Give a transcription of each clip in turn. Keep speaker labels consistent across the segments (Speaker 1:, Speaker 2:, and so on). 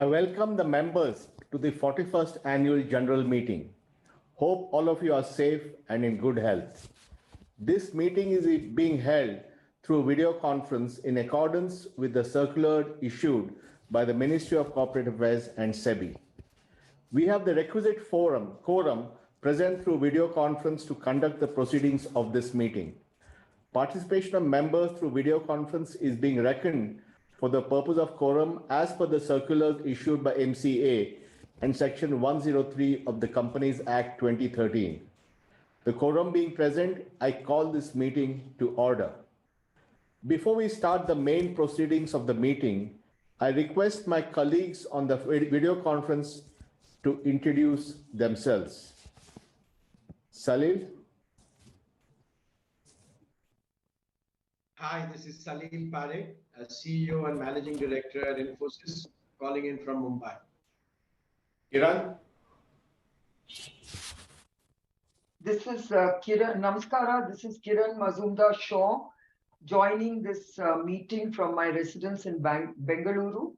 Speaker 1: welcome the members to the 41st Annual General Meeting. Hope all of you are safe and in good health. This meeting is being held through video conference in accordance with the circular issued by the Ministry of Corporate Affairs and SEBI. We have the requisite quorum present through video conference to conduct the proceedings of this meeting. Participation of members through video conference is being reckoned for the purpose of quorum as per the circulars issued by MCA and Section 103 of the Companies Act 2013. The quorum being present, I call this meeting to order. Before we start the main proceedings of the meeting, I request my colleagues on the video conference to introduce themselves. Salil.
Speaker 2: Hi, this is Salil Parekh, CEO and Managing Director at Infosys, calling in from Mumbai.
Speaker 1: Kiran.
Speaker 3: This is Kiran. Namaskara. This is Kiran Mazumdar-Shaw, joining this meeting from my residence in Bengaluru.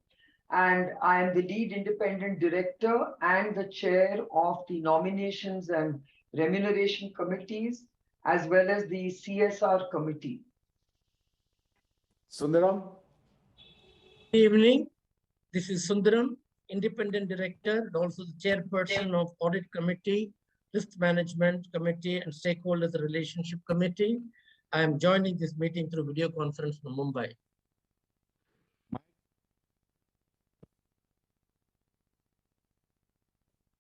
Speaker 3: And I am the lead independent director and the chair of the nominations and remuneration committees, as well as the CSR committee.
Speaker 1: Sundaram.
Speaker 4: Good evening. This is Sundaram, independent director, and also the chairperson of Audit Committee, Risk Management Committee, and Stakeholders Relationship Committee. I am joining this meeting through video conference from Mumbai.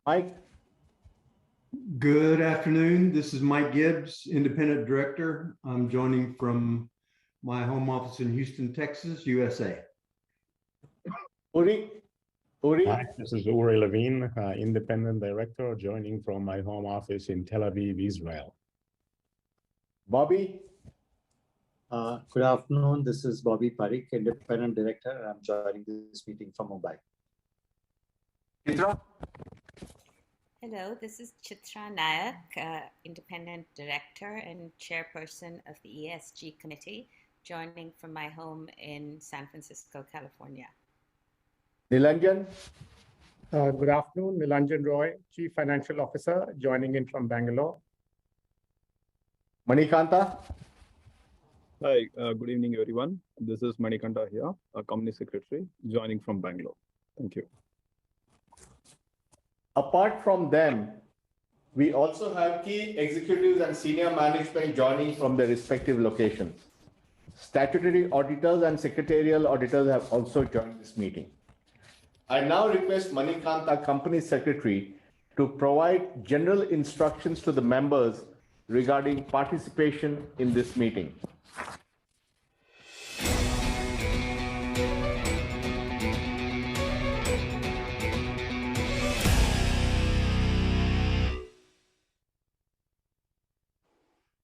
Speaker 1: Mike.
Speaker 5: Good afternoon. This is Mike Gibbs, independent director. I'm joining from my home office in Houston, Texas, USA.
Speaker 1: Uri.
Speaker 6: Hi, this is Uri Levine, independent director, joining from my home office in Tel Aviv, Israel.
Speaker 1: Bobby.
Speaker 7: Good afternoon. This is Bobby Parikh, independent director, and I'm joining this meeting from Mumbai.
Speaker 1: Chitra.
Speaker 8: Hello, this is Chitra Nayak, independent director and chairperson of the ESG committee, joining from my home in San Francisco, California.
Speaker 1: Nilanjan.
Speaker 9: Good afternoon, Nilanjan Roy, Chief Financial Officer, joining in from Bangalore.
Speaker 1: Manikanta.
Speaker 10: Hi, good evening, everyone. This is Manikanta here, a company secretary, joining from Bangalore. Thank you.
Speaker 1: Apart from them, we also have key executives and senior management joining from their respective locations. Statutory auditors and secretarial auditors have also joined this meeting. I now request Manikanta, Company Secretary, to provide general instructions to the members regarding participation in this meeting.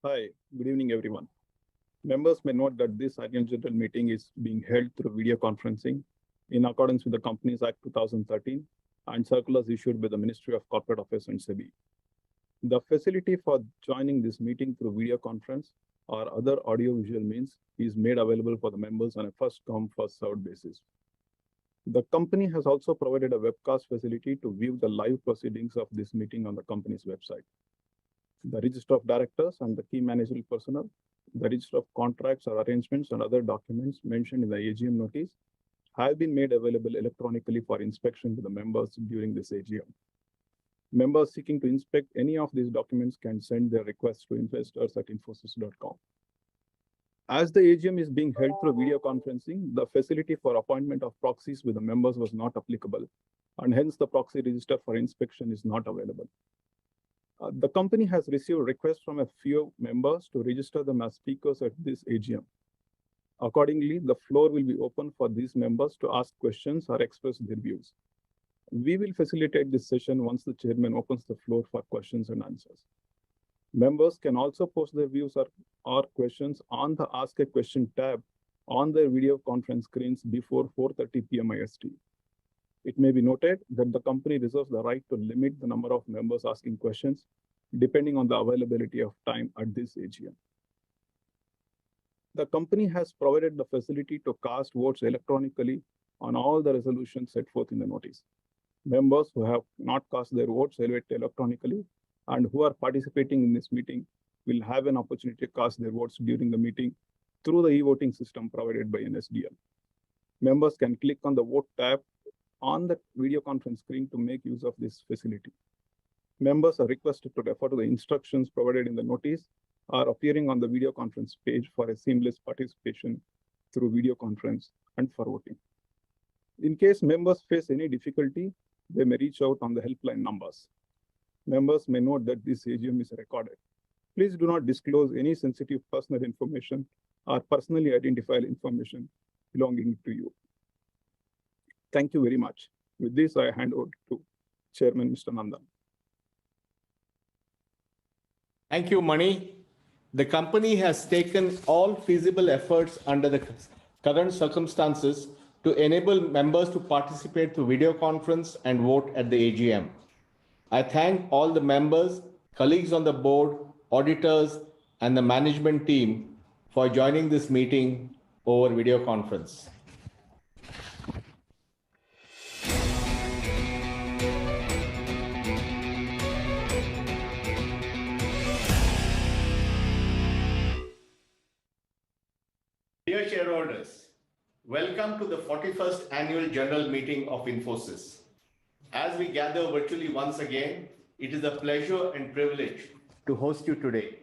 Speaker 10: Hi, good evening, everyone. Members may note that this annual general meeting is being held through video conferencing in accordance with the Companies Act 2013 and circulars issued by the Ministry of Corporate Affairs and SEBI. The facility for joining this meeting through video conference or other audiovisual means is made available for the members on a first-come, first-served basis. The company has also provided a webcast facility to view the live proceedings of this meeting on the company's website. The register of directors and the key managerial personnel, the register of contracts or arrangements and other documents mentioned in the AGM notice have been made available electronically for inspection to the members during this AGM. Members seeking to inspect any of these documents can send their requests to investors@infosys.com. As the AGM is being held through video conferencing, the facility for appointment of proxies with the members was not applicable, and hence the proxy register for inspection is not available. The company has received requests from a few members to register them as speakers at this AGM. Accordingly, the floor will be open for these members to ask questions or express their views. We will facilitate this session once the chairman opens the floor for questions and answers. Members can also post their views or questions on the Ask a Question tab on their video conference screens before 4:30 p.m. IST. It may be noted that the company reserves the right to limit the number of members asking questions depending on the availability of time at this AGM. The company has provided the facility to cast votes electronically on all the resolutions set forth in the notice. Members who have not cast their votes electronically and who are participating in this meeting will have an opportunity to cast their votes during the meeting through the e-voting system provided by NSDL. Members can click on the vote tab on the video conference screen to make use of this facility. Members are requested to refer to the instructions provided in the notice or appearing on the video conference page for a seamless participation through video conference and for voting. In case members face any difficulty, they may reach out on the helpline numbers. Members may note that this AGM is recorded. Please do not disclose any sensitive personal information or personally identifiable information belonging to you. Thank you very much. With this, I hand over to Chairman Mr. Nandan.
Speaker 1: Thank you, Mani. The company has taken all feasible efforts under the current circumstances to enable members to participate through video conference and vote at the AGM. I thank all the members, colleagues on the board, auditors, and the management team for joining this meeting over video conference. Dear shareholders, welcome to the 41st Annual General Meeting of Infosys. As we gather virtually once again, it is a pleasure and privilege to host you today.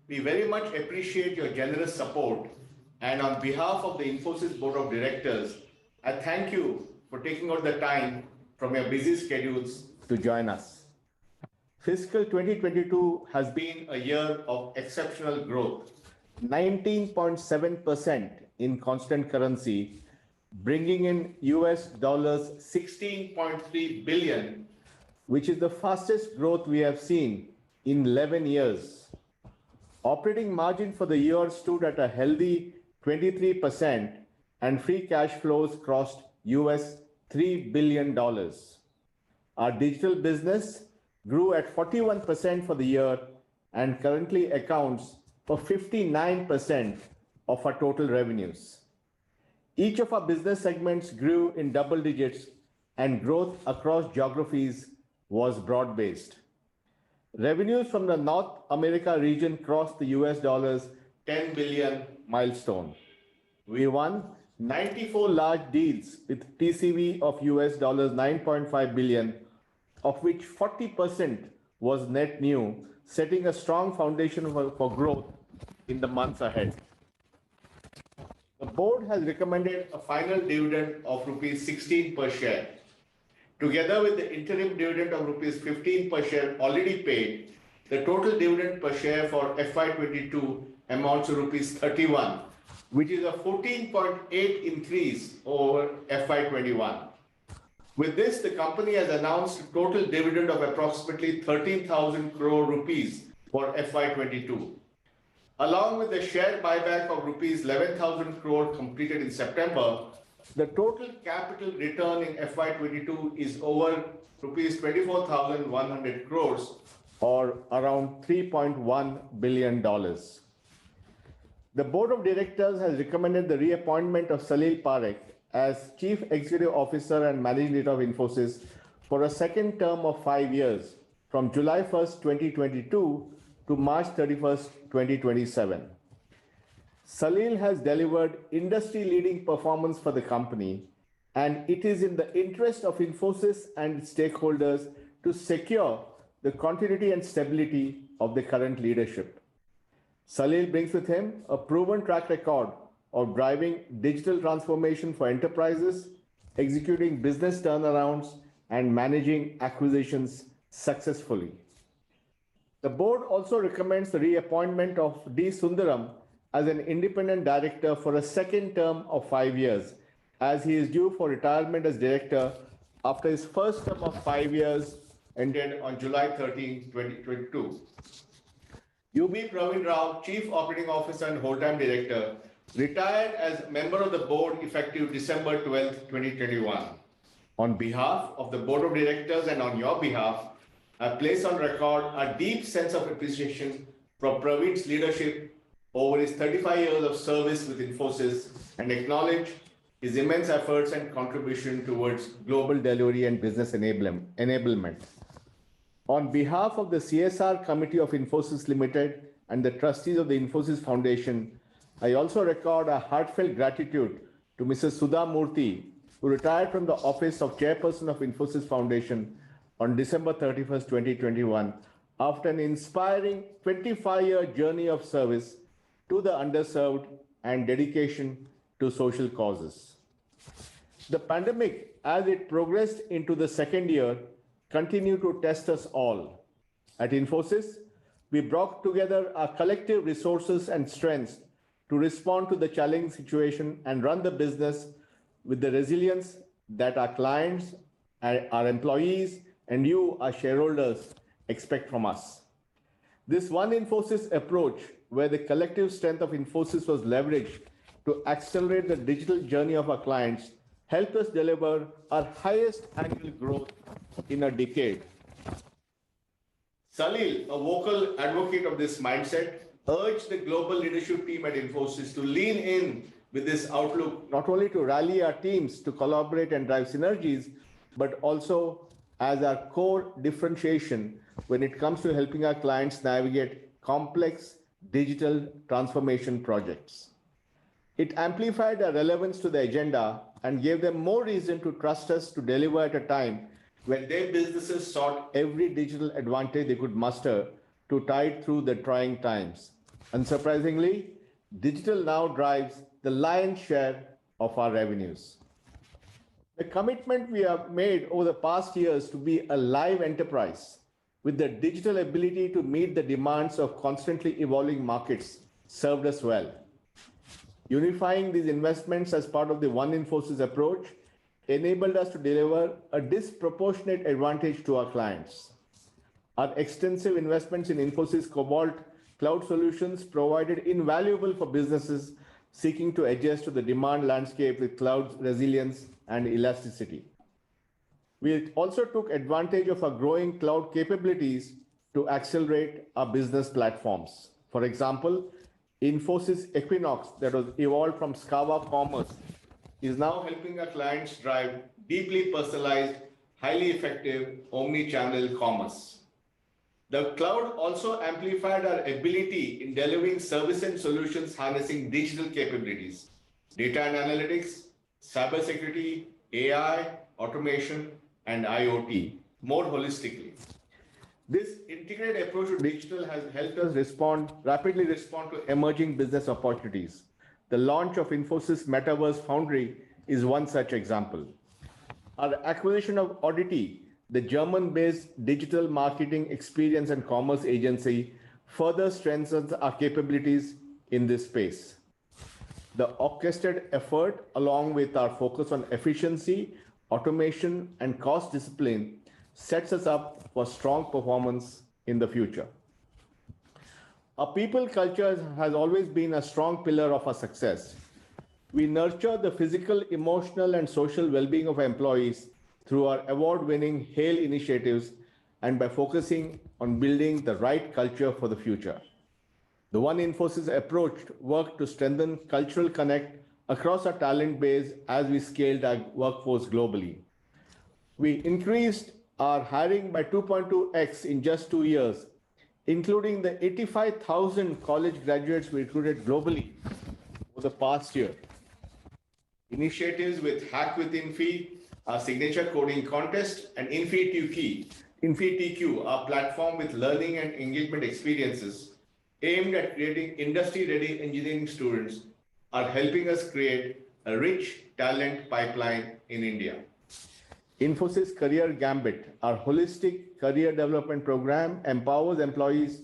Speaker 1: We very much appreciate your generous support, and on behalf of the Infosys Board of Directors, I thank you for taking out the time from your busy schedules to join us. Fiscal 2022 has been a year of exceptional growth. 19.7% in constant currency, bringing in US dollars 16.3 billion, which is the fastest growth we have seen in 11 years. Operating margin for the year stood at a healthy 23%, and free cash flows crossed US $3 billion. Our digital business grew at 41% for the year and currently accounts for 59% of our total revenues. Each of our business segments grew in double digits, and growth across geographies was broad-based. Revenues from the North America region crossed the US dollars 10 billion milestone. We won 94 large deals with TCV of US dollars 9.5 billion, of which 40% was net new, setting a strong foundation for growth in the months ahead. The board has recommended a final dividend of rupees 16 per share. Together with the interim dividend of rupees 15 per share already paid, the total dividend per share for FY22 amounts to rupees 31, which is a 14.8 increase over FY21. With this, the company has announced a total dividend of approximately 13,000 crore rupees for FY22. Along with the share buyback of rupees 11,000 crore completed in September, the total capital return in FY22 is over rupees 24,100 crores, or around $3.1 billion. The Board of Directors has recommended the reappointment of Salil Parekh as Chief Executive Officer and Managing Director of Infosys for a second term of 5 years, from July 1st, 2022 to March 31st, 2027. Salil has delivered industry-leading performance for the company, and it is in the interest of Infosys and its stakeholders to secure the continuity and stability of the current leadership. Salil brings with him a proven track record of driving digital transformation for enterprises, executing business turnarounds, and managing acquisitions successfully. The board also recommends the reappointment of D. Sundaram as an independent director for a second term of 5 years, as he is due for retirement as director after his first term of 5 years ended on July 13, 2022. UB Pravin Rao, Chief Operating Officer and Whole-Time Director, retired as member of the board effective December 12, 2021. On behalf of the Board of Directors and on your behalf, I place on record a deep sense of appreciation for Pravin's leadership over his 35 years of service with Infosys and acknowledge his immense efforts and contribution towards global delivery and business enablement. On behalf of the CSR Committee of Infosys Limited and the trustees of the Infosys Foundation, I also record a heartfelt gratitude to Mrs. Sudha Murthy, who retired from the office of Chairperson of Infosys Foundation on December 31st, 2021, after an inspiring 25-year journey of service to the underserved and dedication to social causes. The pandemic, as it progressed into the second year, continued to test us all. At Infosys, we brought together our collective resources and strengths to respond to the challenging situation and run the business with the resilience that our clients, our employees, and you, our shareholders, expect from us. This One Infosys approach, where the collective strength of Infosys was leveraged to accelerate the digital journey of our clients, helped us deliver our highest annual growth in a decade. Salil, a vocal advocate of this mindset, urged the global leadership team at Infosys to lean in with this outlook, not only to rally our teams to collaborate and drive synergies, but also as our core differentiation when it comes to helping our clients navigate complex digital transformation projects. It amplified our relevance to the agenda and gave them more reason to trust us to deliver at a time when their businesses sought every digital advantage they could muster to tide through the trying times. Unsurprisingly, digital now drives the lion's share of our revenues. The commitment we have made over the past years to be a live enterprise with the digital ability to meet the demands of constantly evolving markets served us well. Unifying these investments as part of the One Infosys approach enabled us to deliver a disproportionate advantage to our clients. Our extensive investments in Infosys Cobalt cloud solutions provided invaluable for businesses seeking to adjust to the demand landscape with cloud resilience and elasticity. We also took advantage of our growing cloud capabilities to accelerate our business platforms. For example, Infosys Equinox, that was evolved from Scava Commerce, is now helping our clients drive deeply personalized, highly effective omni-channel commerce. The cloud also amplified our ability in delivering service and solutions harnessing digital capabilities, data and analytics, cybersecurity, AI, automation, and IoT more holistically. This integrated approach to digital has helped us rapidly respond to emerging business opportunities. The launch of Infosys Metaverse Foundry is one such example. Our acquisition of Oddity, the German-based digital marketing experience and commerce agency, further strengthens our capabilities in this space. The orchestrated effort, along with our focus on efficiency, automation, and cost discipline, sets us up for strong performance in the future. Our people culture has always been a strong pillar of our success. We nurture the physical, emotional, and social well-being of our employees through our award-winning HAIL initiatives and by focusing on building the right culture for the future. The One Infosys approach worked to strengthen cultural connect across our talent base as we scaled our workforce globally. We increased our hiring by 2.2x in just 2 years, including the 85,000 college graduates we recruited globally over the past year. Initiatives with Hack with Infi, our signature coding contest, and InfiTQ, our platform with learning and engagement experiences aimed at creating industry-ready engineering students, are helping us create a rich talent pipeline in India. Infosys Career Gambit, our holistic career development program, empowers employees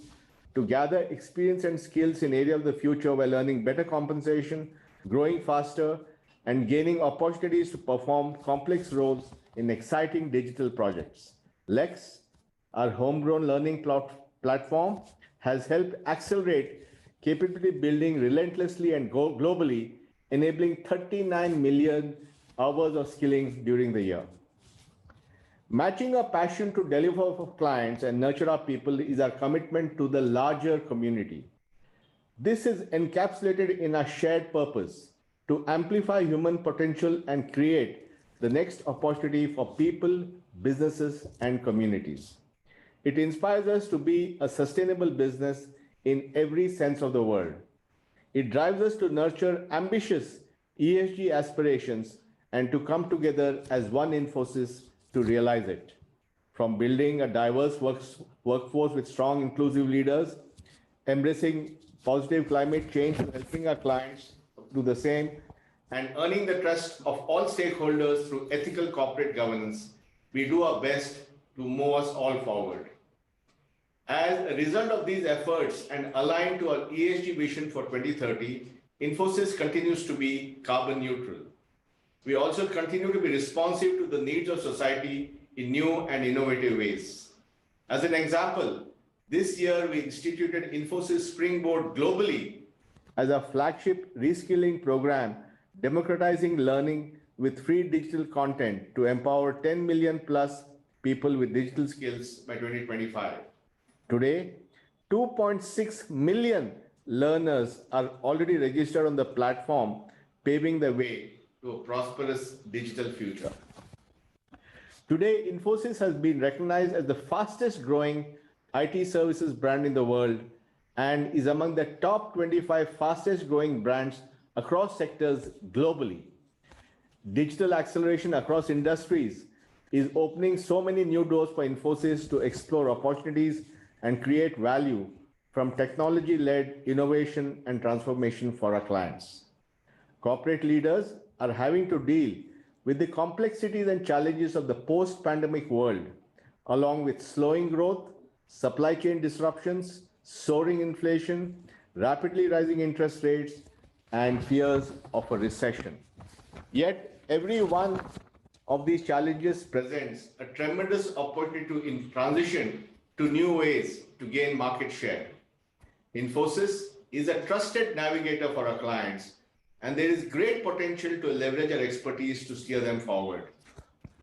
Speaker 1: to gather experience and skills in areas of the future while earning better compensation, growing faster, and gaining opportunities to perform complex roles in exciting digital projects. Lex, our homegrown learning platform, has helped accelerate capability building relentlessly and globally, enabling 39 million hours of skilling during the year. Matching our passion to deliver for clients and nurture our people is our commitment to the larger community. This is encapsulated in our shared purpose to amplify human potential and create the next opportunity for people, businesses, and communities. It inspires us to be a sustainable business in every sense of the word. It drives us to nurture ambitious ESG aspirations and to come together as one Infosys to realize it. From building a diverse workforce with strong, inclusive leaders, embracing positive climate change to helping our clients do the same, and earning the trust of all stakeholders through ethical corporate governance, we do our best to move us all forward. As a result of these efforts and aligned to our ESG vision for 2030, Infosys continues to be carbon neutral. We also continue to be responsive to the needs of society in new and innovative ways. As an example, this year we instituted Infosys Springboard globally as a flagship reskilling program, democratizing learning with free digital content to empower 10 million plus people with digital skills by 2025. Today, 2.6 million learners are already registered on the platform, paving the way to a prosperous digital future. Today, Infosys has been recognized as the fastest growing IT services brand in the world and is among the top 25 fastest growing brands across sectors globally. Digital acceleration across industries is opening so many new doors for Infosys to explore opportunities and create value from technology-led innovation and transformation for our clients. Corporate leaders are having to deal with the complexities and challenges of the post-pandemic world, along with slowing growth, supply chain disruptions, soaring inflation, rapidly rising interest rates, and fears of a recession. Yet, every one of these challenges presents a tremendous opportunity to transition to new ways to gain market share. Infosys is a trusted navigator for our clients, and there is great potential to leverage our expertise to steer them forward.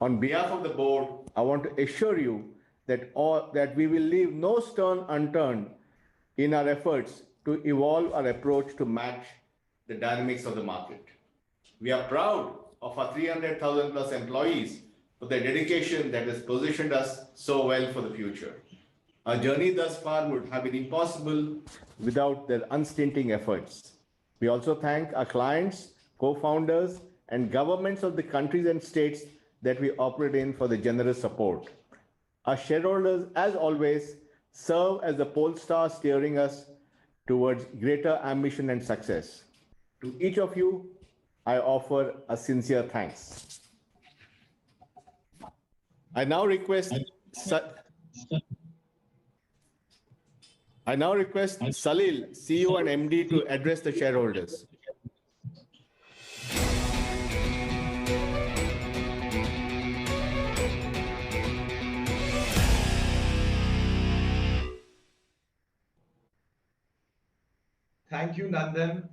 Speaker 1: On behalf of the board, I want to assure you that we will leave no stone unturned in our efforts to evolve our approach to match the dynamics of the market. We are proud of our 300,000 plus employees for their dedication that has positioned us so well for the future. Our journey thus far would have been impossible without their unstinting efforts. We also thank our clients, co-founders, and governments of the countries and states that we operate in for the generous support. Our shareholders, as always, serve as the pole star steering us towards greater ambition and success. To each of you, I offer a sincere thanks. I now request Salil, CEO and MD, to address the shareholders.
Speaker 2: Thank you, Nandan.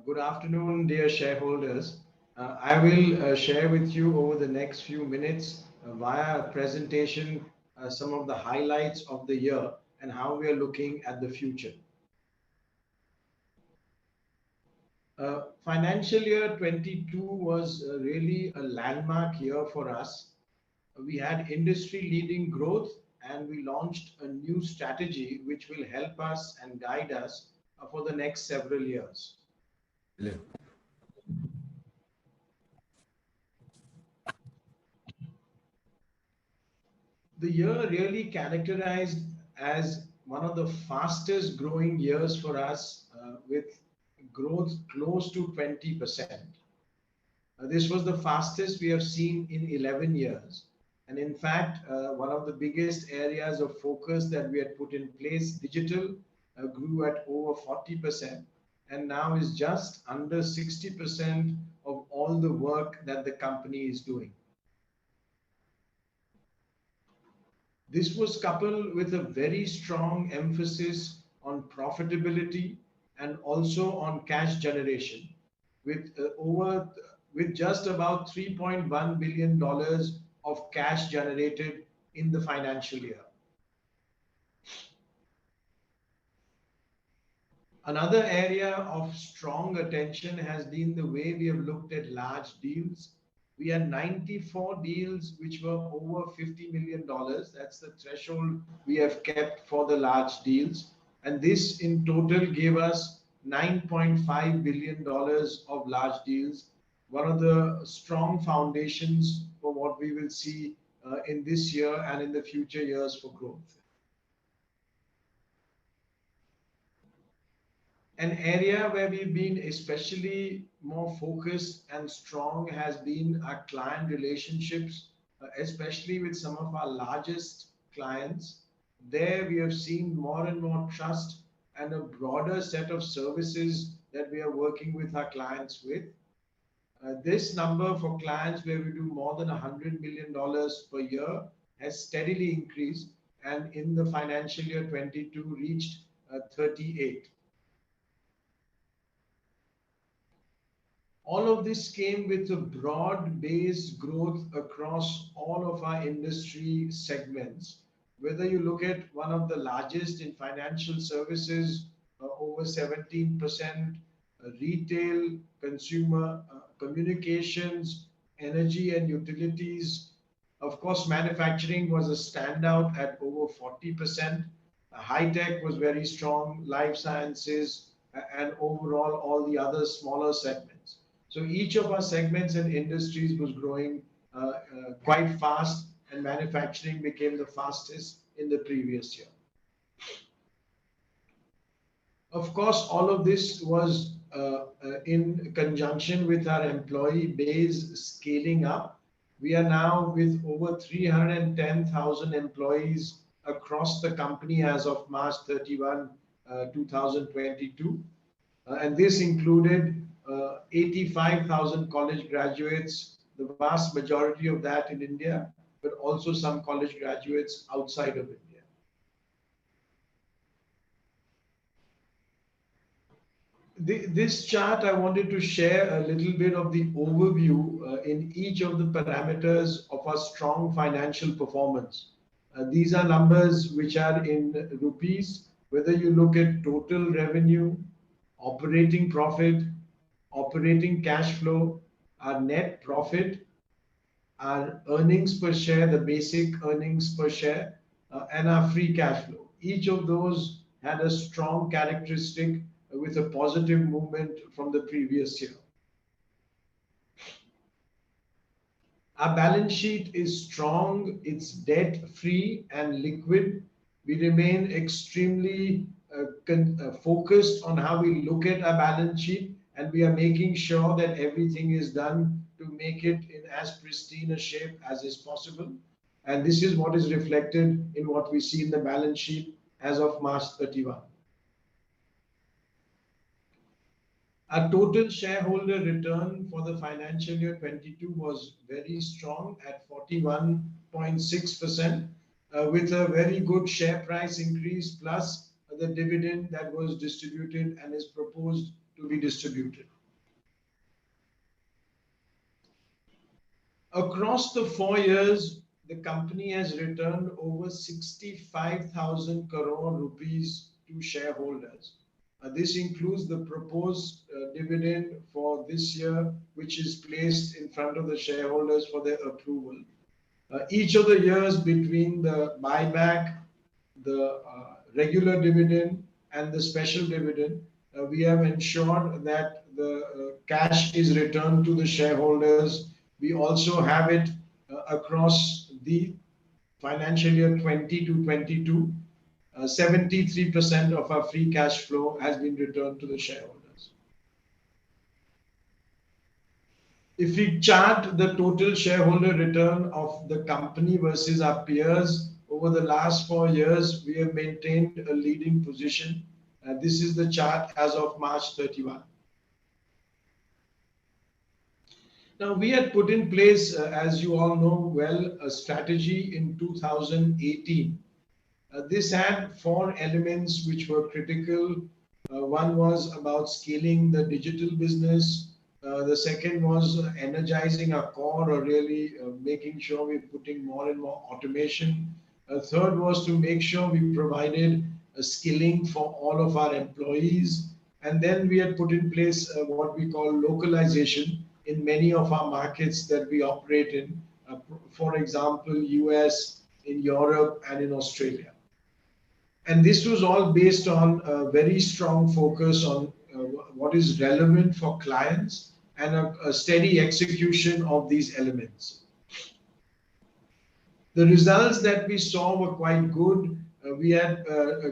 Speaker 2: Good afternoon, dear shareholders. I will share with you over the next few minutes via a presentation some of the highlights of the year and how we are looking at the future. Financial year 22 was really a landmark year for us. We had industry-leading growth, and we launched a new strategy which will help us and guide us for the next several years. The year really characterized as one of the fastest growing years for us, with growth close to 20%. This was the fastest we have seen in 11 years. And in fact, one of the biggest areas of focus that we had put in place, digital, grew at over 40% and now is just under 60% of all the work that the company is doing. This was coupled with a very strong emphasis on profitability and also on cash generation, with just about $3.1 billion of cash generated in the financial year. Another area of strong attention has been the way we have looked at large deals. We had 94 deals which were over $50 million. That's the threshold we have kept for the large deals. And this in total gave us $9.5 billion of large deals, one of the strong foundations for what we will see in this year and in the future years for growth. An area where we've been especially more focused and strong has been our client relationships, especially with some of our largest clients. There we have seen more and more trust and a broader set of services that we are working with our clients with. This number for clients where we do more than $100 million per year has steadily increased, and in the financial year 22 reached 38. All of this came with a broad-based growth across all of our industry segments. Whether you look at one of the largest in financial services, over 17%, retail, consumer, communications, energy and utilities. Of course, manufacturing was a standout at over 40%. High tech was very strong, life sciences, and overall all the other smaller segments. So each of our segments and industries was growing quite fast, and manufacturing became the fastest in the previous year. Of course, all of this was in conjunction with our employee base scaling up. We are now with over 310,000 employees across the company as of March 31, 2022. And this included 85,000 college graduates, the vast majority of that in India, but also some college graduates outside of India. This chart, I wanted to share a little bit of the overview in each of the parameters of our strong financial performance. These are numbers which are in rupees, whether you look at total revenue, operating profit, operating cash flow, our net profit, our earnings per share, the basic earnings per share, and our free cash flow. Each of those had a strong characteristic with a positive movement from the previous year. Our balance sheet is strong, it's debt-free and liquid. We remain extremely focused on how we look at our balance sheet, and we are making sure that everything is done to make it in as pristine a shape as is possible. And this is what is reflected in what we see in the balance sheet as of March 31. Our total shareholder return for the financial year 22 was very strong at 41.6%, with a very good share price increase plus the dividend that was distributed and is proposed to be distributed. Across the 4 years, the company has returned over 65,000 crore rupees to shareholders. This includes the proposed dividend for this year, which is placed in front of the shareholders for their approval. Each of the years between the buyback, the regular dividend, and the special dividend, we have ensured that the cash is returned to the shareholders. We also have it across the financial year 20 to 22. 73% of our free cash flow has been returned to the shareholders. If we chart the total shareholder return of the company versus our peers, over the last 4 years, we have maintained a leading position. This is the chart as of March 31. Now, we had put in place, as you all know well, a strategy in 2018. This had 4 elements which were critical. One was about scaling the digital business. The second was energizing our core, or really making sure we're putting more and more automation. Third was to make sure we provided skilling for all of our employees. And then we had put in place what we call localization in many of our markets that we operate in, for example, US, in Europe, and in Australia. And this was all based on a very strong focus on what is relevant for clients and a steady execution of these elements. The results that we saw were quite good. We had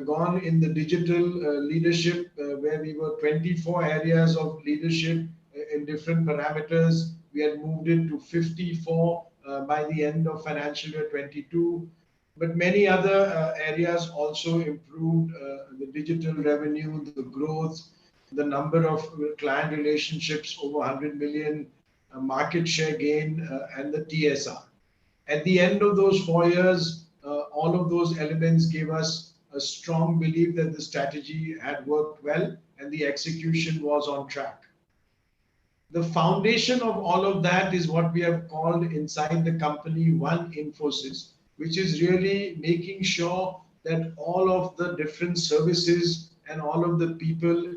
Speaker 2: gone in the digital leadership where we were 24 areas of leadership in different parameters. We had moved into 54 by the end of financial year 22. But many other areas also improved, the digital revenue, the growth, the number of client relationships over 100 million, market share gain, and the TSR. At the end of those 4 years, all of those elements gave us a strong belief that the strategy had worked well and the execution was on track. The foundation of all of that is what we have called inside the company One Infosys, which is really making sure that all of the different services and all of the people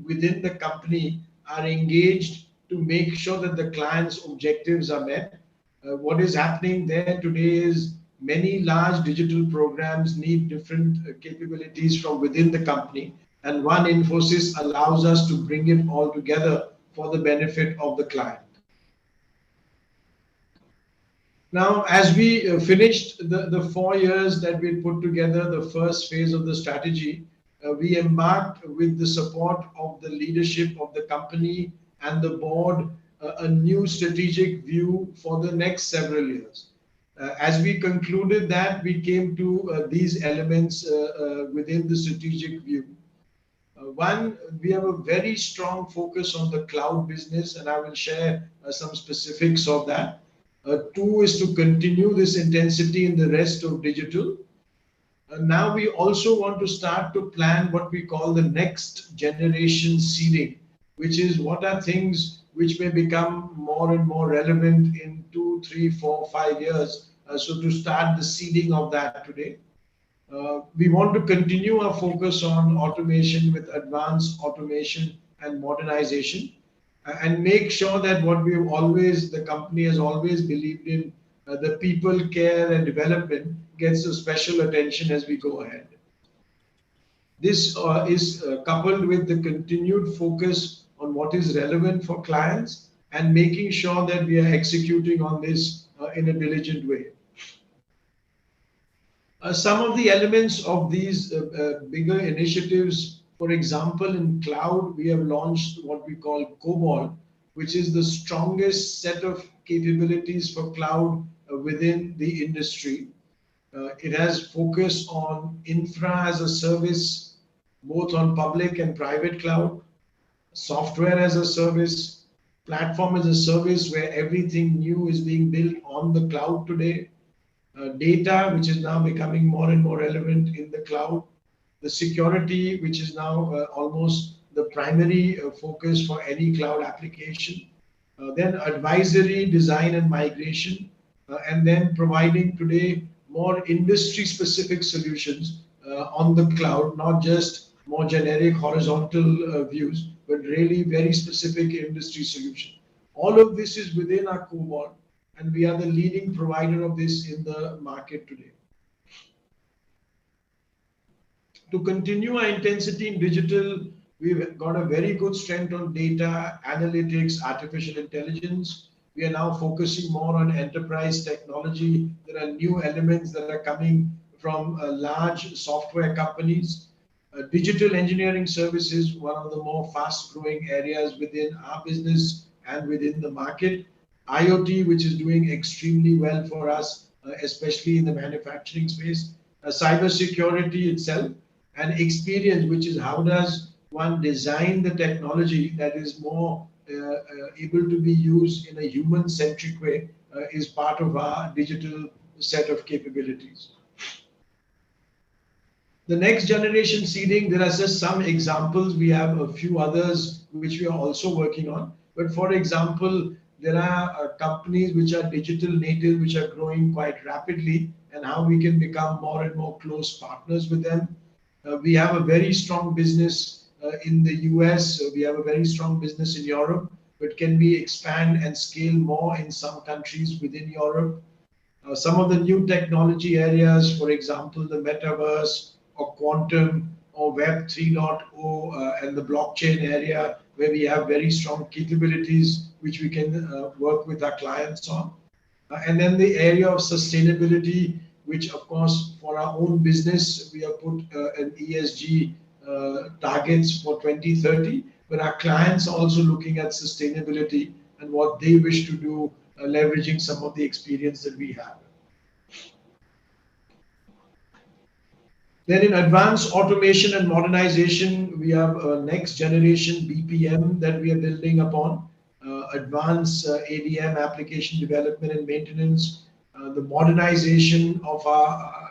Speaker 2: within the company are engaged to make sure that the client's objectives are met. What is happening there today is many large digital programs need different capabilities from within the company, and One Infosys allows us to bring it all together for the benefit of the client. Now, as we finished the 4 years that we put together the first phase of the strategy, we embarked with the support of the leadership of the company and the board a new strategic view for the next several years. As we concluded that, we came to these elements within the strategic view. One, we have a very strong focus on the cloud business, and I will share some specifics of that. Two is to continue this intensity in the rest of digital. Now we also want to start to plan what we call the next generation seeding, which is what are things which may become more and more relevant in 2, 3, 4, 5 years. So to start the seeding of that today. We want to continue our focus on automation with advanced automation and modernization, and make sure that what we have always, the company has always believed in, the people care and development gets a special attention as we go ahead. This is coupled with the continued focus on what is relevant for clients and making sure that we are executing on this in a diligent way. Some of the elements of these bigger initiatives, for example, in cloud, we have launched what we call Cobalt, which is the strongest set of capabilities for cloud within the industry. It has focus on infra as a service, both on public and private cloud, software as a service, platform as a service where everything new is being built on the cloud today, data, which is now becoming more and more relevant in the cloud, the security, which is now almost the primary focus for any cloud application, then advisory, design and migration, and then providing today more industry-specific solutions on the cloud, not just more generic horizontal views, but really very specific industry solution. All of this is within our Cobalt, and we are the leading provider of this in the market today. To continue our intensity in digital, we've got a very good strength on data, analytics, artificial intelligence. We are now focusing more on enterprise technology. There are new elements that are coming from large software companies. Digital engineering services, one of the more fast-growing areas within our business and within the market. IoT, which is doing extremely well for us, especially in the manufacturing space. Cybersecurity itself, and experience, which is how does one design the technology that is more able to be used in a human-centric way, is part of our digital set of capabilities. The next generation seeding, there are just some examples. We have a few others which we are also working on. But for example, there are companies which are digital native, which are growing quite rapidly, and how we can become more and more close partners with them. We have a very strong business in the US. We have a very strong business in Europe, but can we expand and scale more in some countries within Europe? Some of the new technology areas, for example, the metaverse or quantum or Web 3.0 and the blockchain area, where we have very strong capabilities which we can work with our clients on. And then the area of sustainability, which of course for our own business, we have put an ESG targets for 2030, but our clients are also looking at sustainability and what they wish to do, leveraging some of the experience that we have. Then in advanced automation and modernization, we have a next generation BPM that we are building upon, advanced ADM, application development and maintenance, the modernization of our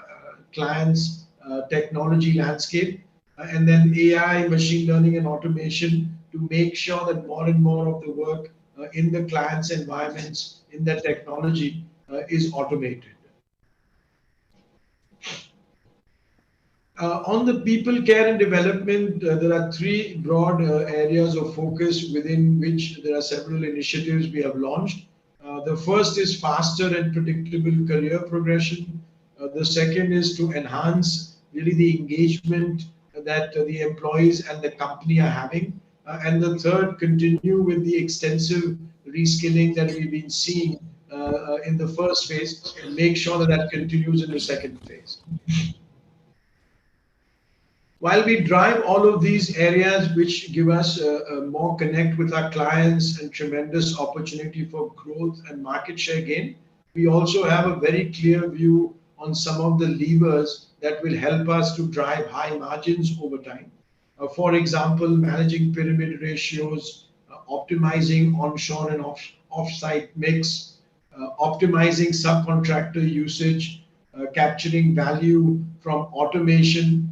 Speaker 2: clients' technology landscape, and then AI, machine learning and automation to make sure that more and more of the work in the client's environments, in their technology is automated. On the people care and development, there are three broad areas of focus within which there are several initiatives we have launched. The first is faster and predictable career progression. The second is to enhance really the engagement that the employees and the company are having. And the third, continue with the extensive reskilling that we've been seeing in the first phase and make sure that that continues in the second phase. While we drive all of these areas which give us more connect with our clients and tremendous opportunity for growth and market share gain, we also have a very clear view on some of the levers that will help us to drive high margins over time. For example, managing pyramid ratios, optimizing onshore and offsite mix, optimizing subcontractor usage, capturing value from automation.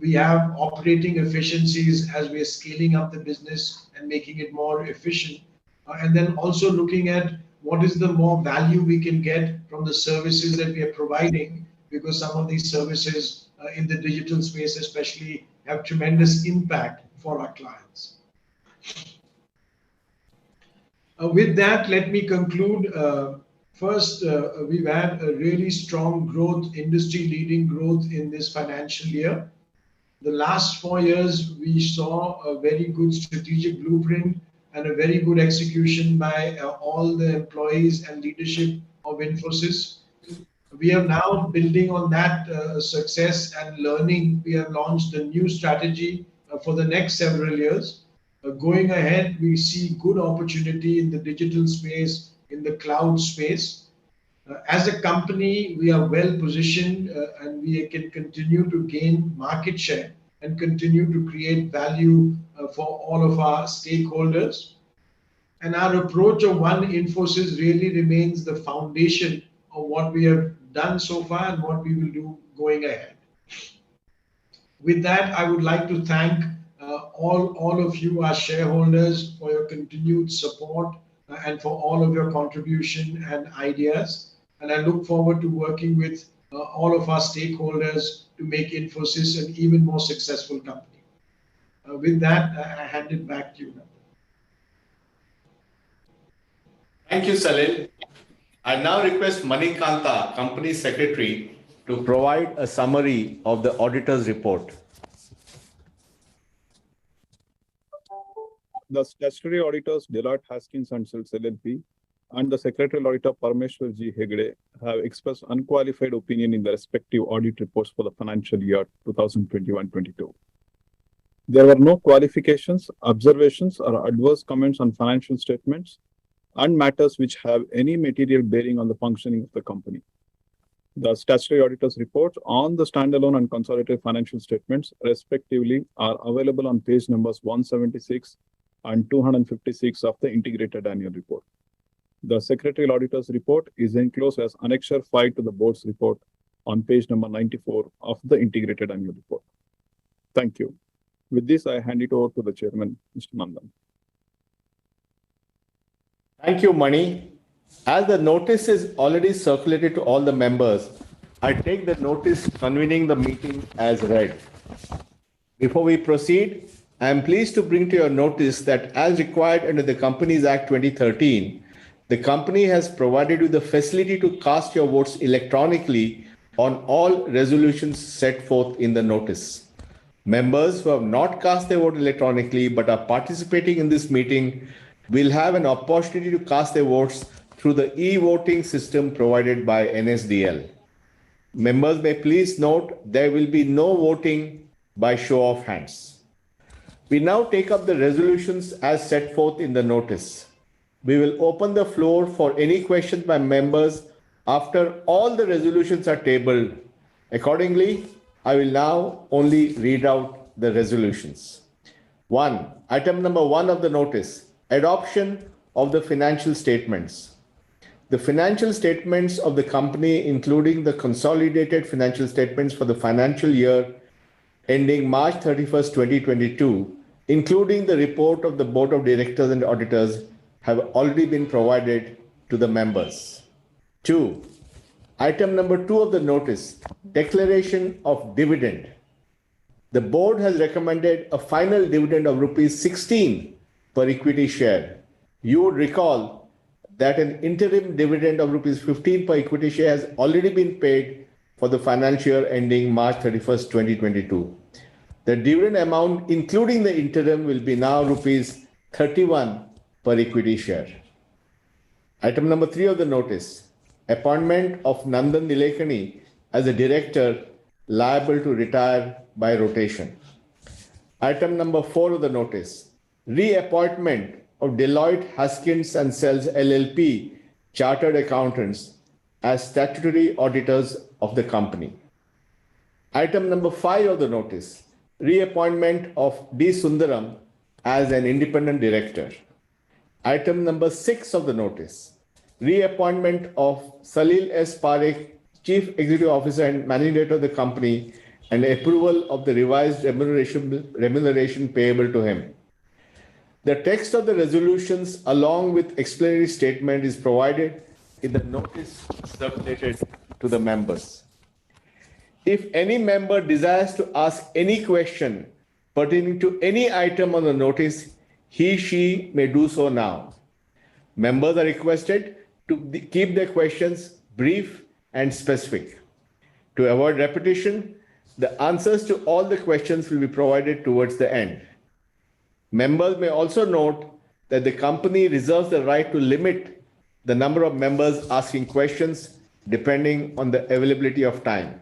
Speaker 2: We have operating efficiencies as we are scaling up the business and making it more efficient. And then also looking at what is the more value we can get from the services that we are providing, because some of these services in the digital space especially have tremendous impact for our clients. With that, let me conclude. First, we've had a really strong growth, industry-leading growth in this financial year. The last 4 years, we saw a very good strategic blueprint and a very good execution by all the employees and leadership of Infosys. We are now building on that success and learning. We have launched a new strategy for the next several years. Going ahead, we see good opportunity in the digital space, in the cloud space. As a company, we are well positioned and we can continue to gain market share and continue to create value for all of our stakeholders. And our approach of One Infosys really remains the foundation of what we have done so far and what we will do going ahead. With that, I would like to thank all of you, our shareholders, for your continued support and for all of your contribution and ideas. And I look forward to working with all of our stakeholders to make Infosys an even more successful company. With that, I hand it back to you.
Speaker 1: Thank you, Salil. I now request Manikanta, Company Secretary, to provide a summary of the auditor's report.
Speaker 10: The statutory auditors Deloitte Haskins and Sells LLP and the secretarial auditor Parameshwar G. Hegde have expressed unqualified opinion in the respective audit reports for the financial year 2021-22. There were no qualifications, observations, or adverse comments on financial statements and matters which have any material bearing on the functioning of the company. The statutory auditor's reports on the standalone and consolidated financial statements, respectively, are available on page numbers 176 and 256 of the integrated annual report. The secretarial auditor's report is enclosed as annexure 5 to the board's report on page number 94 of the integrated annual report. Thank you. With this, I hand it over to the chairman, Mr. Nandan.
Speaker 1: Thank you, Mani. As the notice is already circulated to all the members, I take the notice convening the meeting as read. Before we proceed, I am pleased to bring to your notice that as required under the Companies Act 2013, the company has provided you the facility to cast your votes electronically on all resolutions set forth in the notice. Members who have not cast their vote electronically but are participating in this meeting will have an opportunity to cast their votes through the e-voting system provided by NSDL. Members may please note there will be no voting by show of hands. We now take up the resolutions as set forth in the notice. We will open the floor for any questions by members after all the resolutions are tabled. Accordingly, I will now only read out the resolutions. 1. Item number 1 of the notice, adoption of the financial statements. The financial statements of the company, including the consolidated financial statements for the financial year ending March 31st, 2022, including the report of the Board of Directors and Auditors, have already been provided to the members. 2. Item number 2 of the notice, declaration of dividend. The board has recommended a final dividend of rupees 16 per equity share. You would recall that an interim dividend of rupees 15 per equity share has already been paid for the financial year ending March 31st, 2022. The dividend amount, including the interim, will be now rupees 31 per equity share. Item number 3 of the notice, appointment of Nandan Nilekani as a director liable to retire by rotation. Item number 4 of the notice, reappointment of Deloitte Haskins and Sells LLP Chartered Accountants as statutory auditors of the company. Item number 5 of the notice, reappointment of D. Sundaram as an independent director. Item number 6 of the notice, reappointment of Salil S. Parekh, Chief Executive Officer and Managing Director of the company, and approval of the revised remuneration payable to him. The text of the resolutions along with explanatory statement is provided in the notice circulated to the members. If any member desires to ask any question pertaining to any item on the notice, she may do so now. Members are requested to keep their questions brief and specific. To avoid repetition, the answers to all the questions will be provided towards the end. Members may also note that the company reserves the right to limit the number of members asking questions depending on the availability of time.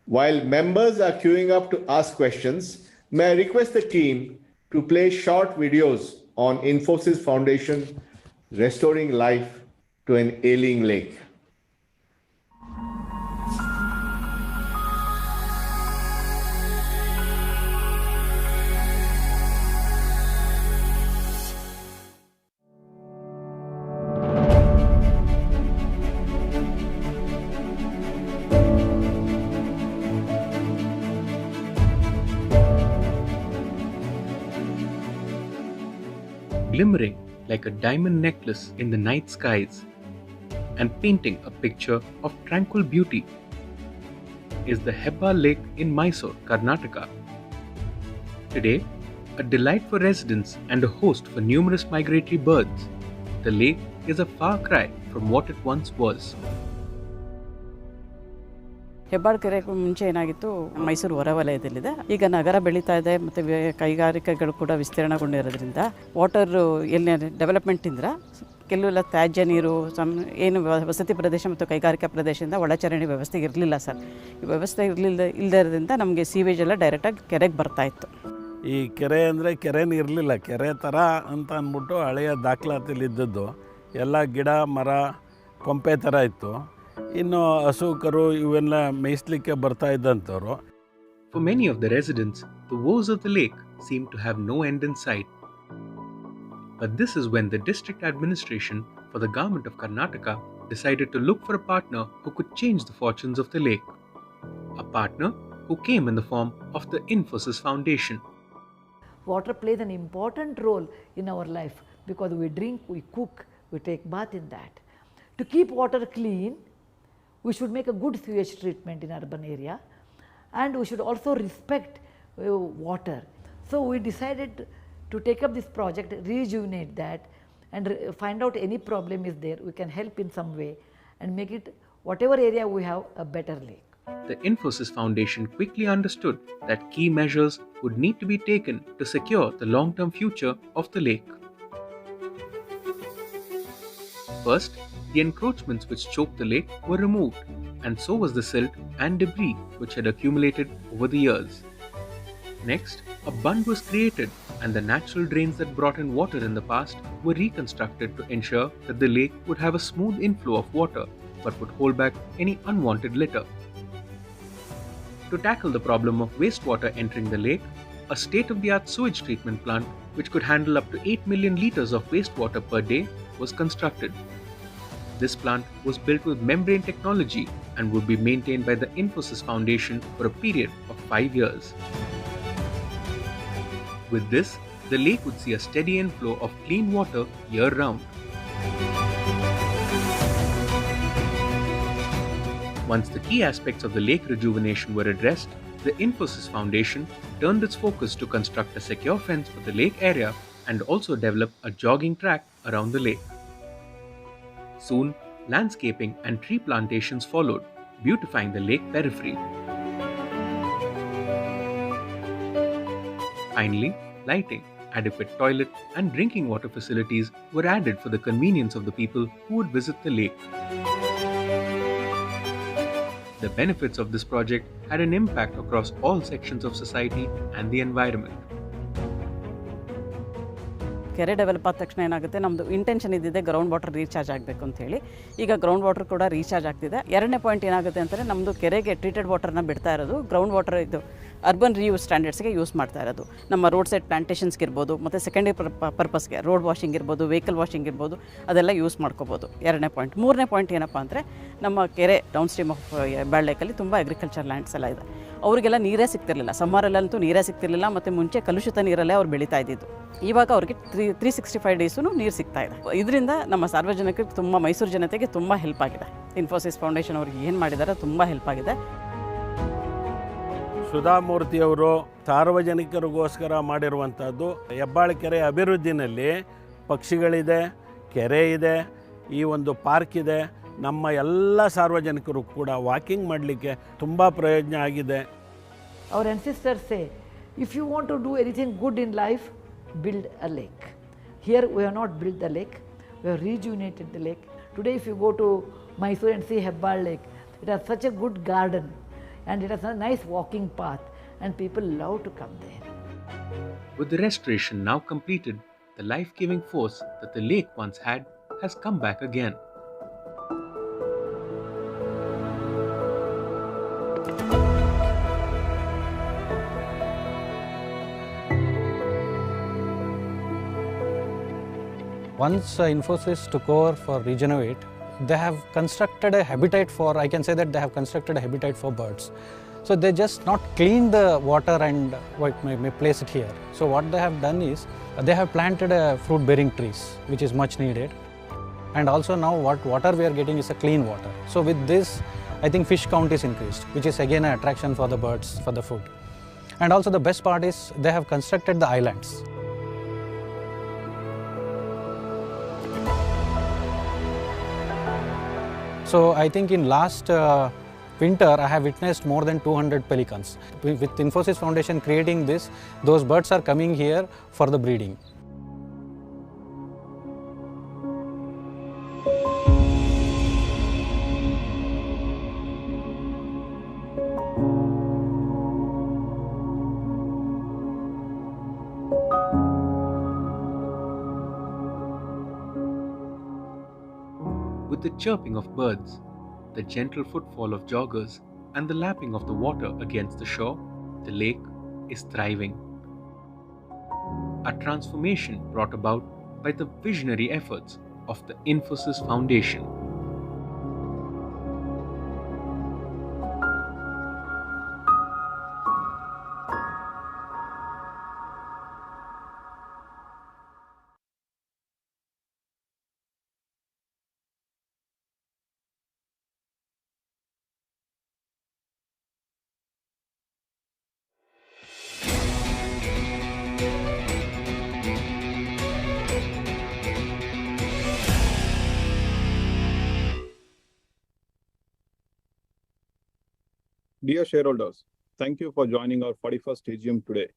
Speaker 1: While members are queuing up to ask questions, may I request the team to play short videos on Infosys Foundation restoring life to an ailing lake.
Speaker 11: Glimmering like a diamond necklace in the night skies and painting a picture of tranquil beauty is the Hebba Lake in Mysore, Karnataka. Today, a delight for residents and a host for numerous migratory birds, the lake is a far cry from what it once was.
Speaker 12: Hebbal ಕೆರೆಗೂ ಮುಂಚೆ ಏನಾಗಿತ್ತು ಮೈಸೂರು ಹೊರವಲಯದಲ್ಲಿದೆ. ಈಗ ನಗರ ಬೆಳೀತಾ ಇದೆ ಮತ್ತು ಕೈಗಾರಿಕೆಗಳು ಕೂಡ ವಿಸ್ತೀರ್ಣಗೊಂಡಿರೋದ್ರಿಂದ water ಎಲ್ಲಿ ಡೆವಲಪ್ಮೆಂಟಿಂದ ಕೆಲವೆಲ್ಲ ತ್ಯಾಜ್ಯ ನೀರು ಏನು ವಸತಿ ಪ್ರದೇಶ ಮತ್ತು ಕೈಗಾರಿಕಾ ಪ್ರದೇಶದಿಂದ ಒಳಚರಂಡಿ ವ್ಯವಸ್ಥೆ ಇರಲಿಲ್ಲ ಸರ್. ಈ ವ್ಯವಸ್ಥೆ ಇಲ್ಲದರಿಂದ ನಮಗೆ ಸೀವೇಜ್ ಎಲ್ಲ ಡೈರೆಕ್ಟಾಗಿ ಕೆರೆಗೆ ಬರ್ತಾಯಿತ್ತು.
Speaker 13: ಈ ಕೆರೆ ಅಂದರೆ ಕೆರೆನೇ ಇರಲಿಲ್ಲ, ಕೆರೆ ಥರ ಅಂತ ಅಂದ್ಬಿಟ್ಟು ಹಳೆಯ ದಾಖಲಾತಿಲಿದ್ದದ್ದು ಎಲ್ಲ ಗಿಡ ಮರ ಕೊಂಪೆ ಥರ ಇತ್ತು. ಇನ್ನು ಹಸು ಕರು ಇವೆಲ್ಲ ಮೇಯಿಸಲಿಕ್ಕೆ ಬರ್ತಾ ಇದ್ದಂಥವ್ರು.
Speaker 11: For many of the residents, the woes of the lake seem to have no end in sight. But this is when the district administration for the government of Karnataka decided to look for a partner who could change the fortunes of the lake. A partner who came in the form of the Infosys Foundation.
Speaker 14: Water plays an important role in our life because we drink, we cook, we take bath in that. To keep water clean, we should make a good sewage treatment in urban area, and we should also respect water. So we decided to take up this project, rejuvenate that, and find out any problem is there, we can help in some way and make it, whatever area we have, a better lake.
Speaker 11: The Infosys Foundation quickly understood that key measures would need to be taken to secure the long-term future of the lake. First, the encroachments which choked the lake were removed, and so was the silt and debris which had accumulated over the years. Next, a bund was created, and the natural drains that brought in water in the past were reconstructed to ensure that the lake would have a smooth inflow of water but would hold back any unwanted litter. To tackle the problem of wastewater entering the lake, a state-of-the-art sewage treatment plant which could handle up to 8 million liters of wastewater per day was constructed. This plant was built with membrane technology and would be maintained by the Infosys Foundation for a period of 5 years. With this, the lake would see a steady inflow of clean water year-round. Once the key aspects of the lake rejuvenation were addressed, the Infosys Foundation turned its focus to construct a secure fence for the lake area and also develop a jogging track around the lake. Soon, landscaping and tree plantations followed, beautifying the lake periphery. Finally, lighting, adequate toilet and drinking water facilities were added for the convenience of the people who would visit the lake. The benefits of this project had an impact across all sections of society and the environment.
Speaker 12: ಕೆರೆ develop ಆದ ತಕ್ಷಣ ಏನಾಗುತ್ತೆ, ನಮ್ಮದು intention ಇದ್ದಿದೆ ground water recharge ಆಗಬೇಕು ಅಂತ ಹೇಳಿ. ಈಗ ground water ಕೂಡ ರೀಚಾರ್ಜ್ ಆಗ್ತಿದೆ. ಎರಡನೇ ಪಾಯಿಂಟ್ ಏನಾಗುತ್ತೆ ಅಂತಂದರೆ, ನಮ್ಮದು ಕೆರೆಗೆ ಟ್ರೀಟೆಡ್ ವಾಟರ್ನ ಬಿಡ್ತಾ ಇರೋದು ಗ್ರೌಂಡ್ ವಾಟರ್ ಇದು ಅರ್ಬನ್ ರಿಯೂಸ್ ಸ್ಟ್ಯಾಂಡರ್ಡ್ಸ್ಗೆ ಯೂಸ್ ಮಾಡ್ತಾ ಇರೋದು. ನಮ್ಮ ರೋಡ್ ಸೈಡ್ ಪ್ಲಾಂಟೇಷನ್ಸ್ಗೆ ಇರ್ಬೋದು, ಮತ್ತು ಸೆಕೆಂಡರಿ ಪರ್ಪಸ್ಗೆ ರೋಡ್ ವಾಷಿಂಗ್ ಇರ್ಬೋದು, ವೆಹಿಕಲ್ ವಾಷಿಂಗ್ ಇರ್ಬೋದು, ಅದೆಲ್ಲ ಯೂಸ್ ಮಾಡ್ಕೋಬೋದು. ಎರಡನೇ ಪಾಯಿಂಟ್. ಮೂರನೇ ಪಾಯಿಂಟ್ ಏನಪ್ಪ ಅಂದರೆ, ನಮ್ಮ ಕೆರೆ ಡೌನ್ ಸ್ಟ್ರೀಮ್ ಆಫ್ ಹೆಬ್ಬಾಳ ಲೇಕಲ್ಲಿ ತುಂಬ ಅಗ್ರಿಕಲ್ಚರ್ ಲ್ಯಾಂಡ್ಸ್ ಎಲ್ಲ ಇದೆ. ಅವರಿಗೆಲ್ಲ ನೀರೇ ಸಿಗ್ತಿರಲಿಲ್ಲ, ಸಮ್ಮರಲ್ಲಂತೂ ನೀರೇ ಸಿಗ್ತಿರಲಿಲ್ಲ, ಮತ್ತು ಮುಂಚೆ ಕಲುಷಿತ ನೀರಲ್ಲೇ ಅವ್ರು ಬೆಳೀತಾ ಇದ್ದಿದ್ದು. ಇವಾಗ ಅವ್ರಿಗೆ 365 ಡೇಸೂ ನೀರು ಸಿಗ್ತಾ ಇದೆ. ಇದರಿಂದ ನಮ್ಮ ಸಾರ್ವಜನಿಕರಿಗೆ ತುಂಬ, ಮೈಸೂರು ಜನತೆಗೆ ತುಂಬ ಹೆಲ್ಪ್ ಆಗಿದೆ. ಇನ್ಫೋಸಿಸ್ ಫೌಂಡೇಶನ್ ಅವ್ರಿಗೆ ಏನು ಮಾಡಿದ್ದಾರೆ ತುಂಬ ಹೆಲ್ಪ್ ಆಗಿದೆ.
Speaker 13: ಸುಧಾಮೂರ್ತಿಯವರು ಸಾರ್ವಜನಿಕರಿಗೋಸ್ಕರ ಮಾಡಿರುವಂಥದ್ದು ಹೆಬ್ಬಾಳ ಕೆರೆ ಅಭಿವೃದ್ಧಿನಲ್ಲಿ ಪಕ್ಷಿಗಳಿದೆ, ಕೆರೆ ಇದೆ, ಈ ಒಂದು ಪಾರ್ಕ್ ಇದೆ. ನಮ್ಮ ಎಲ್ಲ ಸಾರ್ವಜನಿಕರು ಕೂಡ ವಾಕಿಂಗ್ ಮಾಡಲಿಕ್ಕೆ ತುಂಬ ಪ್ರಯೋಜನ ಆಗಿದೆ.
Speaker 14: Our ancestors say, if you want to do anything good in life, build a lake. Here we have not built the lake, we have rejuvenated the lake. Today if you go to Mysore and see Hebbal Lake, it has such a good garden and it has a nice walking path and people love to come there.
Speaker 11: With the restoration now completed, the life-giving force that the lake once had has come back again.
Speaker 15: Once Infosys took over for Regenovate, they have constructed a habitat for, I can say that they have constructed a habitat for birds. So they just not clean the water and may place it here. So what they have done is, they have planted fruit bearing trees, which is much needed. And also now what water we are getting is a clean water. So with this, I think fish count is increased, which is again an attraction for the birds for the food. And also the best part is, they have constructed the islands. So I think in last winter, I have witnessed more than 200 pelicans. With Infosys Foundation creating this, those birds are coming here for the breeding.
Speaker 11: With the chirping of birds, the gentle footfall of joggers, and the lapping of the water against the shore, the lake is thriving. A transformation brought about by the visionary efforts of the Infosys Foundation.
Speaker 10: Dear shareholders, thank you for joining our 41st AGM today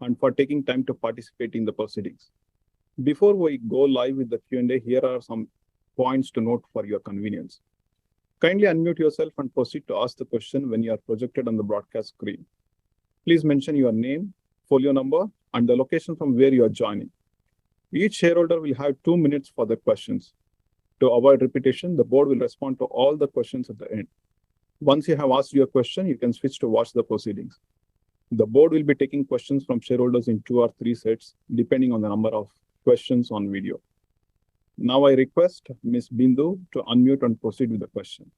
Speaker 10: and for taking time to participate in the proceedings. Before we go live with the Q&A, here are some points to note for your convenience. Kindly unmute yourself and proceed to ask the question when you are projected on the broadcast screen. Please mention your name, folio number, and the location from where you are joining. Each shareholder will have 2 minutes for the questions. To avoid repetition, the board will respond to all the questions at the end. Once you have asked your question, you can switch to watch the proceedings. The board will be taking questions from shareholders in 2 or 3 sets, depending on the number of questions on video. Now I request Ms. Bindu to unmute and proceed with the question.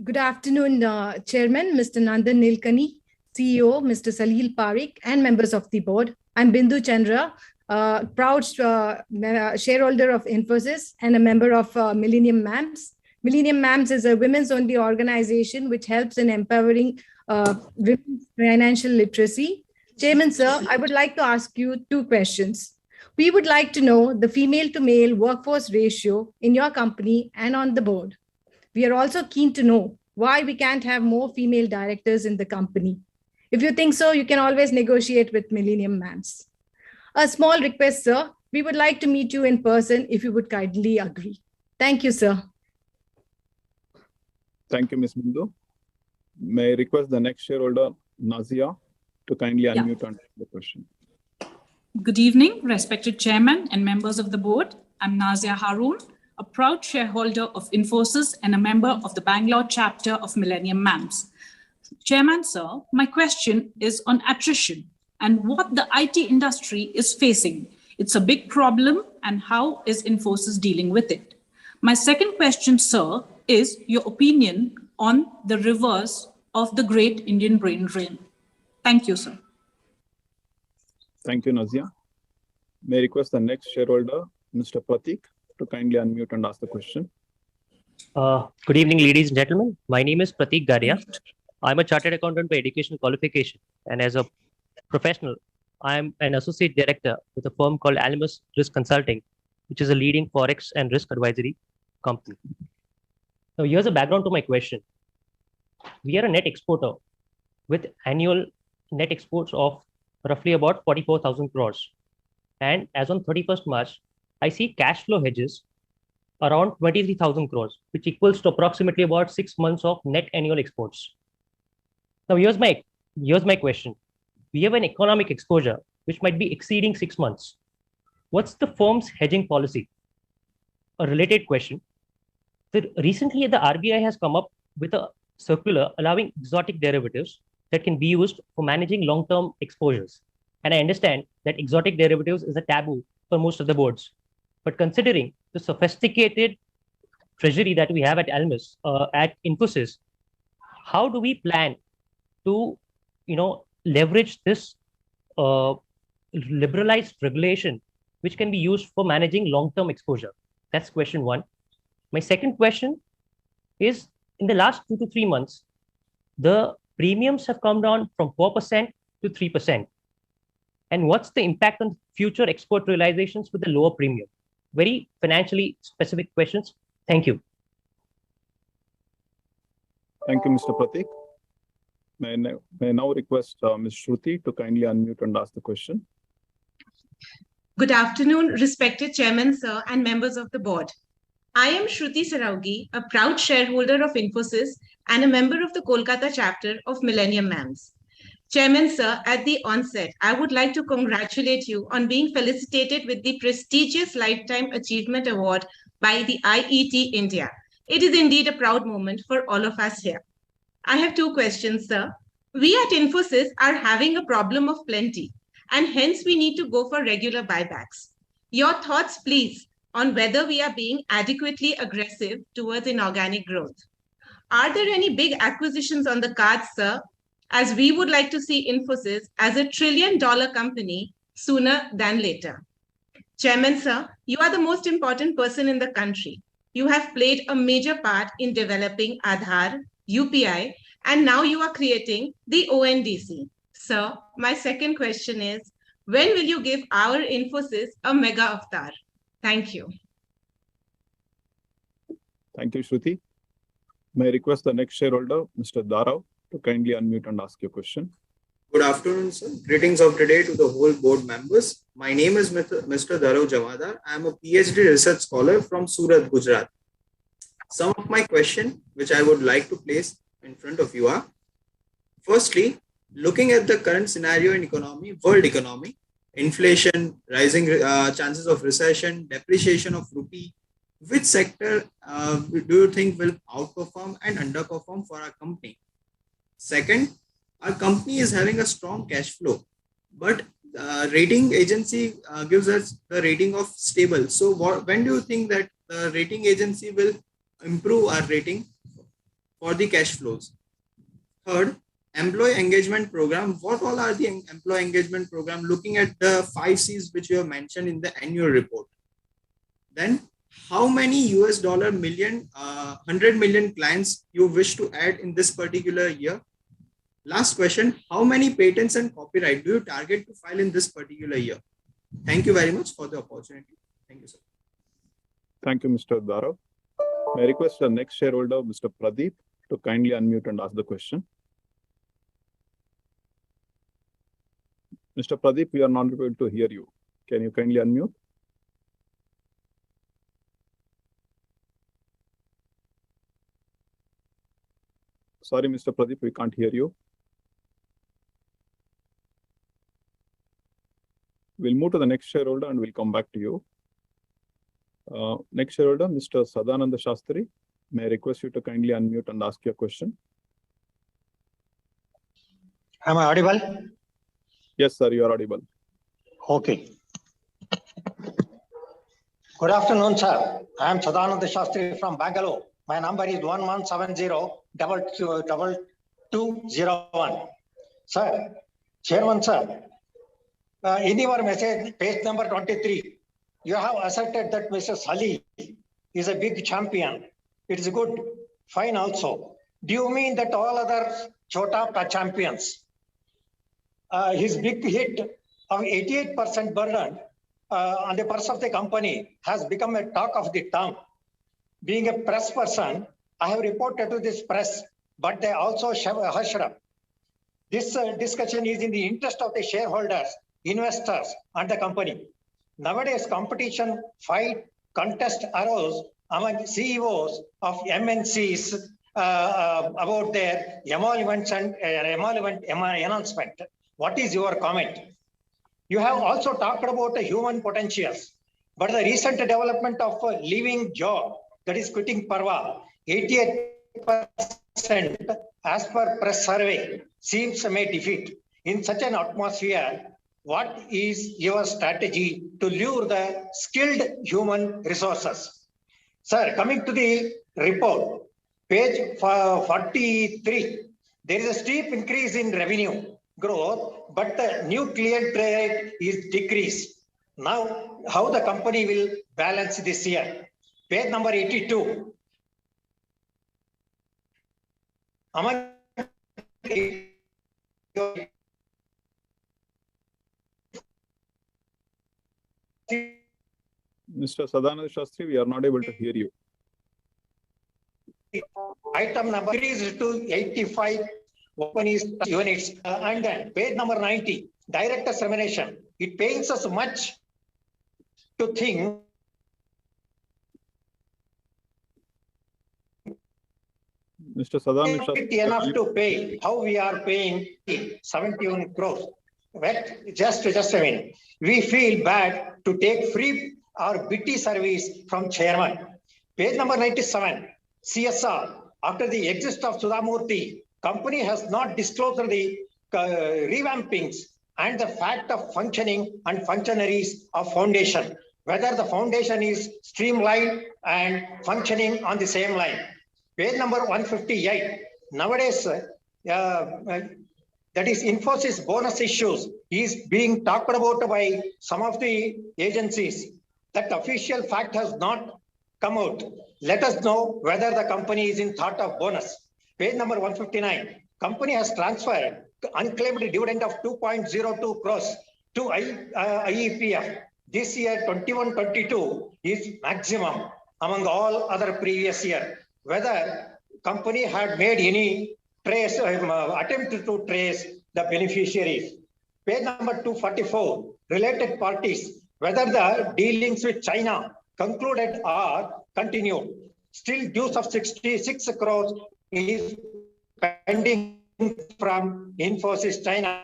Speaker 16: Good afternoon, Chairman, Mr. Nandan Nilekani, CEO, Mr. Salil Parekh, and members of the board. I'm Bindu Chandra, proud shareholder of Infosys and a member of Millennium Mams. Millennium Mams is a women's-only organization which helps in empowering women's financial literacy. Chairman, sir, I would like to ask you 2 questions. We would like to know the female-to-male workforce ratio in your company and on the board. We are also keen to know why we can't have more female directors in the company. If you think so, you can always negotiate with Millennium Mams. A small request, sir. We would like to meet you in person if you would kindly agree. Thank you, sir.
Speaker 10: Thank you, Ms. Bindu. May I request the next shareholder, Nazia, to kindly unmute and ask the question.
Speaker 17: Good evening, respected Chairman and members of the board. I'm Nazia Haroon, a proud shareholder of Infosys and a member of the Bangalore chapter of Millennium Mams. Chairman, sir, my question is on attrition and what the IT industry is facing. It's a big problem, and how is Infosys dealing with it? My second question, sir, is your opinion on the reverse of the Great Indian Brain Drain. Thank you, sir.
Speaker 10: Thank you, Nazia. May I request the next shareholder, Mr. Pratik, to kindly unmute and ask the question.
Speaker 18: Good evening, ladies and gentlemen. My name is Pratik Garia. I'm a chartered accountant by educational qualification, and as a professional, I'm an associate director with a firm called Almus Risk Consulting, which is a leading forex and risk advisory company. Now, here's a background to my question. We are a net exporter with annual net exports of roughly about 44,000 crores. And as on 31st March, I see cash flow hedges around 23,000 crores, which equals to approximately about 6 months of net annual exports. Now, here's my question. We have an economic exposure which might be exceeding 6 months. What's the firm's hedging policy? A related question. Recently, the RBI has come up with a circular allowing exotic derivatives that can be used for managing long-term exposures. And I understand that exotic derivatives is a taboo for most of the boards. But considering the sophisticated treasury that we have at Almus, at Infosys, how do we plan to, leverage this liberalized regulation, which can be used for managing long-term exposure? That's question 1. My second question is, in the last 2 to 3 months, the premiums have come down from 4% to 3%. And what's the impact on future export realizations with the lower premium? Very financially specific questions. Thank you.
Speaker 10: Thank you, Mr. Pratik. May I now request Ms. Shruti to kindly unmute and ask the question.
Speaker 19: Good afternoon, respected Chairman, sir, and members of the board. I am Shruti Saraugi, a proud shareholder of Infosys and a member of the Kolkata chapter of Millennium Mams. Chairman, sir, at the onset, I would like to congratulate you on being felicitated with the prestigious Lifetime Achievement Award by the IET India. It is indeed a proud moment for all of us here. I have 2 questions, sir. We at Infosys are having a problem of plenty, and hence we need to go for regular buybacks. Your thoughts, please, on whether we are being adequately aggressive towards inorganic growth. Are there any big acquisitions on the cards, sir, as we would like to see Infosys as a $1 trillion company sooner than later? Chairman, sir, you are the most important person in the country. You have played a major part in developing Aadhaar, UPI, and now you are creating the ONDC. Sir, my second question is, when will you give our Infosys a mega avatar? Thank you.
Speaker 10: Thank you, Shruti. May I request the next shareholder, Mr. Darav, to kindly unmute and ask your question.
Speaker 20: Good afternoon, sir. Greetings of today to the whole board members. My name is Mr. Darav Jamadar. I am a PhD research scholar from Surat, Gujarat. Some of my questions which I would like to place in front of you are, firstly, looking at the current scenario in economy, world economy, inflation, rising chances of recession, depreciation of rupee, which sector do you think will outperform and underperform for our company? Second, our company is having a strong cash flow, but rating agency gives us the rating of stable. So when do you think that the rating agency will improve our rating for the cash flows? Third, employee engagement program. What all are the employee engagement program looking at the 5 C's which you have mentioned in the annual report? Then how many US dollar million, 100 million clients you wish to add in this particular year? Last question, how many patents and copyright do you target to file in this particular year? Thank you very much for the opportunity. Thank you, sir.
Speaker 10: Thank you, Mr. Darav. May I request the next shareholder, Mr. Pradeep, to kindly unmute and ask the question. Mr. Pradeep, we are not able to hear you. Can you kindly unmute? Sorry, Mr. Pradeep, we can't hear you. We'll move to the next shareholder and we'll come back to you. Next shareholder, Mr. Sadananda Shastri. May I request you to kindly unmute and ask your question?
Speaker 21: Am I audible?
Speaker 10: Yes, sir, you are audible.
Speaker 21: Okay. Good afternoon, sir. I am Sadananda Shastri from Bangalore. My number is 1170-2201. Sir, Chairman, sir, in your message, page number 23, you have asserted that Mr. Salil is a big champion. It is good, fine also. Do you mean that all other Chota are champions? His big hit of 88% burden on the purse of the company has become a talk of the town. Being a press person, I have reported to this press, but they also hushed up. This discussion is in the interest of the shareholders, investors, and the company. Nowadays, competition, fight, contest arose among CEOs of MNCs about their emoluments and emolument announcement. What is your comment? You have also talked about the human potentials, but the recent development of a leaving job, that is quitting Parva, 88% as per press survey, seems may defeat. In such an atmosphere, what is your strategy to lure the skilled human resources? Sir, coming to the report, page 43, there is a steep increase in revenue growth, but the new client rate is decreased. Now, how the company will balance this year? Page number 82. Among
Speaker 10: Mr. Sadananda Shastri, we are not able to hear you.
Speaker 21: Item number is to 85 companies units, and then page number 90, director's remuneration. It pains us much to think
Speaker 10: Mr. Sadananda Shastri,
Speaker 21: enough to pay. How we are paying 71 crores. But just a minute. We feel bad to take free or BT service from chairman. Page number 97, CSR. After the exit of Sudhamurthy, company has not disclosed the revampings and the fact of functioning and functionaries of foundation, whether the foundation is streamlined and functioning on the same line. Page number 158. Nowadays, that is Infosys bonus issues is being talked about by some of the agencies. That official fact has not come out. Let us know whether the company is in thought of bonus. Page number 159. Company has transferred unclaimed dividend of 2.02 crores to IEPF. This year, 21-22 is maximum among all other previous year. Whether company had made any trace attempt to trace the beneficiaries. Page number 244, related parties, whether the dealings with China concluded or continued. Still dues of 66 crores is pending from Infosys China.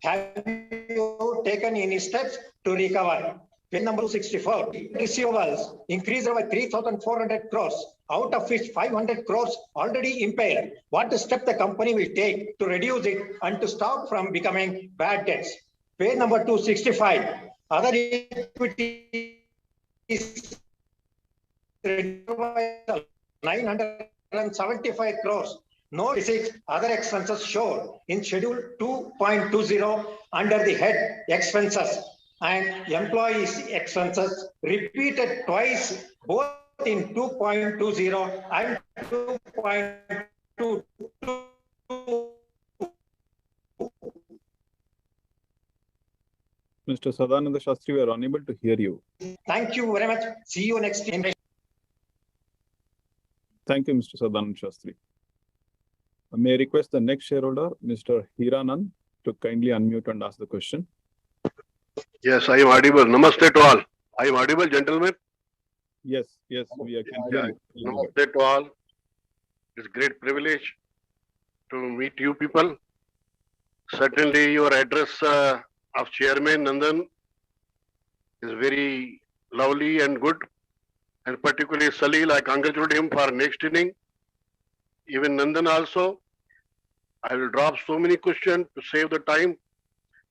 Speaker 21: Have you taken any steps to recover? Page number 64, receivables increased by 3,400 crores, out of which 500 crores already impaired. What step the company will take to reduce it and to stop from becoming bad debts? Page number 265, other equity is 975 crores. No receipts, other expenses shown in schedule 2.20 under the head expenses and employees expenses repeated twice, both in 2.20 and 2.22.
Speaker 10: Mr. Sadananda Shastri, we are unable to hear you.
Speaker 21: Thank you very much. See you next time.
Speaker 10: Thank you, Mr. Sadananda Shastri. May I request the next shareholder, Mr. Hiranand, to kindly unmute and ask the question.
Speaker 3: Yes, I am audible. Namaste to all. I am audible, gentlemen.
Speaker 10: Yes, we are.
Speaker 3: Namaste to all. It's a great privilege to meet you people. Certainly, your address of Chairman Nandan is very lovely and good. And particularly Salil, I congratulate him for next inning. Even Nandan also. I will drop so many questions to save the time.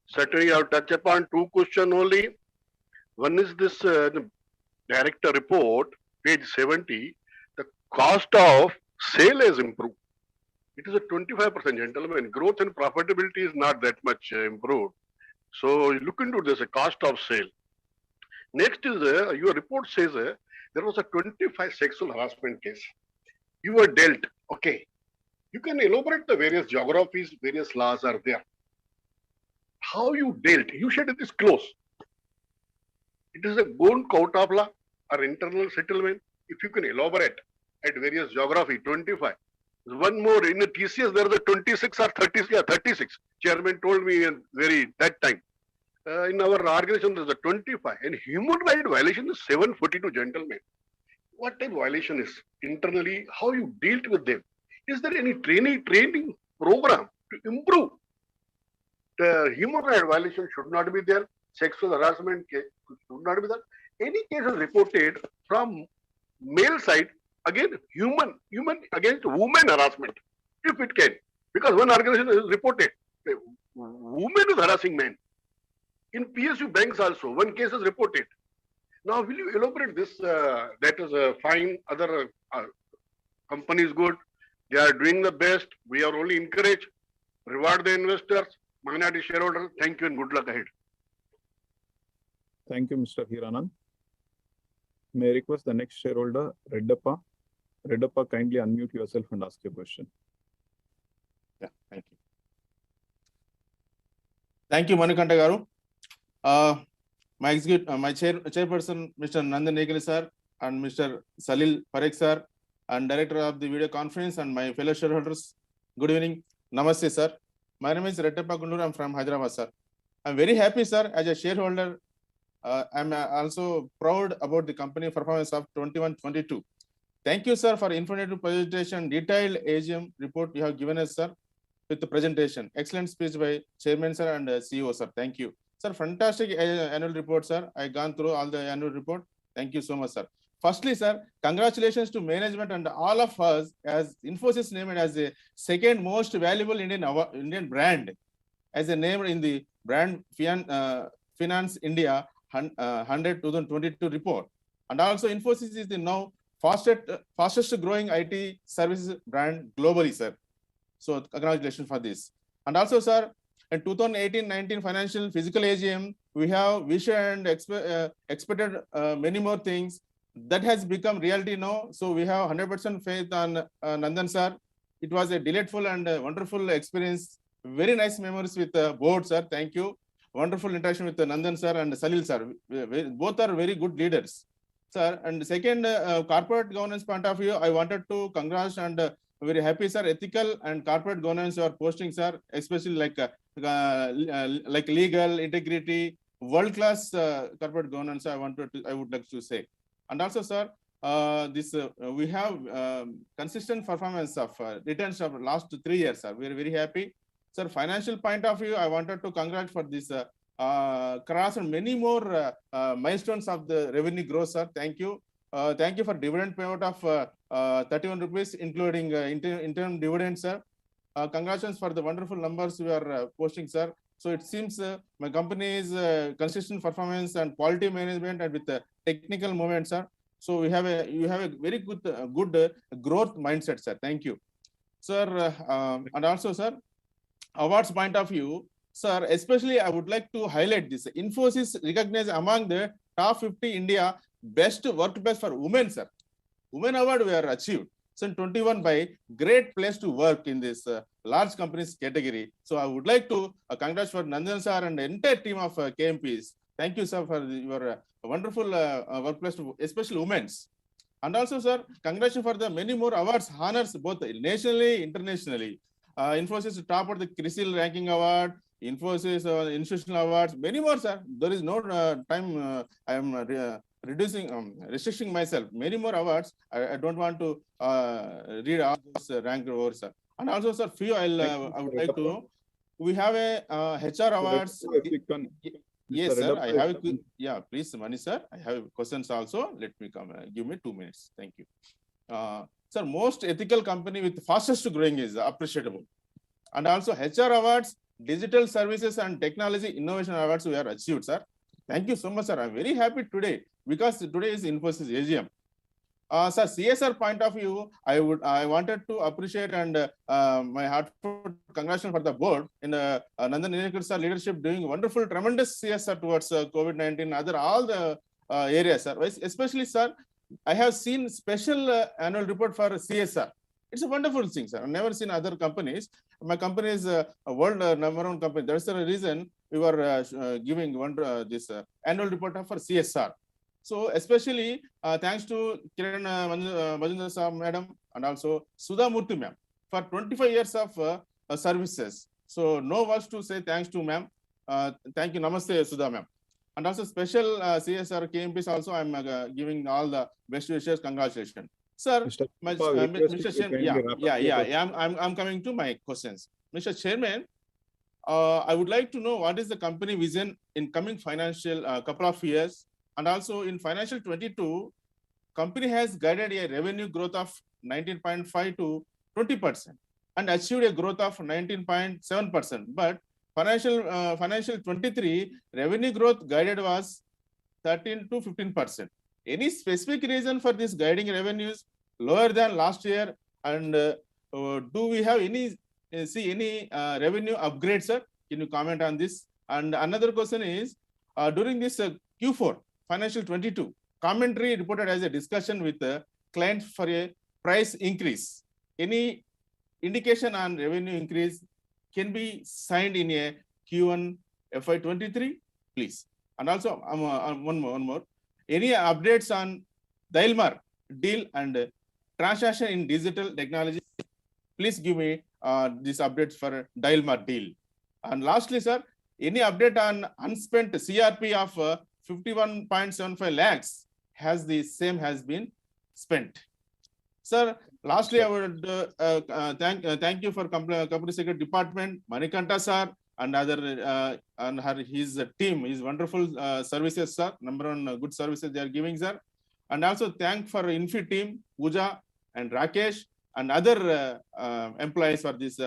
Speaker 3: Certainly, I will touch upon two questions only. One is this director report, page 70. The cost of sale has improved. It is a 25%, gentlemen. Growth and profitability is not that much improved. So look into this, a cost of sale. Next is your report says there was a 25 sexual harassment case. You were dealt. Okay. You can elaborate the various geographies, various laws are there. How you dealt, you should disclose. It is a bone court of law or internal settlement. If you can elaborate at various geography, 25. One more, in the TCS, there is a 26 or 30, yeah, 36. Chairman told me that time. In our organization, there is a 25. And human right violation is 742, gentlemen. What type of violation is internally? How you dealt with them? Is there any training program to improve? The human rights violation should not be there. Sexual harassment case should not be there. Any cases reported from male side, again, human against woman harassment, if it can. Because one organization is reported, woman is harassing men. In PSU banks also, one case is reported. Now, will you elaborate this? That is fine. Other companies good. They are doing the best. We are only encouraged. Reward the investors, minority shareholders. Thank you and good luck ahead.
Speaker 10: Thank you, Mr. Hiranand. May I request the next shareholder, Reddappa. Reddappa, kindly unmute yourself and ask your question.
Speaker 22: Yeah, thank you. Thank you, Manikanta Garu. My chairperson, Mr. Nandan Nilekani sir, and Mr. Salil Parekh sir, and director of the video conference, and my fellow shareholders. Good evening. Namaste, sir. My name is Reddappa Gundur. I'm from Hyderabad, sir. I'm very happy, sir, as a shareholder. I'm also proud about the company performance of 21-22. Thank you, sir, for informative presentation, detailed AGM report you have given us, sir, with the presentation. Excellent speech by Chairman, sir, and CEO, sir. Thank you. Sir, fantastic annual report, sir. I've gone through all the annual report. Thank you so much, sir. Firstly, sir, congratulations to management and all of us as Infosys named as the second most valuable Indian brand as a name in the brand Finance India 100 2022 report. And also Infosys is the now fastest growing IT services brand globally, sir. So congratulations for this. And also, sir, in 2018-19 financial physical AGM, we have vision and expected many more things. That has become reality now. So we have 100% faith on Nandan sir. It was a delightful and wonderful experience. Very nice memories with the board, sir. Thank you. Wonderful interaction with Nandan sir and Salil sir. Both are very good leaders. sir. And second, corporate governance point of view, I wanted to congratulate and very happy, sir. Ethical and corporate governance you are posting, sir, especially like legal integrity, world class corporate governance. I would like to say, and also, sir, we have consistent performance of returns of last 3 years, sir. We are very happy, sir. Financial point of view, I wanted to congratulate for this cross and many more milestones of the revenue growth, sir. Thank you. Thank you for dividend payout of 31 rupees, including interim dividend, sir. Congratulations for the wonderful numbers we are posting, sir. So it seems my company is consistent performance and quality management and with technical movement, sir. So you have a very good growth mindset, sir. Thank you, sir. And also, sir, awards point of view, sir, especially I would like to highlight this. Infosys recognized among the top 50 India best workplace for women, sir. Women award we are achieved. So in 21 by Great Place to Work in this large companies category. So I would like to congratulate for Nandan sir and the entire team of KMPs. Thank you, sir, for your wonderful workplace, especially women's. And also, sir, congratulations for the many more awards, honors, both nationally, internationally. Infosys top of the CRISIL ranking award, Infosys institutional awards, many more, sir. There is no time. I am restricting myself. Many more awards. I don't want to read all those ranked awards, sir. And also, sir, few I would like to know. We have a HR awards. Yes, sir. I have please, Mani, sir. I have questions also. Let me come. Give me 2 minutes. Thank you. Sir, most ethical company with fastest growing is appreciable. And also HR awards, digital services and technology innovation awards we are achieved, sir. Thank you so much, sir. I'm very happy today because today is Infosys AGM. Sir, CSR point of view, I wanted to appreciate and my heartfelt congratulations for the board in Nandan Nilekani sir leadership doing wonderful, tremendous CSR towards COVID-19, all the areas, sir. Especially, sir, I have seen special annual report for CSR. It's a wonderful thing, sir. I've never seen other companies. My company is a world number one company. That's the reason we were giving this annual report for CSR. So especially thanks to Kiran Majumdar sir, madam, and also Sudha Murthy ma'am for 25 years of services. So no words to say thanks to ma'am. Thank you, namaste, Sudha ma'am. And also special CSR KMPs also I'm giving all the best wishes, congratulations. Sir, Mr. Chairman, I'm coming to my questions. Mr. Chairman, I would like to know what is the company vision in coming financial couple of years, and also in financial 22, company has guided a revenue growth of 19.5 to 20% and achieved a growth of 19.7%. But financial 23 revenue growth guided was 13 to 15%. Any specific reason for this guiding revenues lower than last year? And do we have any revenue upgrades, sir? Can you comment on this? And another question is, during this Q4 financial 22, commentary reported as a discussion with the client for a price increase. Any indication on revenue increase can be signed in a Q1 FY23, please. And also one more. Any updates on Daimler deal and transaction in digital technology? Please give me these updates for Daimler deal. And lastly, sir, any update on unspent CRP of 51.75 lakhs has been spent? Sir, lastly, I would thank you for Company Secretary Department, Manikanta sir, and his team, his wonderful services, sir. Number one, good services they are giving, sir. And also thank for Infi team, Pooja and Rakesh and other employees for this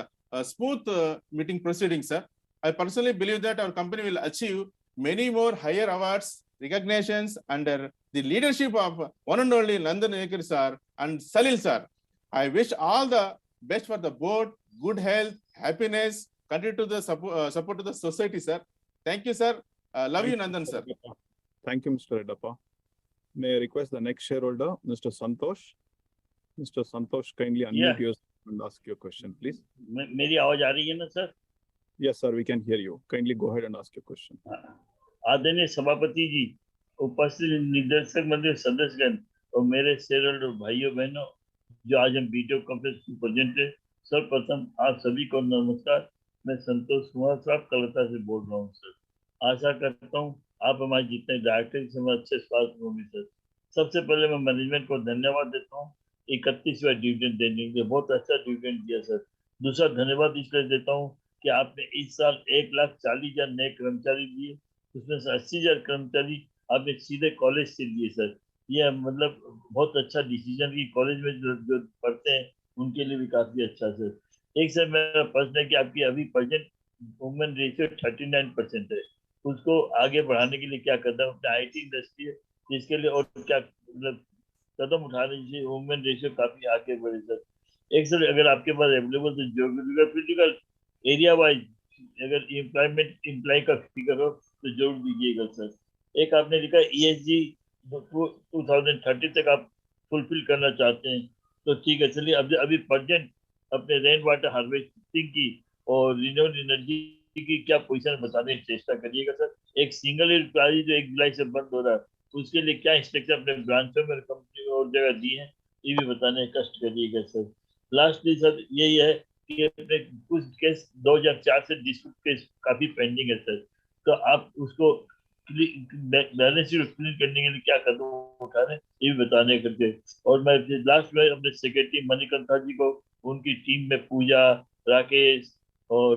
Speaker 22: smooth meeting proceedings, sir. I personally believe that our company will achieve many more higher awards, recognitions under the leadership of one and only Nandan Nilekani sir and Salil sir. I wish all the best for the board, good health, happiness, continue to the support to the society, sir. Thank you, sir. Love you, Nandan, sir.
Speaker 10: Thank you, Mr. Redappa. May I request the next shareholder, Mr. Santosh? Mr. Santosh, kindly unmute yourself and ask your question, please.
Speaker 4: मेरी आवाज आ रही है ना, sir?
Speaker 10: Yes, sir, we can hear you. Kindly go ahead and ask your question.
Speaker 4: आदरणीय सभापति जी, उपस्थित निदेशक मंडल सदस्यगण और मेरे शेयर होल्डर भाइयों बहनों, जो आज हम वीडियो कॉन्फ्रेंस में प्रेजेंट है, सर्वप्रथम आप सभी को नमस्कार। मैं संतोष कुमार साहब कलकत्ता से बोल रहा हूँ सर। आशा करता हूँ आप हमारे जितने डायरेक्टर से अच्छे स्वास्थ्य होंगे सर। सबसे पहले मैं मैनेजमेंट को धन्यवाद देता हूँ 31वां डिविडेंड देने के लिए, बहुत अच्छा डिविडेंड दिया सर। दूसरा धन्यवाद इसलिए देता हूँ कि आपने इस साल 1,40,000 नए कर्मचारी दिए, उसमें से 80,000 कर्मचारी आपने सीधे कॉलेज से लिए सर। ये मतलब बहुत अच्छा डिसीजन की कॉलेज में जो पढ़ते हैं उनके लिए भी काफी अच्छा सर। एक सर मेरा प्रश्न है कि आपकी अभी प्रेजेंट वुमेन रेशियो 39% है, उसको आगे बढ़ाने के लिए क्या करना है? अपने IT इंडस्ट्री है जिसके लिए और क्या मतलब कदम उठाने चाहिए वुमेन रेशियो काफी आगे बढ़े सर। एक सर अगर आपके पास अवेलेबल तो ज्योग्राफिकल एरिया वाइज अगर एम्प्लॉय का फिगर हो तो जरूर दीजिएगा सर। एक आपने लिखा ESG 2030 तक आप फुलफिल करना चाहते हैं, तो ठीक है चलिए। अभी प्रेजेंट अपने रेन वाटर हार्वेस्टिंग की और रिन्यूएबल एनर्जी की क्या पोजीशन बताने की चेष्टा करिएगा सर। एक सिंगल यूज प्लास्टिक जो 1 जुलाई से बंद हो रहा है, उसके लिए क्या इंस्ट्रक्शन अपने ब्रांचों में कंपनी और जगह दी है, ये भी बताने का कष्ट करिएगा सर। लास्टली सर यही है कि अपने कुछ केस 2004 से डिस्प्यूट केस काफी पेंडिंग है सर, तो आप उसको बैलेंस शीट क्लीन करने के लिए क्या कदम उठा रहे हैं ये भी बताने करके। और मैं लास्ट में अपने सेक्रेटरी मणिकांता जी को, उनकी टीम में पूजा, राकेश और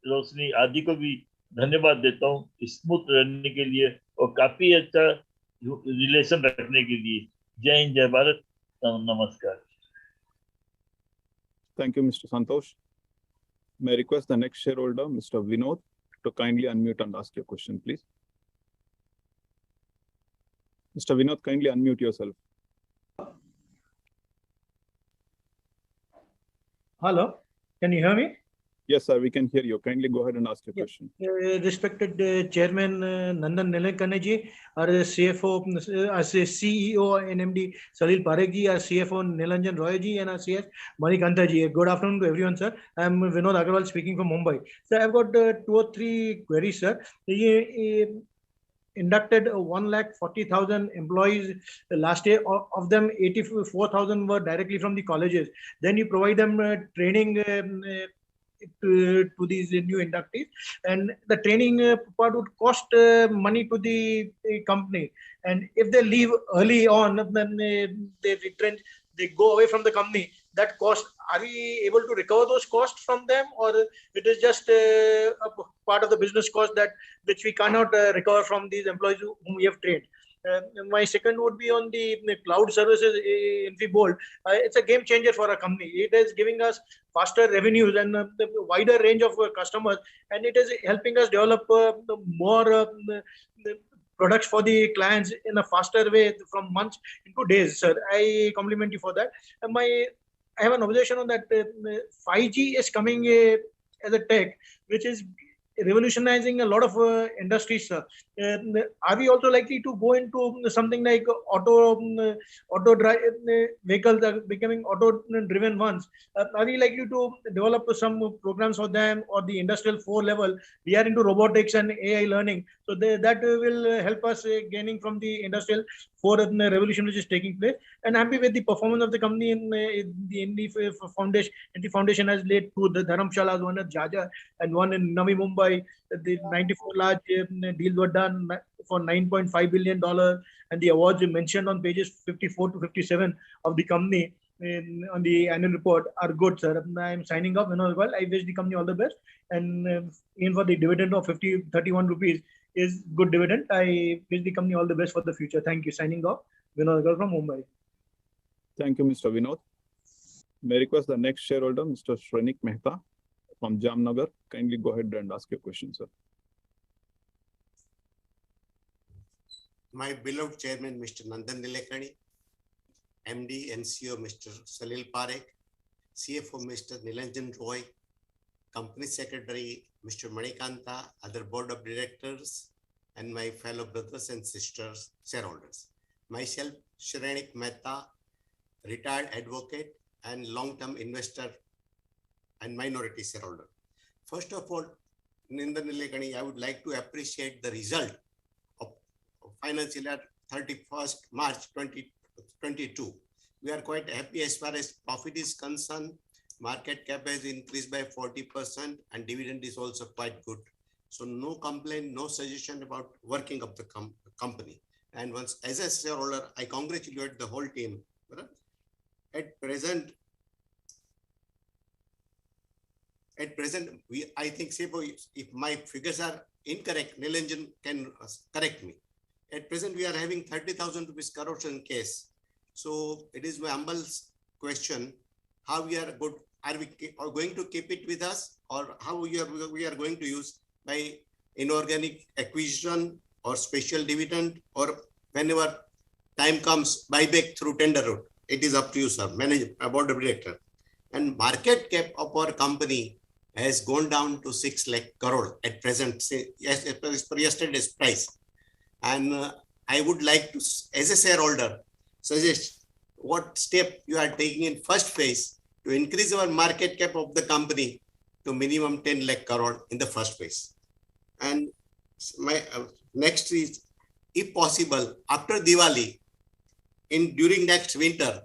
Speaker 4: रोशनी आदि को भी धन्यवाद देता हूँ स्मूथ रहने के लिए और काफी अच्छा रिलेशन रखने के लिए। जय हिंद, जय भारत, नमस्कार।
Speaker 10: Thank you, Mr. Santosh. May I request the next shareholder, Mr. Vinod, to kindly unmute and ask your question, please. Mr. Vinod, kindly unmute yourself.
Speaker 21: Hello, can you hear me?
Speaker 10: Yes, sir, we can hear you. Kindly go ahead and ask your question.
Speaker 21: Respected Chairman Nandan Nilekani ji, our CFO, our CEO and MD Salil Parekh ji, our CFO Nilanjan Roy ji, and our CS Manikanta ji. Good afternoon to everyone, sir. I am Vinod Agarwal speaking from Mumbai. Sir, I've got 2 or 3 queries, sir. Inducted 1,40,000 employees last year. Of them, 84,000 were directly from the colleges. Then you provide them training to these new inductees, and the training part would cost money to the company. And if they leave early on, then they retrench, they go away from the company. That cost, are we able to recover those costs from them, or it is just a part of the business cost that which we cannot recover from these employees whom we have trained? My second would be on the cloud services InfiBold. It's a game changer for our company. It is giving us faster revenues and the wider range of customers, and it is helping us develop more products for the clients in a faster way from months into days. Sir, I compliment you for that. I have an observation on that 5G is coming as a tech which is revolutionizing a lot of industries, sir. Are we also likely to go into something like auto drive vehicles are becoming auto driven ones? Are we likely to develop some programs for them, or the industrial 4 level? We are into robotics and AI learning, so that will help us gaining from the industrial 4 revolution which is taking place. And happy with the performance of the company in the foundation. And the foundation has led to the Dharamshalas, one at Jaja and one in Navi Mumbai. The 94 large deals were done for $9.5 billion, and the awards mentioned on pages 54 to 57 of the company on the annual report are good, sir. I am signing off. Well, I wish the company all the best, and even for the dividend of 31 rupees is good dividend. I wish the company all the best for the future. Thank you. Signing off, Vinod Agarwal from Mumbai.
Speaker 10: Thank you, Mr. Vinod. May I request the next shareholder, Mr. Shrenik Mehta from Jamnagar. Kindly go ahead and ask your question, sir.
Speaker 5: My beloved chairman, Mr. Nandan Nilekani, MD and CEO, Mr. Salil Parekh, CFO, Mr. Nilanjan Roy, Company Secretary, Mr. Manikanta, other board of directors, and my fellow brothers and sisters, shareholders. Myself, Shrenik Mehta, retired advocate and long-term investor and minority shareholder. First of all, Nandan Nilekani, I would like to appreciate the result of financial year 31st March 2022. We are quite happy as far as profit is concerned. Market cap has increased by 40% and dividend is also quite good. So no complaint, no suggestion about working of the company. And once as a shareholder, I congratulate the whole team. At present, I think, if my figures are incorrect, Nilanjan can correct me. At present, we are having 30,000 rupees corruption case. So it is my humble question, how we are good, are we going to keep it with us, or how we are going to use by inorganic acquisition or special dividend, or whenever time comes, buyback through tender route. It is up to you, sir, board of director. And market cap of our company has gone down to 6 lakh crore at present, yes, as per yesterday's price. And I would like to, as a shareholder, suggest what step you are taking in first phase to increase our market cap of the company to minimum 10 lakh crore in the first phase. And my next is, if possible, after Diwali, during next winter,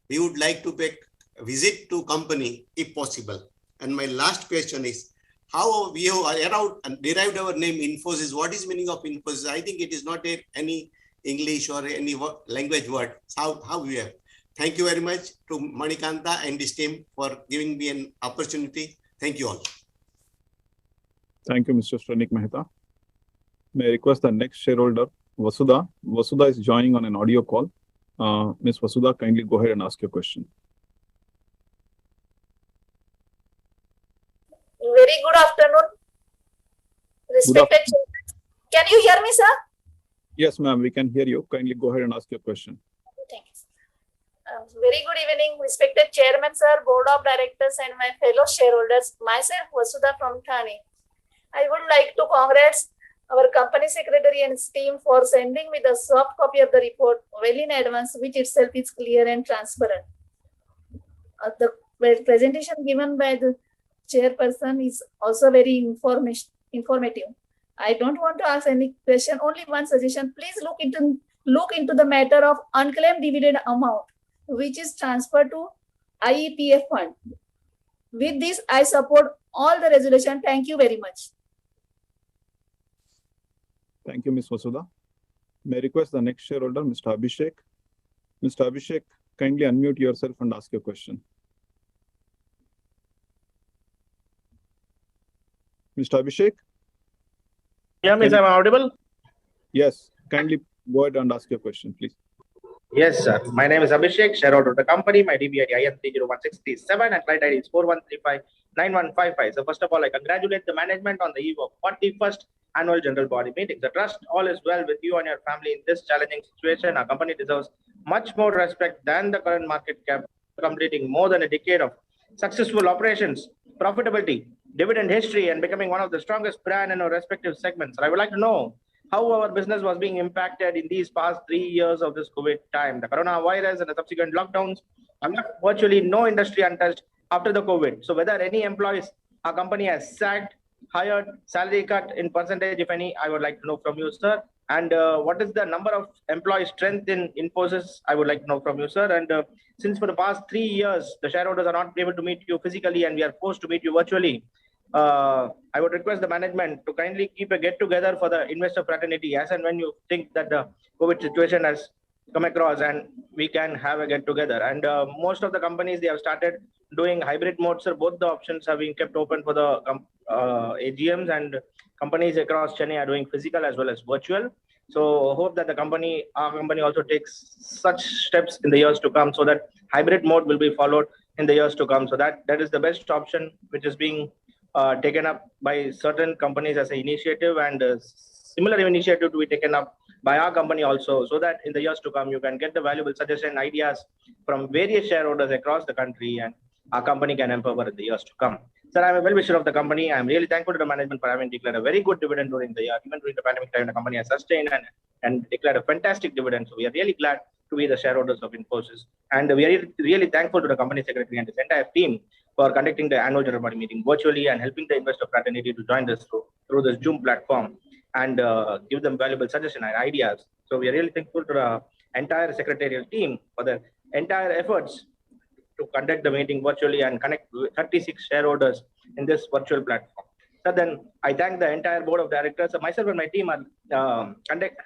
Speaker 5: we would like to pay a visit to company if possible. And my last question is, how we have derived our name Infosys. What is meaning of Infosys? I think it is not any English or any language word. How we have. Thank you very much to Manikanta and his team for giving me an opportunity. Thank you all.
Speaker 10: Thank you, Mr. Shrenik Mehta. May I request the next shareholder, Vasudha. Vasudha is joining on an audio call. Ms. Vasudha, kindly go ahead and ask your question.
Speaker 6: Very good afternoon. Respected Chairman. Can you hear me, sir?
Speaker 10: Yes, ma'am, we can hear you. Kindly go ahead and ask your question.
Speaker 6: Thank you. Very good evening, respected Chairman, sir, Board of Directors, and my fellow shareholders. Myself, Vasudha from Thane. I would like to congratulate our company secretary and his team for sending me the soft copy of the report well in advance, which itself is clear and transparent. The presentation given by the chairperson is also very informative. I don't want to ask any question, only one suggestion. Please look into the matter of unclaimed dividend amount, which is transferred to IEPF fund. With this, I support all the resolution. Thank you very much.
Speaker 10: Thank you, Ms. Vasudha. May I request the next shareholder, Mr. Abhishek. Mr. Abhishek, kindly unmute yourself and ask your question. Mr. Abhishek?
Speaker 7: Yeah, Miss, am I audible?
Speaker 10: Yes, kindly go ahead and ask your question, please.
Speaker 7: Yes, sir. My name is Abhishek, shareholder of the company. My DBID IN 30167 and client ID is 41359155. So first of all, I congratulate the management on the eve of 41st annual general body meeting. The trust all is well with you and your family in this challenging situation. Our company deserves much more respect than the current market cap, completing more than a decade of successful operations, profitability, dividend history, and becoming one of the strongest brand in our respective segments. I would like to know how our business was being impacted in these past 3 years of this COVID time. The coronavirus and the subsequent lockdowns have left virtually no industry untouched after the COVID. So whether any employees our company has sacked, hired, salary cut in percentage, if any, I would like to know from you, sir. And what is the number of employee strength in Infosys? I would like to know from you, sir. And since for the past 3 years, the shareholders are not able to meet you physically and we are forced to meet you virtually, I would request the management to kindly keep a get-together for the investor fraternity as and when you think that the COVID situation has come across and we can have a get-together. And most of the companies, they have started doing hybrid modes, sir. Both the options have been kept open for the AGMs, and companies across Chennai are doing physical as well as virtual. So hope that our company also takes such steps in the years to come so that hybrid mode will be followed in the years to come. So that is the best option which is being taken up by certain companies as an initiative, and similar initiative to be taken up by our company also, so that in the years to come you can get the valuable suggestions and ideas from various shareholders across the country, and our company can empower in the years to come. Sir, I'm a well-wisher of the company. I'm really thankful to the management for having declared a very good dividend during the year. Even during the pandemic time, the company has sustained and declared a fantastic dividend. So we are really glad to be the shareholders of Infosys. And we are really thankful to the company secretary and his entire team for conducting the annual general body meeting virtually and helping the investor fraternity to join this through this Zoom platform and give them valuable suggestions and ideas. So we are really thankful to the entire secretarial team for the entire efforts to conduct the meeting virtually and connect 36 shareholders in this virtual platform. So then I thank the entire board of directors. So myself and my team are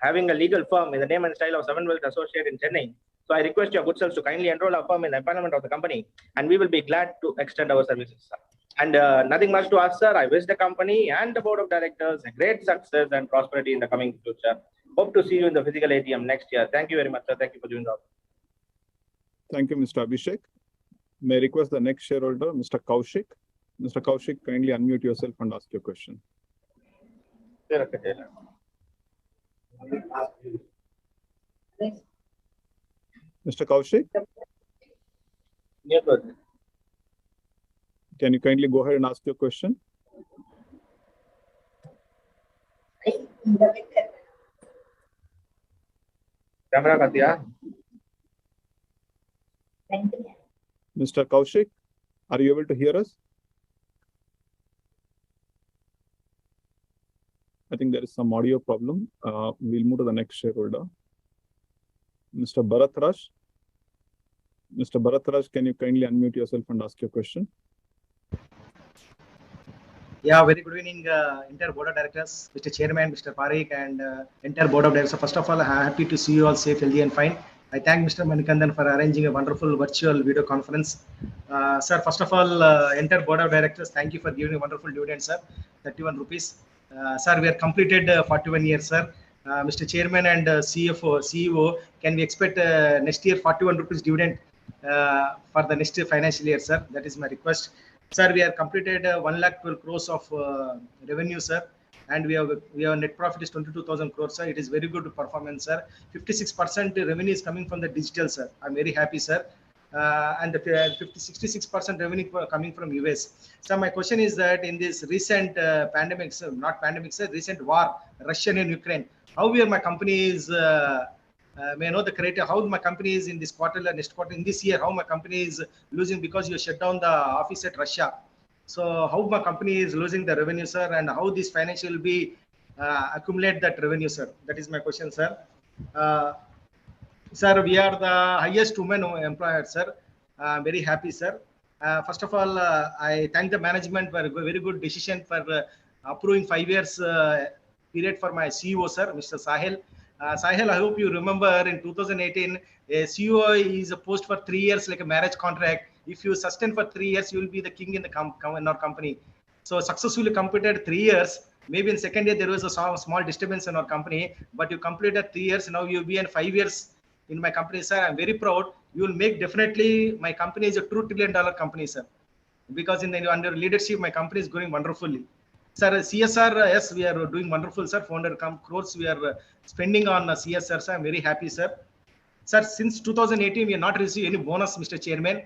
Speaker 7: having a legal firm in the name and style of Seven Wealth Associate in Chennai. So I request your good selves to kindly enroll our firm in the empanelment of the company, and we will be glad to extend our services, sir. And nothing much to ask, sir. I wish the company and the board of directors a great success and prosperity in the coming future. Hope to see you in the physical AGM next year. Thank you very much, sir. Thank you for doing that.
Speaker 10: Thank you, Mr. Abhishek. May I request the next shareholder, Mr. Kaushik. Mr. Kaushik, kindly unmute yourself and ask your question. Mr. Kaushik? Can you kindly go ahead and ask your question? Mr. Kaushik, are you able to hear us? I think there is some audio problem. We'll move to the next shareholder. Mr. Bharat Raj. Mr. Bharat Raj, can you kindly unmute yourself and ask your question?
Speaker 8: Yeah, very good evening, entire board of directors, Mr. Chairman, Mr. Parikh, and entire board of directors. So first of all, I'm happy to see you all safe, healthy, and fine. I thank Mr. Manikandan for arranging a wonderful virtual video conference. Sir, first of all, entire board of directors, thank you for giving a wonderful dividend, sir, 31 rupees. Sir, we are completed 41 years, sir. Mr. Chairman and CEO, can we expect next year 41 rupees dividend for the next financial year, sir? That is my request. Sir, we have completed 1,12 crores of revenue, sir, and we have net profit is 22,000 crores, sir. It is very good performance, sir. 56% revenue is coming from the digital, sir. I'm very happy, sir. And the 66% revenue coming from US. So my question is that in this recent pandemic, sir, not pandemic, sir, recent war, Russia and Ukraine, how will my company is may I know the criteria, how my company is in this quarter, next quarter, in this year, how my company is losing because you shut down the office at Russia. So how my company is losing the revenue, sir, and how this financial will be accumulate that revenue, sir? That is my question, sir. Sir, we are the highest women employer, sir. I'm very happy, sir. First of all, I thank the management for a very good decision for approving 5 years period for my CEO, sir, Mr. Sahil. Sahil, I hope you remember in 2018, a CEO is a post for 3 years like a marriage contract. If you sustain for 3 years, you will be the king in the in our company. So successfully completed 3 years. Maybe in second year there was a small disturbance in our company, but you completed 3 years. Now you'll be in 5 years in my company, sir. I'm very proud. You will make definitely my company is a true $1 trillion company, sir. Because under leadership, my company is growing wonderfully. Sir, CSR, yes, we are doing wonderful, sir. 400 crores we are spending on CSR, sir. I'm very happy, sir. Sir, since 2018, we have not received any bonus, Mr. Chairman.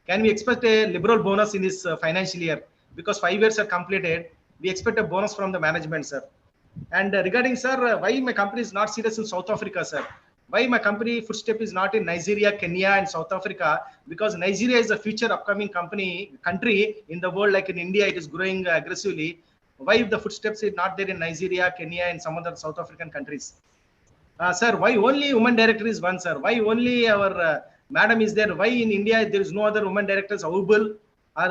Speaker 8: Can we expect a liberal bonus in this financial year? Because 5 years are completed, we expect a bonus from the management, sir. And regarding, sir, why my company is not serious in South Africa, sir? Why my company footstep is not in Nigeria, Kenya, and South Africa? Because Nigeria is a future upcoming country in the world, like in India, it is growing aggressively. Why the footsteps is not there in Nigeria, Kenya, and some other South African countries? Sir, why only woman director is one, sir? Why only our madam is there? Why in India there is no other woman directors available? Or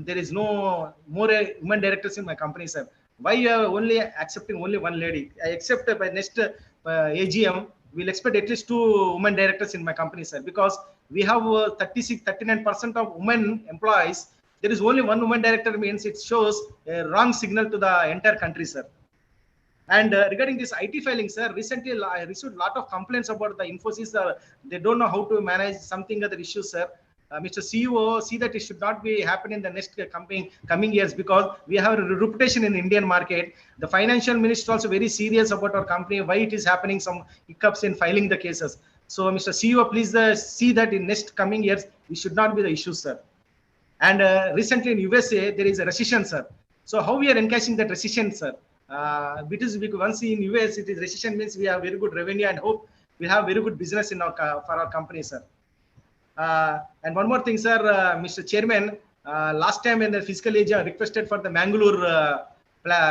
Speaker 8: there is no more women directors in my company, sir? Why you are only accepting only one lady? I accept by next AGM, we'll expect at least 2 women directors in my company, sir, because we have 39% of women employees. There is only one woman director means it shows a wrong signal to the entire country, sir. And regarding this IT filing, sir, recently I received a lot of complaints about the Infosys. They don't know how to manage something other issues, sir. Mr. CEO, see that it should not be happening in the next coming years, because we have a reputation in the Indian market. The financial minister is also very serious about our company, why it is happening, some hiccups in filing the cases. So Mr. CEO, please see that in next coming years, it should not be the issue, sir. And recently in USA, there is a recession, sir. So how we are encashing that recession, sir? Because once in US, it is recession means we have very good revenue and hope we have very good business in our for our company, sir. And one more thing, sir, Mr. Chairman, last time in the fiscal age, I requested for the Mangalore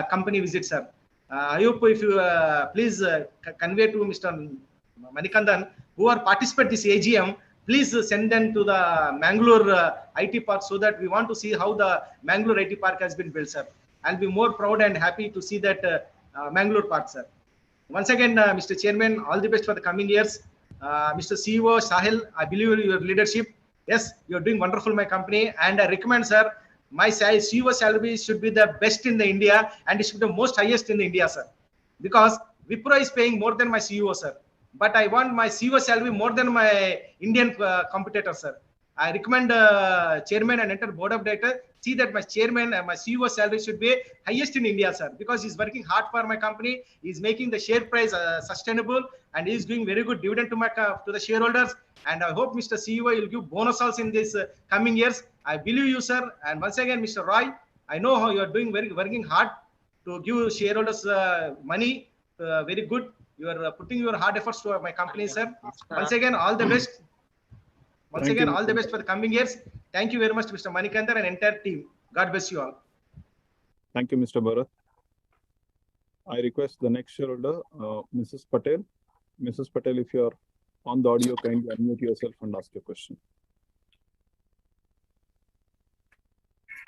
Speaker 8: company visit, sir. I hope if you please convey to Mr. Manikandan, who are participate this AGM, please send them to the Mangalore IT Park so that we want to see how the Mangalore IT Park has been built, sir. I'll be more proud and happy to see that Mangalore Park, sir. Once again, Mr. Chairman, all the best for the coming years. Mr. CEO Sahil, I believe in your leadership. Yes, you're doing wonderful, my company. And I recommend, sir, my CEO salary should be the best in the India and it should be the most highest in the India, sir. Because Wipro is paying more than my CEO, sir. But I want my CEO salary more than my Indian competitor, sir. I recommend chairman and entire board of directors see that my chairman and my CEO salary should be highest in India, sir, because he's working hard for my company. He's making the share price sustainable, and he's doing very good dividend to the shareholders. And I hope Mr. CEO will give bonus also in this coming years. I believe you, sir. And once again, Mr. Roy, I know how you are doing working hard to give shareholders money. Very good. You are putting your hard efforts to my company, sir. Once again, all the best. Once again, all the best for the coming years. Thank you very much, Mr. Manikandan and entire team. God bless you all.
Speaker 10: Thank you, Mr. Bharat. I request the next shareholder, Mrs. Patel. Mrs. Patel, if you are on the audio, kindly unmute yourself and ask your question.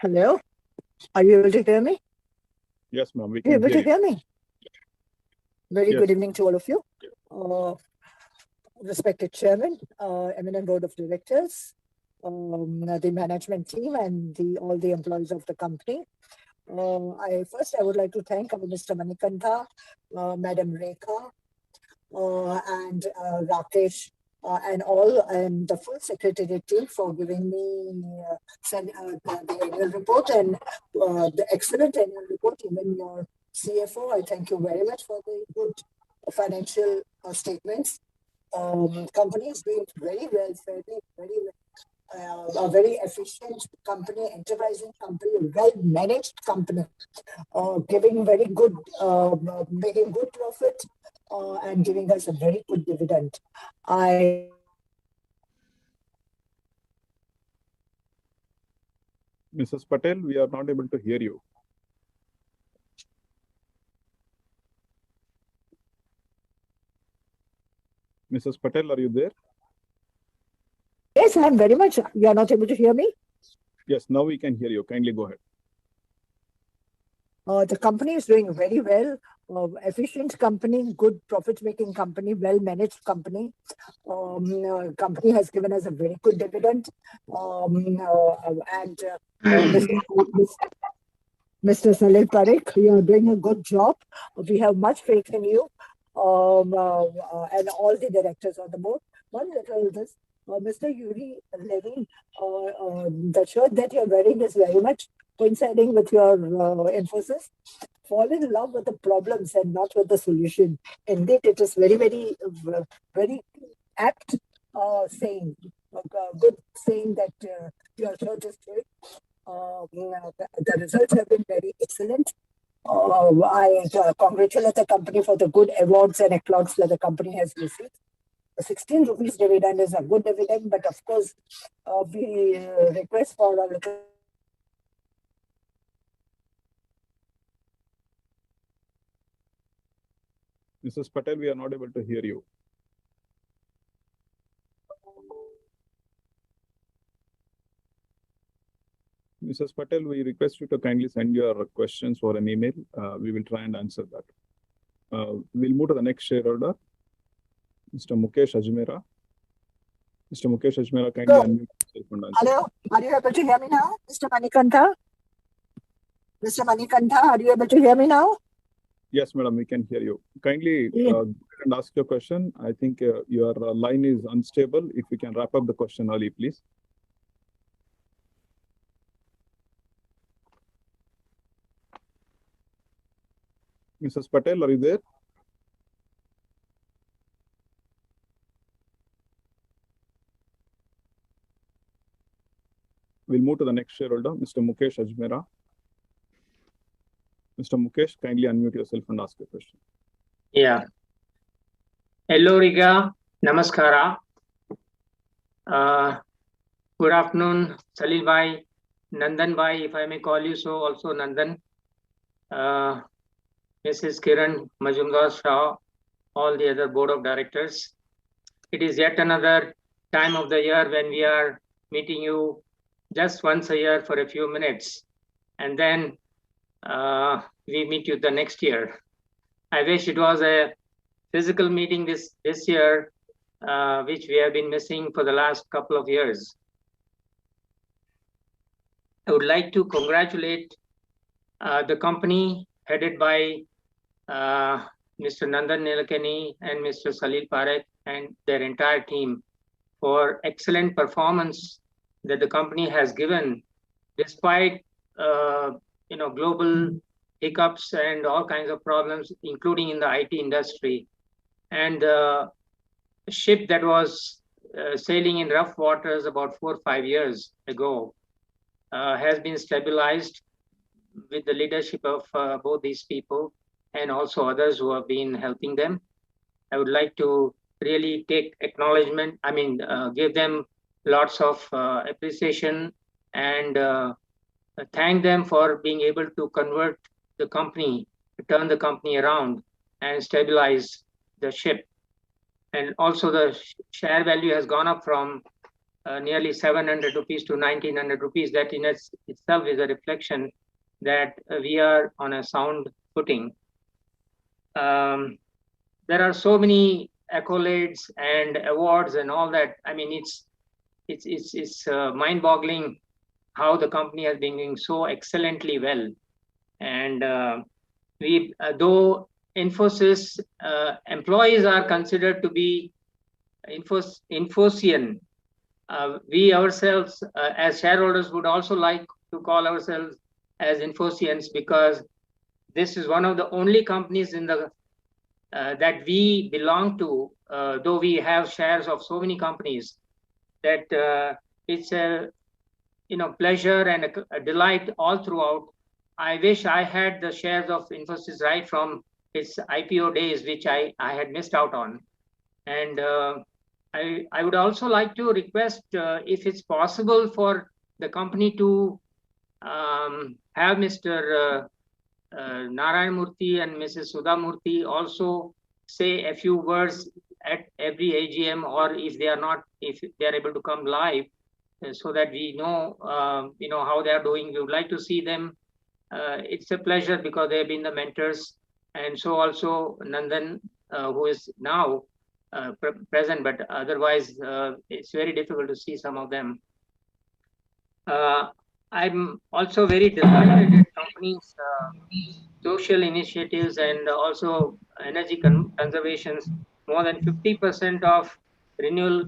Speaker 2: Hello, are you able to hear me?
Speaker 10: Yes, ma'am. We
Speaker 2: Are you
Speaker 10: can
Speaker 2: able
Speaker 10: hear
Speaker 2: to
Speaker 10: you.
Speaker 2: hear me? Very
Speaker 10: Yes.
Speaker 2: good evening to all of you. Respected Chairman, eminent Board of Directors, the management team, and all the employees of the company. I would like to thank Mr. Manikantha, Madam Rekha, and Rakesh, and the full secretariat team for giving me the annual report and the excellent annual report. Even your CFO, I thank you very much for the good financial statements. Company is doing very well, a very efficient company, enterprising company, well-managed company, giving very good, making good profit, and giving us a very good dividend.
Speaker 10: Mrs. Patel, we are not able to hear you. Mrs. Patel, are you there?
Speaker 2: Yes, I am very much. You are not able to hear me?
Speaker 10: Yes, now we can hear you. Kindly go ahead.
Speaker 2: The company is doing very well. Efficient company, good profit-making company, well-managed company. Company has given us a very good dividend. Mr. Salil Parekh, you are doing a good job. We have much faith in you. And all the directors on the board. One little this, Mr. Yuri Levin, the shirt that you're wearing is very much coinciding with your emphasis. Fall in love with the problems and not with the solution. Indeed, it is very, very, very apt saying, good saying that your shirt is doing. The results have been very excellent. I congratulate the company for the good awards and accolades that the company has received. 16 rupees dividend is a good dividend, but of course, we request for a little.
Speaker 10: Mrs. Patel, we are not able to hear you. Mrs. Patel, we request you to kindly send your questions or an email. We will try and answer that. We'll move to the next shareholder, Mr. Mukesh Ajmera. Mr. Mukesh Ajmera, kindly unmute yourself and answer.
Speaker 2: Hello, are you able to hear me now, Mr. Manikantha? Mr. Manikantha, are you able to hear me now?
Speaker 10: Yes, madam, we can hear you. Kindly go and ask your question. I think your line is unstable. If you can wrap up the question early, please. Mrs. Patel, are you there? We'll move to the next shareholder, Mr. Mukesh Ajmera. Mr. Mukesh, kindly unmute yourself and ask your question.
Speaker 9: Yeah. Hello, Riga. Namaskara. Good afternoon, Salil Bhai, Nandan Bhai, if I may call you so, also Nandan. Mrs. Kiran Majumdar Shah, all the other board of directors, it is yet another time of the year when we are meeting you just once a year for a few minutes, and then we meet you the next year. I wish it was a physical meeting this year, which we have been missing for the last couple of years. I would like to congratulate the company headed by Mr. Nandan Nilekani and Mr. Salil Parekh and their entire team for excellent performance that the company has given despite global hiccups and all kinds of problems, including in the IT industry. And the ship that was sailing in rough waters about 4 or 5 years ago has been stabilized with the leadership of both these people and also others who have been helping them. I would like to really take acknowledgement, give them lots of appreciation and thank them for being able to convert the company, turn the company around and stabilize the ship. And also the share value has gone up from nearly 700 rupees to 1900 rupees. That in itself is a reflection that we are on a sound footing. There are so many accolades and awards and all that. I mean, it's mind-boggling how the company has been doing so excellently well. And though Infosys employees are considered to be Infosian, we ourselves as shareholders would also like to call ourselves as Infosians, because this is one of the only companies in the that we belong to, though we have shares of so many companies, that it's a pleasure and a delight all throughout. I wish I had the shares of Infosys right from its IPO days, which I had missed out on. And I would also like to request if it's possible for the company to have Mr. Narayan Murthy and Mrs. Sudha Murthy also say a few words at every AGM, or if they are able to come live, so that we know how they are doing. We would like to see them. It's a pleasure because they have been the mentors, and so also Nandan, who is now present, but otherwise it's very difficult to see some of them. I'm also very delighted at companies' social initiatives and also energy conservations. More than 50% of renewal,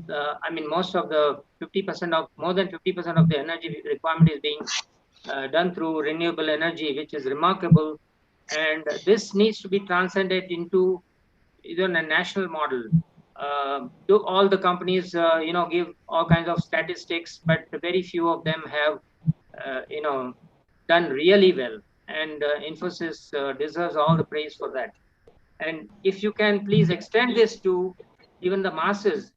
Speaker 9: more than 50% of the energy requirement is being done through renewable energy, which is remarkable. And this needs to be transcended into even a national model. Do all the companies, give all kinds of statistics, but very few of them have, done really well. And Infosys deserves all the praise for that. And if you can please extend this to even the masses,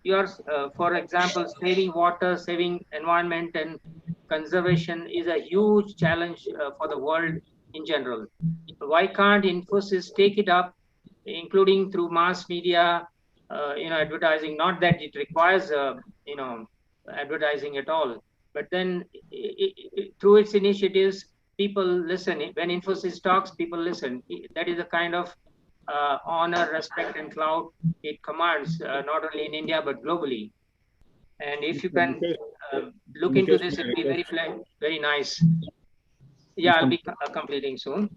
Speaker 9: for example, saving water, saving environment and conservation is a huge challenge for the world in general. Why can't Infosys take it up, including through mass media, advertising? Not that it requires, advertising at all, but then through its initiatives, people listen. When Infosys talks, people listen. That is a kind of honor, respect, and clout it commands, not only in India but globally. And if you can look into this, it will be very, very nice. Yeah, I'll be completing soon.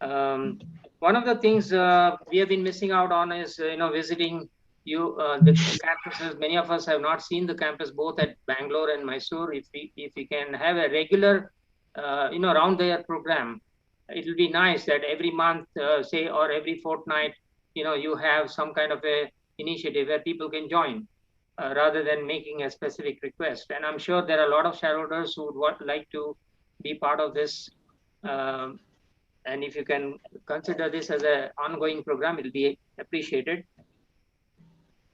Speaker 9: One of the things we have been missing out on is, visiting the campuses. Many of us have not seen the campus both at Bangalore and Mysore. If we can have a regular, round the year program, it will be nice that every month, say, or every fortnight, you have some kind of a initiative where people can join, rather than making a specific request. And I'm sure there are a lot of shareholders who would like to be part of this. And if you can consider this as an ongoing program, it will be appreciated.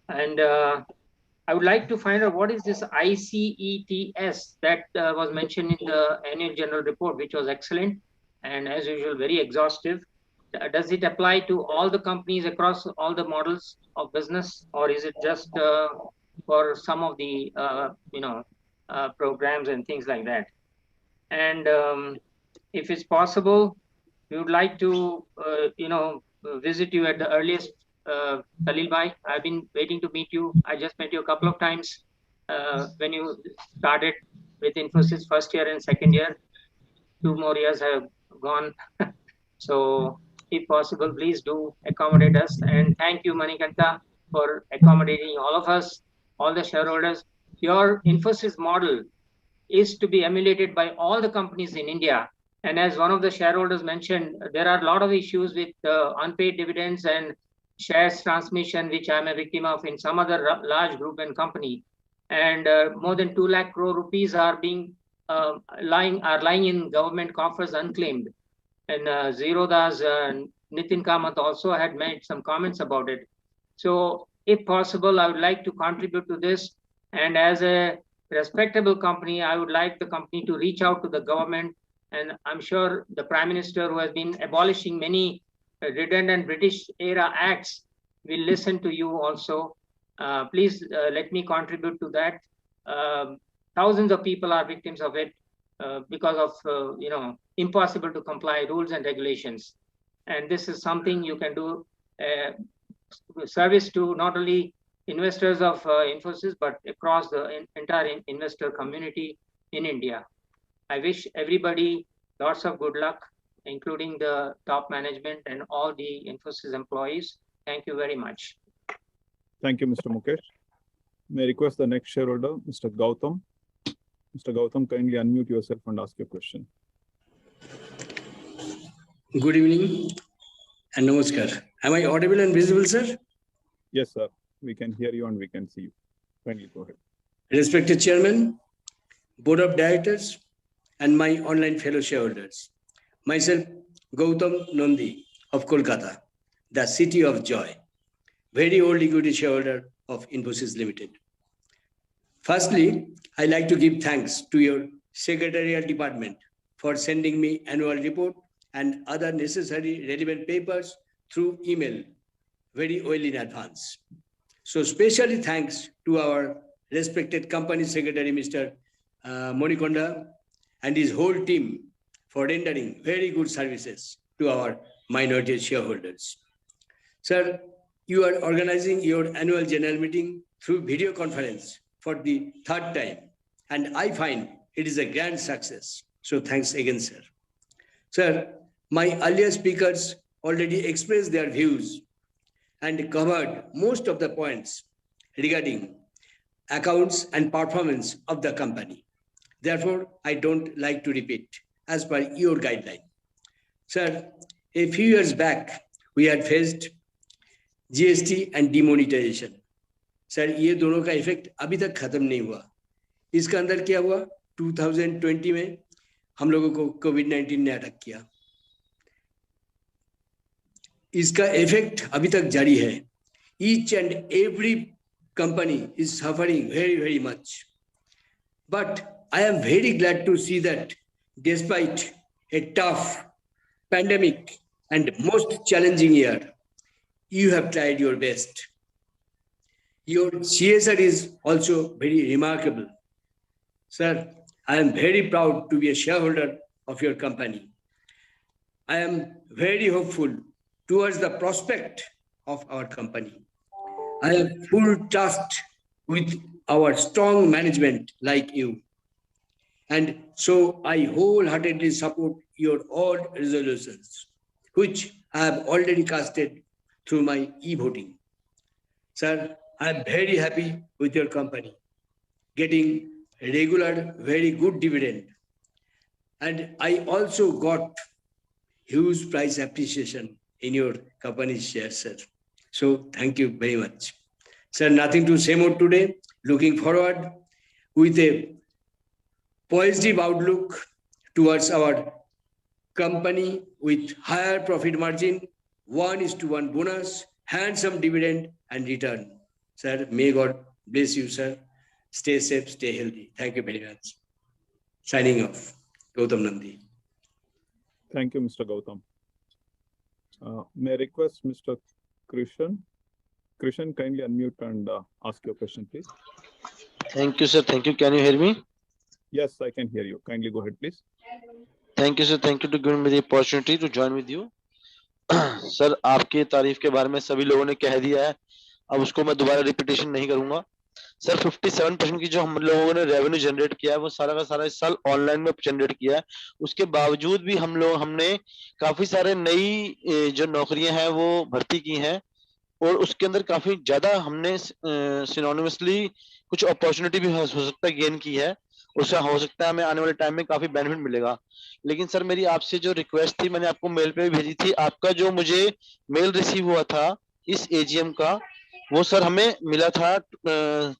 Speaker 9: And I would like to find out what is this ICETS that was mentioned in the annual general report, which was excellent and as usual very exhaustive. Does it apply to all the companies across all the models of business, or is it just for some of the programs and things like that. And if it's possible, we would like to visit you at the earliest. Salil Bhai, I've been waiting to meet you. I just met you a couple of times when you started with Infosys first year and second year. 2 more years have gone. So if possible, please do accommodate us. And thank you, Manikanta, for accommodating all of us, all the shareholders. Your Infosys model is to be emulated by all the companies in India. And as one of the shareholders mentioned, there are a lot of issues with unpaid dividends and shares transmission, which I'm a victim of in some other large group and company. And more than 2 lakh crore rupees are being lying in government coffers unclaimed. And Zerodha's Nitin Kamath also had made some comments about it. So if possible, I would like to contribute to this. And as a respectable company, I would like the company to reach out to the government. And I'm sure the Prime Minister, who has been abolishing many redundant British era acts, will listen to you also. Please let me contribute to that. Thousands of people are victims of it because of, impossible to comply rules and regulations. And this is something you can do service to not only investors of Infosys, but across the entire investor community in India. I wish everybody lots of good luck, including the top management and all the Infosys employees. Thank you very much.
Speaker 10: Thank you, Mr. Mukesh. May I request the next shareholder, Mr. Gautam. Mr. Gautam, kindly unmute yourself and ask your question.
Speaker 1: Good evening and namaskar. Am I audible and visible, sir?
Speaker 10: Yes, sir. We can hear you and we can see you. Kindly go ahead.
Speaker 1: Respected Chairman, Board of Directors, and my online fellow shareholders. Myself, Gautam Nandi of Kolkata, the city of joy. Very old equity shareholder of Infosys Limited. Firstly, I like to give thanks to your secretarial department for sending me annual report and other necessary relevant papers through email very well in advance. So specially thanks to our respected company secretary, Mr. Monikonda, and his whole team for rendering very good services to our minority shareholders. Sir, you are organizing your annual general meeting through video conference for the 3rd time, and I find it is a grand success. So thanks again, sir. Sir, my earlier speakers already expressed their views and covered most of the points regarding accounts and performance of the company. Therefore, I don't like to repeat as per your guideline. Sir, a few years back, we had faced GST and demonetization. Sir ये दोनों का effect अभी तक खत्म नहीं हुआ. इसका अंदर क्या हुआ? 2020 में हम लोगों को कोविड-19 ने अटैक किया. इसका इफेक्ट अभी तक जारी है. Each and every company is suffering very, very much. But I am very glad to see that despite a tough pandemic and most challenging year, you have tried your best. Your CSR is also very remarkable. Sir, I am very proud to be a shareholder of your company. I am very hopeful towards the prospect of our company. I have full trust with our strong management like you. And so I wholeheartedly support your all resolutions, which I have already casted through my e-voting. Sir, I am very happy with your company, getting regular, very good dividend. And I also got huge price appreciation in your company's shares, sir. So thank you very much. Sir, nothing to say more today. Looking forward with a positive outlook towards our company with higher profit margin, 1:1 bonus, handsome dividend and return. Sir, may God bless you, sir. Stay safe, stay healthy. Thank you very much. Signing off, Gautam Nandi.
Speaker 10: Thank you, Mr. Gautam. May I request Mr. Krishan? Krishan, kindly unmute and ask your question, please.
Speaker 12: Thank you, sir. Thank you. Can you hear me?
Speaker 10: Yes, I can hear you. Kindly go ahead, please.
Speaker 12: Thank you, sir. Thank you to giving me the opportunity to join with you. Sir, आपके तारीफ के बारे में सभी लोगों ने कह दिया है, अब उसको मैं दोबारा रिपीटेशन नहीं करूंगा। सर 57% की जो हम लोगों ने रेवेन्यू जनरेट किया है वो सारा का सारा इस साल ऑनलाइन में जनरेट किया है। उसके बावजूद भी हमने काफी सारे नई जो नौकरियां हैं वो भर्ती की हैं और उसके अंदर काफी ज्यादा हमने सिनोनिमसली कुछ अपॉर्चुनिटी भी हो सकता है गेन की है। उससे हो सकता है हमें आने वाले टाइम में काफी बेनिफिट मिलेगा। लेकिन सर मेरी आपसे जो रिक्वेस्ट थी, मैंने आपको मेल पे भी भेजी थी, आपका जो मुझे मेल रिसीव हुआ था इस एजीएम का, वो सर हमें मिला था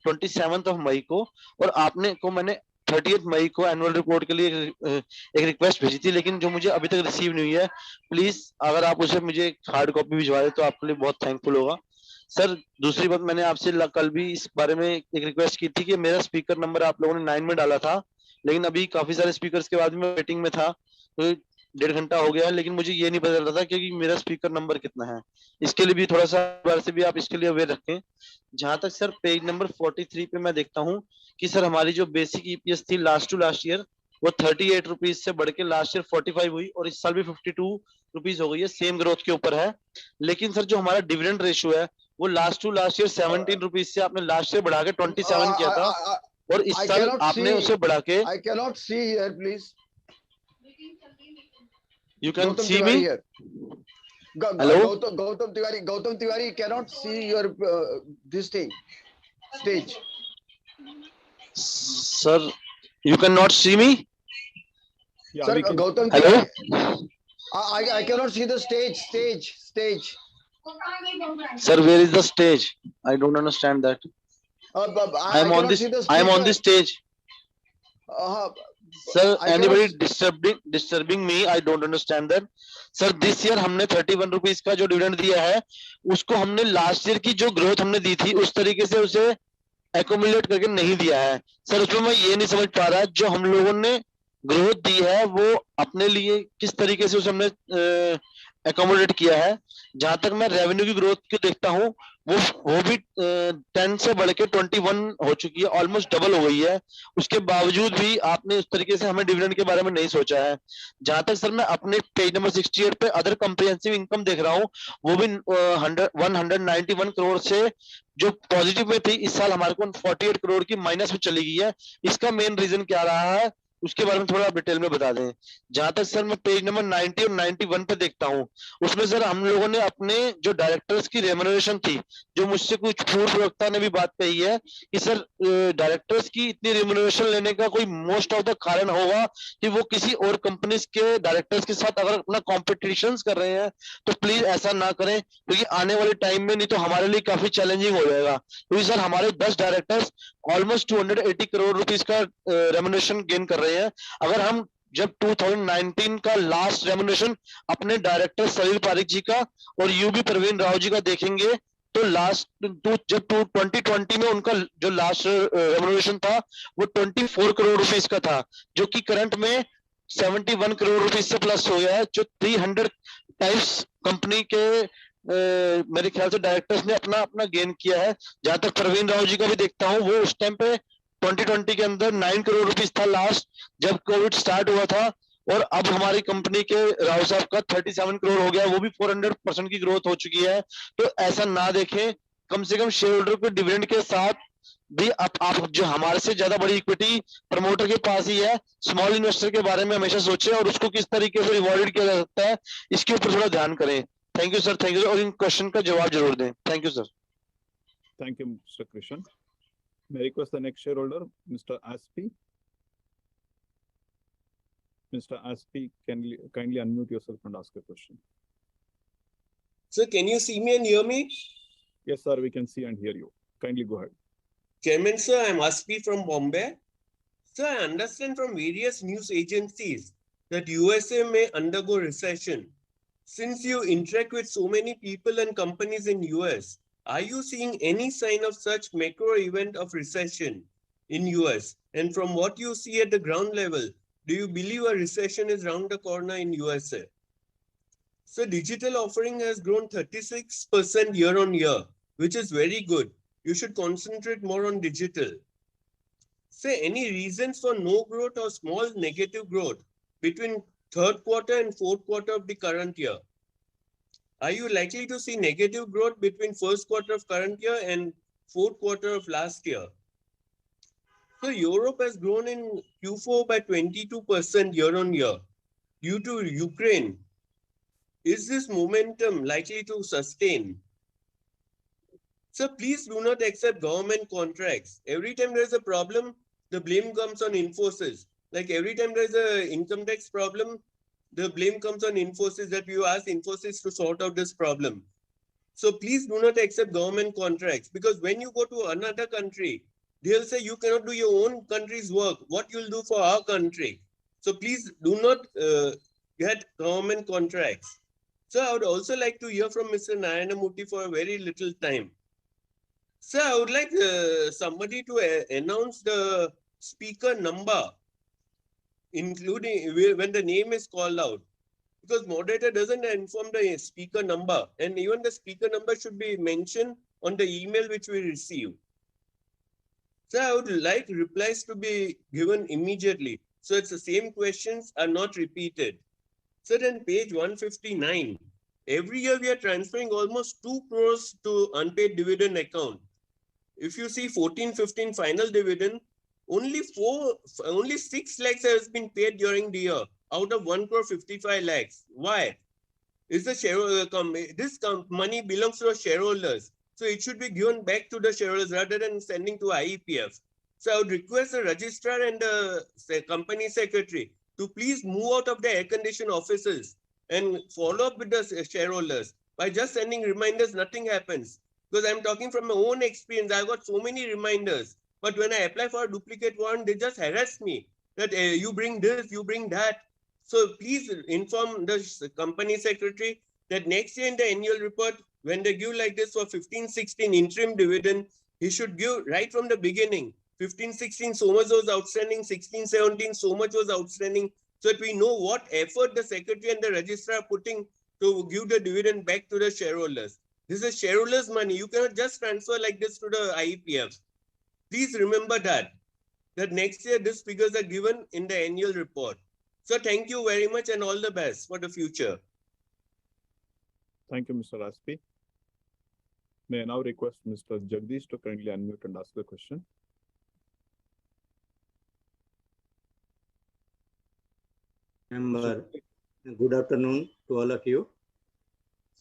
Speaker 12: 27 मई को, और आपने को मैंने 30 मई को एनुअल रिपोर्ट के लिए एक रिक्वेस्ट भेजी थी, लेकिन जो मुझे अभी तक रिसीव नहीं हुई है। प्लीज अगर आप उसे मुझे हार्ड कॉपी भिजवा दे तो आपके लिए बहुत थैंकफुल होगा। सर दूसरी बात, मैंने आपसे कल भी इस बारे में एक रिक्वेस्ट की थी कि मेरा स्पीकर नंबर आप लोगों ने 9 में डाला था, लेकिन अभी काफी सारे स्पीकर्स के बाद मैं वेटिंग में था, तो 1.5 घंटा हो गया है, लेकिन मुझे ये नहीं पता चल रहा था कि मेरा स्पीकर नंबर कितना है। इसके लिए भी थोड़ा सा बार से भी आप इसके लिए अवेयर रखें। जहां तक सर पेज नंबर 43 पे मैं देखता हूँ कि सर हमारी जो बेसिक ईपीएस थी लास्ट टू लास्ट ईयर वो 38 रुपीज से बढ़ के लास्ट ईयर 45 हुई और इस साल भी 52 रुपीज हो गई है, सेम ग्रोथ के ऊपर है। लेकिन सर जो हमारा डिविडेंड रेशियो है वो last to last year 17 rupees से आपने लास्ट ईयर बढ़ा के 27 किया था, और इस साल आपने उसे बढ़ा के
Speaker 13: I cannot see here, please.
Speaker 12: You can
Speaker 13: Gautam
Speaker 12: see
Speaker 13: Tiwari
Speaker 12: me?
Speaker 13: here.
Speaker 12: Hello?
Speaker 13: Gautam Tiwari cannot see your this thing stage.
Speaker 12: Sir, you cannot see me?
Speaker 10: Yeah,
Speaker 13: Sir, Gautam
Speaker 12: Hello?
Speaker 13: Tiwari, I cannot see the stage.
Speaker 12: Sir, where is the stage? I don't understand that. I am on
Speaker 13: cannot
Speaker 12: this.
Speaker 13: see the
Speaker 12: I am on
Speaker 13: speaker.
Speaker 12: this stage. Sir,
Speaker 13: I
Speaker 12: anybody
Speaker 13: cannot-
Speaker 12: disturbing me? I don't understand that. Sir, this year हमने 31 rupees का जो dividend दिया है उसको हमने last year की जो growth हमने दी थी उस तरीके से उसे एकोमुलेट करके नहीं दिया है। सर उसमें मैं ये नहीं समझ पा रहा जो हम लोगों ने ग्रोथ दी है वो अपने लिए किस तरीके से उसे हमने एकोमोडेट किया है। जहां तक मैं रेवेन्यू की ग्रोथ को देखता हूँ वो भी 10 से बढ़ के 21 हो चुकी है, ऑलमोस्ट डबल हो गई है। उसके बावजूद भी आपने उस तरीके से हमें डिविडेंड के बारे में नहीं सोचा है। जहां तक सर मैं अपने पेज नंबर 68 पे अदर कॉम्प्रिहेंसिव इनकम देख रहा हूँ वो भी 191 करोड़ से जो पॉजिटिव में थी इस साल हमारे को 48 करोड़ की माइनस में चली गई है। इसका मेन रीजन क्या रहा है उसके बारे में थोड़ा डिटेल में बता दें। जहां तक सर मैं पेज नंबर 90 और 91 पे देखता हूँ उसमें सर हम लोगों ने अपने जो डायरेक्टर्स की रेम्युनरेशन थी, जो मुझसे कुछ पूर्व प्रवक्ता ने भी बात कही है कि सर डायरेक्टर्स की इतनी रेम्युनरेशन लेने का कोई मोस्ट ऑफ द कारण होगा कि वो किसी और कंपनीज के डायरेक्टर्स के साथ अगर अपना कॉम्पिटिशन कर रहे हैं तो प्लीज ऐसा ना करें, क्योंकि आने वाले टाइम में नहीं तो हमारे लिए काफी चैलेंजिंग हो जाएगा। क्योंकि सर हमारे 10 डायरेक्टर्स ऑलमोस्ट 280 करोड़ रुपीज का रेम्युनरेशन गेन कर रहे हैं। अगर हम जब 2019 का लास्ट रेम्युनरेशन अपने डायरेक्टर सलील पारिक जी का और यूबी प्रवीण राव जी का देखेंगे तो जब 2020 में उनका जो लास्ट रेम्युनरेशन था वो 24 करोड़ रुपीस का था, जो कि करंट में 71 करोड़ रुपीस से प्लस हो गया है, जो 300 टाइम्स कंपनी के मेरे ख्याल से डायरेक्टर्स ने अपना गेन किया है। जहां तक प्रवीण राव जी का भी देखता हूँ वो उस टाइम पे 2020 के अंदर 9 करोड़ रुपीस था लास्ट जब कोविड स्टार्ट हुआ था, और अब हमारी कंपनी के राव साहब का 37 करोड़ हो गया, वो भी 400% की ग्रोथ हो चुकी है। तो ऐसा ना देखें, कम से कम शेयर होल्डर को डिविडेंड के साथ भी आप जो हमारे से ज्यादा बड़ी इक्विटी प्रमोटर के पास ही है, स्मॉल इन्वेस्टर के बारे में हमेशा सोचें और उसको किस तरीके से रिवॉर्डेड किया जा सकता है इसके ऊपर थोड़ा ध्यान करें। Thank you sir, thank you, और इन क्वेश्चन का जवाब जरूर दें। Thank you sir.
Speaker 10: Thank you, Mr. Krishan. May I request the next shareholder, Mr. Aspi? Mr. Aspi, can you kindly unmute yourself and ask a question?
Speaker 23: Sir, can you see me and hear me?
Speaker 10: Yes, sir, we can see and hear you. Kindly go ahead.
Speaker 23: Chairman, sir, I'm Aspi from Bombay. Sir, I understand from various news agencies that USA may undergo recession. Since you interact with so many people and companies in US, are you seeing any sign of such macro event of recession in US? And from what you see at the ground level, do you believe a recession is round the corner in USA? So digital offering has grown 36% year on year, which is very good. You should concentrate more on digital. Sir, any reasons for no growth or small negative growth between third quarter and fourth quarter of the current year? Are you likely to see negative growth between first quarter of current year and fourth quarter of last year? So Europe has grown in Q4 by 22% year on year due to Ukraine. Is this momentum likely to sustain? So please do not accept government contracts. Every time there is a problem, the blame comes on Infosys. Like every time there is an income tax problem, the blame comes on Infosys that you ask Infosys to sort out this problem. So please do not accept government contracts, because when you go to another country, they'll say you cannot do your own country's work. What you'll do for our country? So please do not get government contracts. So I would also like to hear from Mr. Narayana Murthy for a very little time. Sir, I would like somebody to announce the speaker number, including when the name is called out, because moderator doesn't inform the speaker number, and even the speaker number should be mentioned on the email which we receive. Sir, I would like replies to be given immediately, so it's the same questions are not repeated. Sir, on page 159, every year we are transferring almost 2 crores to unpaid dividend account. If you see 14-15 final dividend, only 6 lakhs has been paid during the year out of 1 crore 55 lakhs. Why? Is the this money belongs to the shareholders, so it should be given back to the shareholders rather than sending to IEPF. So I would request the registrar and the company secretary to please move out of the air-conditioned offices and follow up with the shareholders. By just sending reminders, nothing happens. Because I'm talking from my own experience. I've got so many reminders. But when I apply for a duplicate warrant, they just harass me that you bring this, you bring that. So please inform the company secretary that next year in the annual report, when they give like this for 15-16 interim dividend, he should give right from the beginning. 15-16, so much was outstanding. 16-17, so much was outstanding. So that we know what effort the secretary and the registrar are putting to give the dividend back to the shareholders. This is shareholders' money. You cannot just transfer like this to the IEPF. Please remember that next year these figures are given in the annual report. So thank you very much and all the best for the future.
Speaker 10: Thank you, Mr. Raspi. May I now request Mr. Jagdish to kindly unmute and ask the question.
Speaker 11: Member, good afternoon to all of you.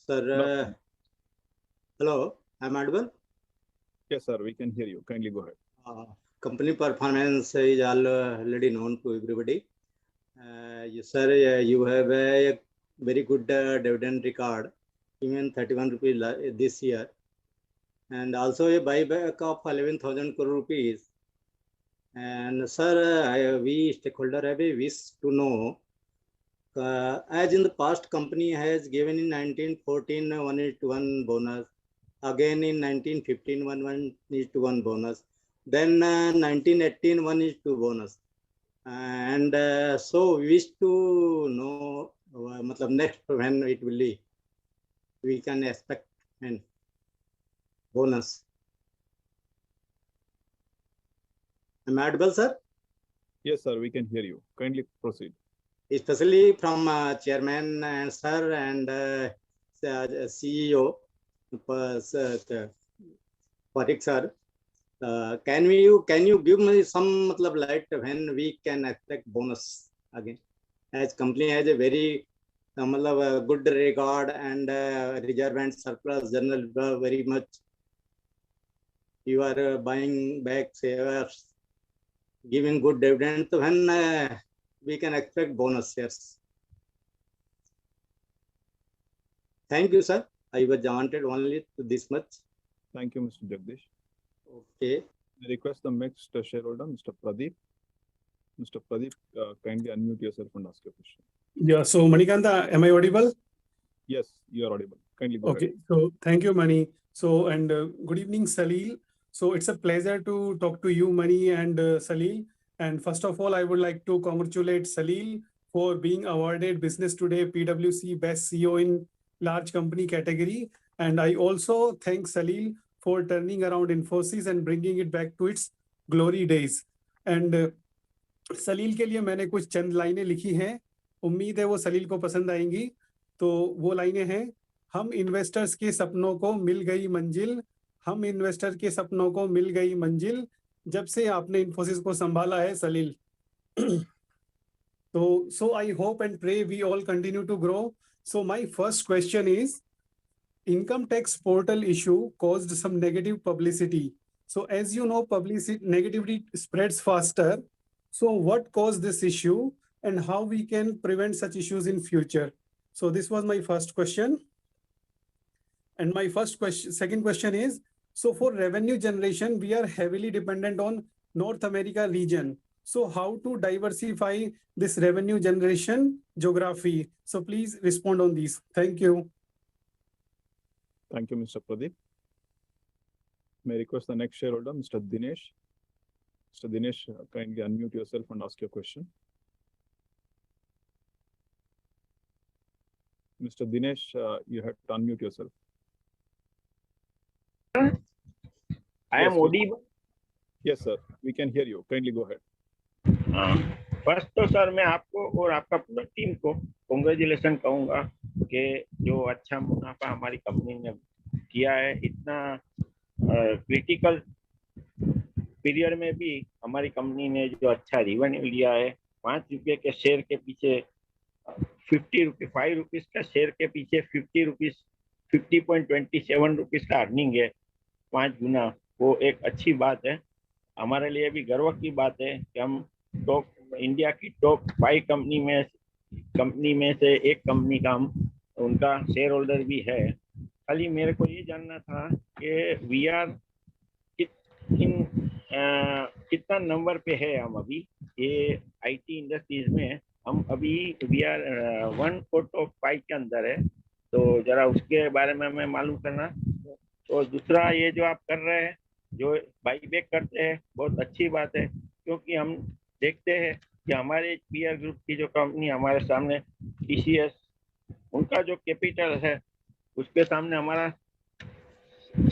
Speaker 11: Sir, hello, I'm audible?
Speaker 10: Yes, sir, we can hear you. Kindly go ahead.
Speaker 11: Company performance is already known to everybody. Sir, you have a very good dividend record, even 31 rupees this year, and also a buyback of 11,000 crore rupees. And sir, we stakeholder have a wish to know, as in the past, company has given in 1914 1:1 bonus, again in 1915 1:1 bonus, then 1918 1:2 bonus, and so we wish to know next when it will be, we can expect an bonus. Am I audible, sir?
Speaker 10: Yes, sir, we can hear you. Kindly proceed.
Speaker 11: Especially from chairman and sir and CEO Parikh sir, can you give me some light when we can expect bonus again, as company has a very good regard and reserve and surplus general very much. You are buying back shares, giving good dividend. So when we can expect bonus shares? Thank you, sir. I was wanted only to this much.
Speaker 10: Thank you, Mr. Jagdish.
Speaker 11: Okay.
Speaker 10: I request the next shareholder, Mr. Pradeep. Mr. Pradeep, kindly unmute yourself and ask your question.
Speaker 14: Yeah, so Manikanta, am I audible?
Speaker 10: Yes, you are audible. Kindly go
Speaker 14: Okay,
Speaker 10: ahead.
Speaker 14: so thank you, Mani. So, and good evening, Salil. So it's a pleasure to talk to you, Mani and Salil. And first of all, I would like to congratulate Salil for being awarded Business Today PwC Best CEO in Large Company category. And I also thank Salil for turning around Infosys and bringing it back to its glory days. And Salil के लिए मैंने कुछ चंद लाइनें लिखी हैं, उम्मीद है वो सलील को पसंद आएंगी। तो वो लाइनें हैं, हम इन्वेस्टर्स के सपनों को मिल गई मंजिल, हम इन्वेस्टर के सपनों को मिल गई मंजिल, जब से आपने इन्फोसिस को संभाला है सलील। So I hope and pray we all continue to grow. So my first question is, income tax portal issue caused some negative publicity. So as you know, negativity spreads faster. So what caused this issue and how we can prevent such issues in future? So this was my first question. And my second question is, so for revenue generation, we are heavily dependent on North America region. So how to diversify this revenue generation geography? So please respond on these. Thank you.
Speaker 10: Thank you, Mr. Pradeep. May I request the next shareholder, Mr. Dinesh. Mr. Dinesh, kindly unmute yourself and ask your question. Mr. Dinesh, you have to unmute yourself.
Speaker 15: I am audible.
Speaker 10: Yes, sir. We can hear you. Kindly go ahead.
Speaker 15: First तो sir मैं आपको और आपका पूरा team को congratulation कहूँगा कि जो अच्छा मुनाफा हमारी कंपनी ने किया है, इतना क्रिटिकल पीरियड में भी हमारी कंपनी ने जो अच्छा रेवेन्यू लिया है, 5 रुपये के शेयर के पीछे 5 रुपीज का शेयर के पीछे 50.27 रुपीज का अर्निंग है, 5 गुना। वो एक अच्छी बात है, हमारे लिए भी गर्व की बात है कि हम इंडिया की टॉप 5 कंपनी में से एक कंपनी का हम उनका शेयर होल्डर भी है। खाली मेरे को ये जानना था कि वी आर कितना नंबर पे है हम अभी ये आईटी इंडस्ट्रीज में, हम अभी वी आर 1/4 ऑफ 5 के अंदर है, तो जरा उसके बारे में हमें मालूम करना। तो दूसरा, ये जो आप कर रहे हैं, जो बाईबैक करते हैं, बहुत अच्छी बात है, क्योंकि हम देखते हैं कि हमारे पीयर ग्रुप की जो कंपनी हमारे सामने TCS, उनका जो कैपिटल है उसके सामने हमारा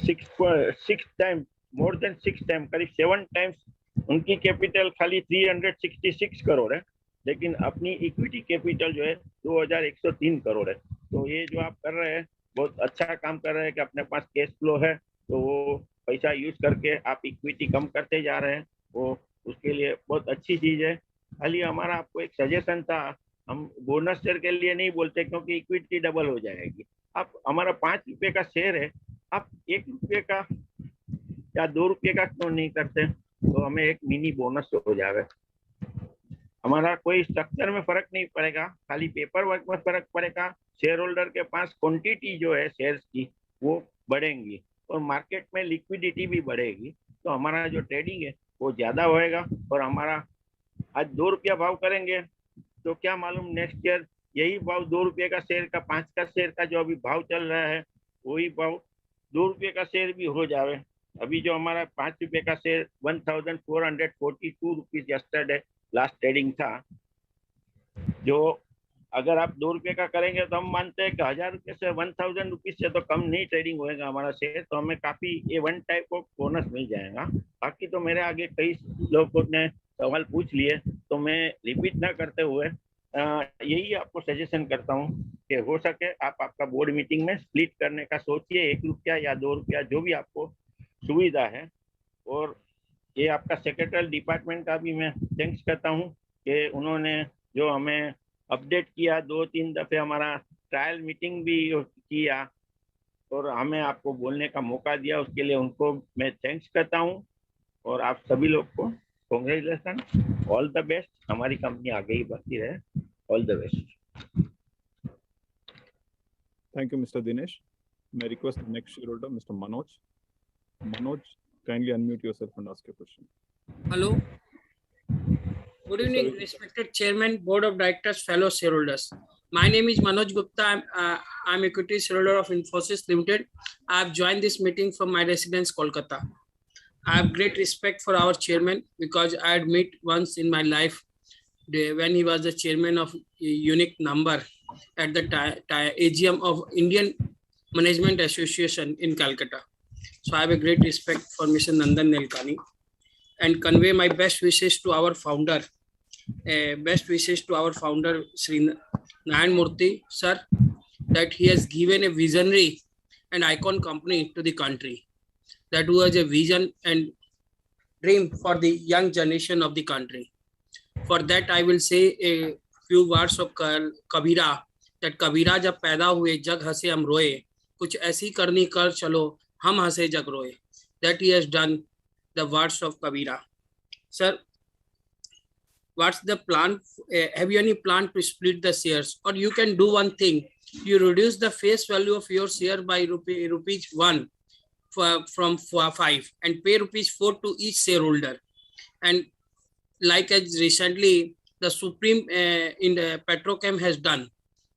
Speaker 15: 6 टाइम, मोर देन 6 टाइम, करीब 7 टाइम्स उनकी कैपिटल खाली 366 करोड़ है, लेकिन अपनी इक्विटी कैपिटल जो है 2103 करोड़ है। तो ये जो आप कर रहे हैं बहुत अच्छा काम कर रहे हैं कि अपने पास कैश फ्लो है, तो वो पैसा यूज करके आप इक्विटी कम करते जा रहे हैं, वो उसके लिए बहुत अच्छी चीज है। खाली हमारा आपको एक सजेशन था, हम बोनस शेयर के लिए नहीं बोलते क्योंकि इक्विटी डबल हो जाएगी। आप हमारा 5 रुपये का शेयर है, आप 1 रुपये का या 2 रुपये का क्यों नहीं करते, तो हमें एक मिनी बोनस हो जाएगा। हमारा कोई स्ट्रक्चर में फर्क नहीं पड़ेगा, खाली पेपर वर्क में फर्क पड़ेगा। शेयर होल्डर के पास क्वांटिटी जो है शेयर्स की वो बढ़ेंगी और मार्केट में लिक्विडिटी भी बढ़ेगी, तो हमारा जो ट्रेडिंग है वो ज्यादा होएगा। और हमारा आज 2 रुपया भाव करेंगे तो क्या मालूम नेक्स्ट ईयर यही भाव 2 रुपये का शेयर का, 5 का शेयर का जो अभी भाव चल रहा है वही भाव 2 रुपये का शेयर भी हो जावे। अभी जो हमारा 5 रुपये का share 1442 rupees yesterday last trading था, जो अगर आप 2 रुपये का करेंगे तो हम मानते हैं कि 1000 रुपये से 1000 रुपीज से तो कम नहीं ट्रेडिंग होएगा हमारा शेयर, तो हमें काफी ये वन टाइप ऑफ बोनस मिल जाएगा। बाकी तो मेरे आगे कई लोगों ने सवाल पूछ लिए, तो मैं रिपीट ना करते हुए यही आपको सजेशन करता हूँ कि हो सके आप आपका बोर्ड मीटिंग में स्प्लिट करने का सोचिए, 1 रुपया या 2 रुपया जो भी आपको सुविधा है। और ये आपका सेक्रेटरी डिपार्टमेंट का भी मैं थैंक्स करता हूँ कि उन्होंने जो हमें अपडेट किया, 2-3 दफे हमारा ट्रायल मीटिंग भी किया और हमें आपको बोलने का मौका दिया, उसके लिए उनको मैं थैंक्स करता हूँ। और आप सभी लोग को कांग्रेचुलेशन, ऑल द बेस्ट, हमारी कंपनी आगे ही बढ़ती रहे, all the best.
Speaker 10: Thank you, Mr. Dinesh. May I request the next shareholder, Mr. Manoj. Manoj, kindly unmute yourself and ask your question.
Speaker 16: Hello. Good evening, respected Chairman, Board of Directors, fellow shareholders. My name is Manoj Gupta. I'm equity shareholder of Infosys Limited. I have joined this meeting from my residence, Kolkata. I have great respect for our chairman because I had met once in my life when he was the chairman of Unique Number at the AGM of Indian Management Association in Calcutta. So I have a great respect for Mr. Nandan Nilekani. and convey my best wishes to our founder. Best wishes to our founder, Sri Nayan Murthy, sir, that he has given a visionary and icon company to the country. That was a vision and dream for the young generation of the country. For that, I will say a few words of Kabira, that Kabira जब पैदा हुए जग हंसे हम रोए, कुछ ऐसी करनी कर चलो हम हंसे जग रोए. That he has done the words of Kabira. Sir, what's the plan? Have you any plan to split the shares? Or you can do one thing. You reduce the face value of your share by rupees 1 from 5 and pay rupees 4 to each shareholder. And like as recently the Supreme in the Petrochem has done,